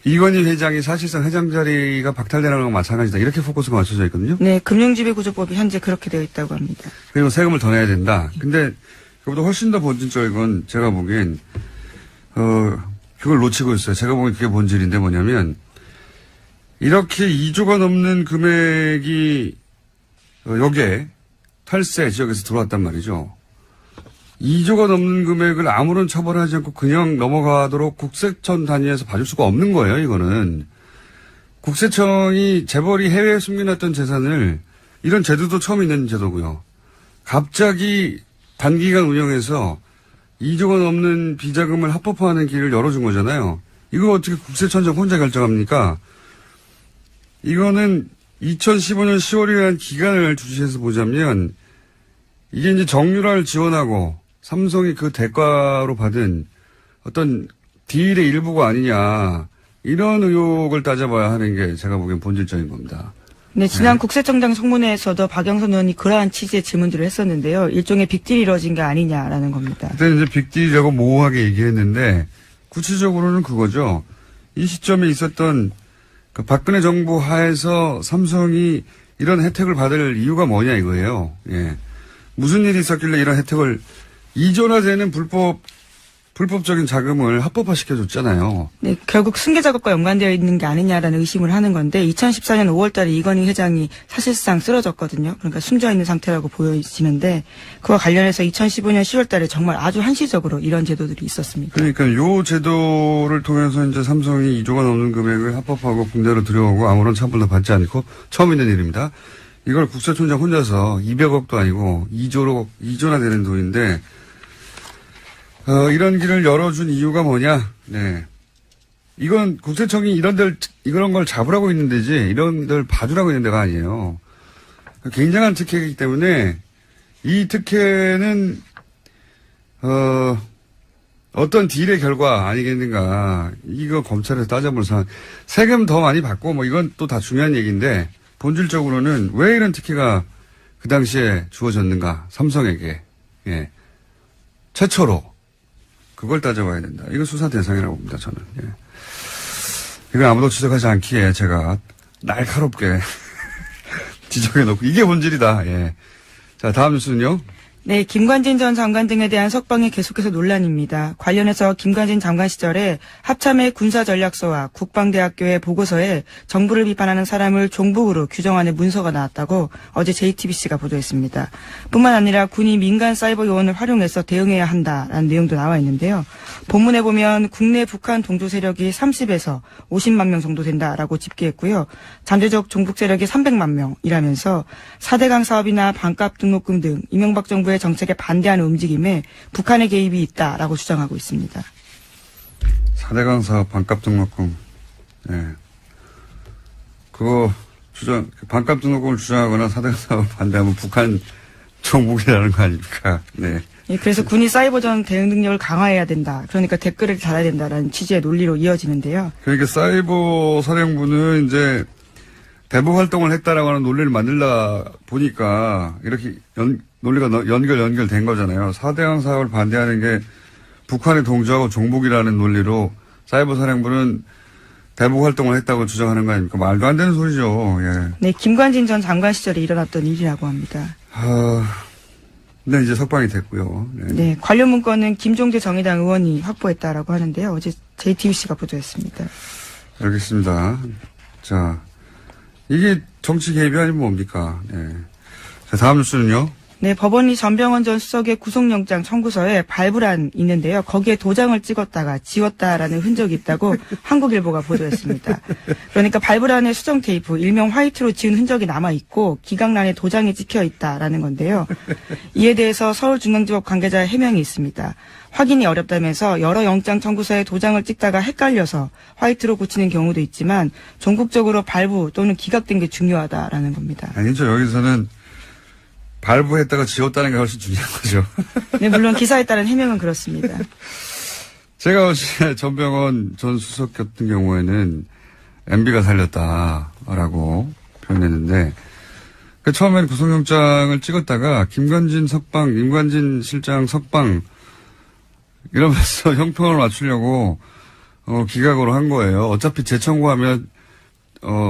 이건희 회장이 사실상 회장 자리가 박탈되는 거랑 마찬가지다. 이렇게 포커스가 맞춰져 있거든요. 네, 금융지배구조법이 현재 그렇게 되어 있다고 합니다. 그리고 세금을 더 내야 된다. 근데 그보다 훨씬 더 본질적인 건 제가 보기엔 그걸 놓치고 있어요. 제가 보기엔 그게 본질인데 뭐냐면 이렇게 2조가 넘는 금액이 여기에 탈세 지역에서 들어왔단 말이죠. 2조가 넘는 금액을 아무런 처벌하지 않고 그냥 넘어가도록 국세청 단위에서 봐줄 수가 없는 거예요, 이거는. 국세청이 재벌이 해외에 숨겨놨던 재산을 이런 제도도 처음 있는 제도고요. 갑자기 단기간 운영해서 2조가 넘는 비자금을 합법화하는 길을 열어준 거잖아요. 이거 어떻게 국세청장 혼자 결정합니까? 이거는 2015년 10월이라는 기간을 주시해서 보자면 이게 이제 정유라를 지원하고 삼성이 그 대가로 받은 어떤 딜의 일부가 아니냐 이런 의혹을 따져봐야 하는 게 제가 보기엔 본질적인 겁니다. 네, 지난 국세청장 청문회에서도 박영선 의원이 그러한 취지의 질문들을 했었는데요. 일종의 빅딜이 이루어진 게 아니냐라는 겁니다. 그때 이제 빅딜이라고 모호하게 얘기했는데 구체적으로는 그거죠. 이 시점에 있었던 그 박근혜 정부 하에서 삼성이 이런 혜택을 받을 이유가 뭐냐 이거예요. 예. 무슨 일이 있었길래 이런 혜택을 2조나 되는 불법적인 자금을 합법화시켜줬잖아요. 네, 결국 승계 작업과 연관되어 있는 게 아니냐라는 의심을 하는 건데 2014년 5월 달에 이건희 회장이 사실상 쓰러졌거든요. 그러니까 숨져 있는 상태라고 보여지는데 그와 관련해서 2015년 10월 달에 정말 아주 한시적으로 이런 제도들이 있었습니다. 그러니까 요 제도를 통해서 이제 삼성이 2조가 넘는 금액을 합법하고 국내로 들여오고 아무런 처벌도 받지 않고 처음 있는 일입니다. 이걸 국세청장 혼자서 200억도 아니고 2조나 되는 돈인데 이런 길을 열어준 이유가 뭐냐? 네. 이건 국세청이 이런 걸 잡으라고 있는 데지, 이런 데를 봐주라고 있는 데가 아니에요. 굉장한 특혜이기 때문에, 이 특혜는, 어떤 딜의 결과 아니겠는가. 이거 검찰에서 따져볼 사안. 세금 더 많이 받고, 뭐 이건 또 다 중요한 얘기인데, 본질적으로는 왜 이런 특혜가 그 당시에 주어졌는가. 삼성에게. 예. 최초로. 그걸 따져봐야 된다. 이거 수사 대상이라고 봅니다, 저는. 예. 이건 아무도 지적하지 않기에 제가 날카롭게 지적해놓고, 이게 본질이다. 예. 자, 다음 뉴스는요. 네, 김관진 전 장관 등에 대한 석방이 계속해서 논란입니다. 관련해서 김관진 장관 시절에 합참의 군사전략서와 국방대학교의 보고서에 정부를 비판하는 사람을 종북으로 규정하는 문서가 나왔다고 어제 JTBC가 보도했습니다. 뿐만 아니라 군이 민간 사이버 요원을 활용해서 대응해야 한다라는 내용도 나와 있는데요. 본문에 보면 국내 북한 동조 세력이 30에서 50만 명 정도 된다라고 집계했고요. 잠재적 종북 세력이 300만 명이라면서 4대강 사업이나 반값 등록금 등 이명박 정부의 정책에 반대하는 움직임에 북한의 개입이 있다라고 주장하고 있습니다. 4대강 사업 반값 등록금. 예. 그거 반값 등록금을 주장하거나 사대강 사업을 반대하면 북한 정복이라는 거 아닙니까? 네. 예, 그래서 군이 사이버전 대응 능력을 강화해야 된다. 그러니까 댓글을 달아야 된다라는 취지의 논리로 이어지는데요. 그러니까 사이버 사령부는 이제 대북 활동을 했다라고 하는 논리를 만들다 보니까 이렇게 논리가 연결된 거잖아요. 사대강 사업을 반대하는 게 북한의 동조하고 종북이라는 논리로 사이버 사령부는 대북 활동을 했다고 주장하는 거 아닙니까? 말도 안 되는 소리죠. 예. 네, 김관진 전 장관 시절에 일어났던 일이라고 합니다. 근데 이제 석방이 됐고요. 네. 네, 관련 문건은 김종대 정의당 의원이 확보했다라고 하는데요. 어제 JTBC가 보도했습니다. 알겠습니다. 자, 이게 정치 개입이 아니면 뭡니까? 네. 자, 다음 뉴스는요. 네, 법원이 전병헌 전 수석의 구속영장 청구서에 발부란 있는데요. 거기에 도장을 찍었다가 지웠다라는 흔적이 있다고 한국일보가 보도했습니다. 그러니까 발부란에 수정 테이프, 일명 화이트로 지운 흔적이 남아있고 기각란에 도장이 찍혀 있다라는 건데요. 이에 대해서 서울중앙지법 관계자 해명이 있습니다. 확인이 어렵다면서 여러 영장 청구서에 도장을 찍다가 헷갈려서 화이트로 고치는 경우도 있지만 전국적으로 발부 또는 기각된 게 중요하다라는 겁니다. 아니죠. 여기서는 발부했다가 지웠다는 게 훨씬 중요한 거죠. 네, 물론 기사에 따른 해명은 그렇습니다. 제가 어제 전병헌 전 수석 같은 경우에는 MB가 살렸다라고 표현했는데, 처음에는 구속영장을 찍었다가 임관진 실장 석방 이러면서 형평을 맞추려고 기각으로 한 거예요. 어차피 재청구하면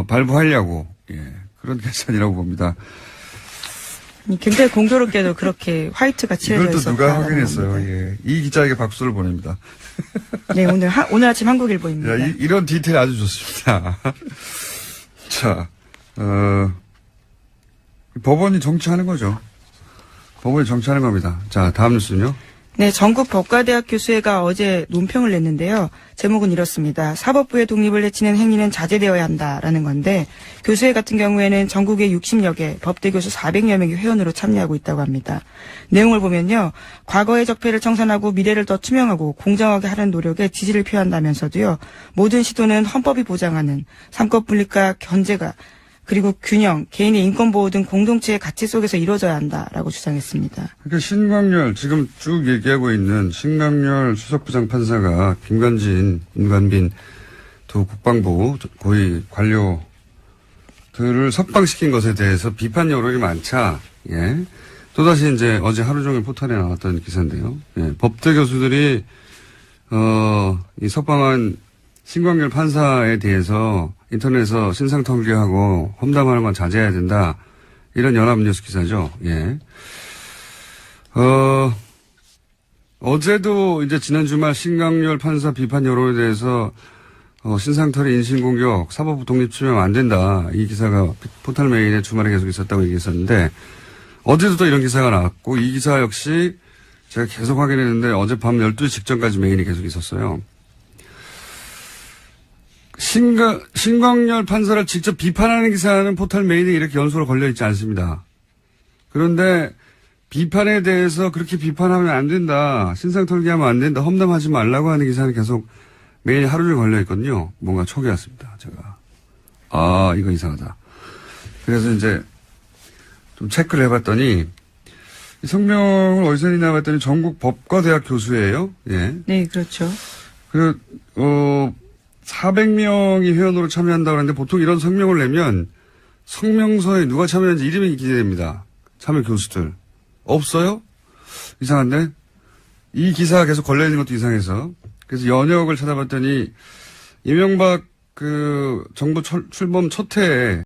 발부하려고. 예, 그런 계산이라고 봅니다. 굉장히 공교롭게도 그렇게 화이트가 칠해져 이걸 또 있었다. 누가 확인했어요. 예. 이 기자에게 박수를 보냅니다. 네, 오늘 아침 한국일보입니다. 야, 이런 디테일 아주 좋습니다. 자, 법원이 정치하는 거죠. 법원이 정치하는 겁니다. 자, 다음 뉴스는요. 네, 전국 법과대학 교수회가 어제 논평을 냈는데요. 제목은 이렇습니다. 사법부의 독립을 해치는 행위는 자제되어야 한다라는 건데 교수회 같은 경우에는 전국에 60여 개 법대 교수 400여 명이 회원으로 참여하고 있다고 합니다. 내용을 보면요. 과거의 적폐를 청산하고 미래를 더 투명하고 공정하게 하는 노력에 지지를 표한다면서도요. 모든 시도는 헌법이 보장하는 삼권 분립과 견제가 그리고 균형, 개인의 인권보호 등 공동체의 가치 속에서 이루어져야 한다라고 주장했습니다. 그러니까 신광열, 지금 쭉 얘기하고 있는 신광열 수석부장판사가 김관진, 임관빈 두 국방부 고위 관료들을 석방시킨 것에 대해서 비판 여론이 많자, 예. 또다시 이제 어제 하루 종일 포털에 나왔던 기사인데요. 예. 법대 교수들이, 이 석방한 신광열 판사에 대해서 인터넷에서 신상털기하고 험담하는 건 자제해야 된다. 이런 연합뉴스 기사죠. 예. 어제도 이제 지난 주말 신광열 판사 비판 여론에 대해서 신상털이 인신공격, 사법부 독립 침해하면 안 된다. 이 기사가 포털 메인에 주말에 계속 있었다고 얘기했었는데 어제도 또 이런 기사가 나왔고 이 기사 역시 제가 계속 확인했는데 어젯밤 12시 직전까지 메인이 계속 있었어요. 신광열 판사를 직접 비판하는 기사는 포털 메인에 이렇게 연속으로 걸려있지 않습니다. 그런데 비판에 대해서 그렇게 비판하면 안 된다. 신상털기하면 안 된다. 험담하지 말라고 하는 기사는 계속 메인에 하루 종일 걸려있거든요. 뭔가 촉이 왔습니다. 제가. 이거 이상하다. 그래서 이제 좀 체크를 해봤더니 이 성명을 어디서 했나 봤더니 전국 법과대학 교수예요. 예. 네, 그렇죠. 400명이 회원으로 참여한다고 하는데 보통 이런 성명을 내면 성명서에 누가 참여했는지 이름이 기재됩니다. 참여 교수들. 없어요? 이상한데? 이 기사가 계속 걸려있는 것도 이상해서. 그래서 연역을 찾아봤더니 이명박 정부 출범 첫 해에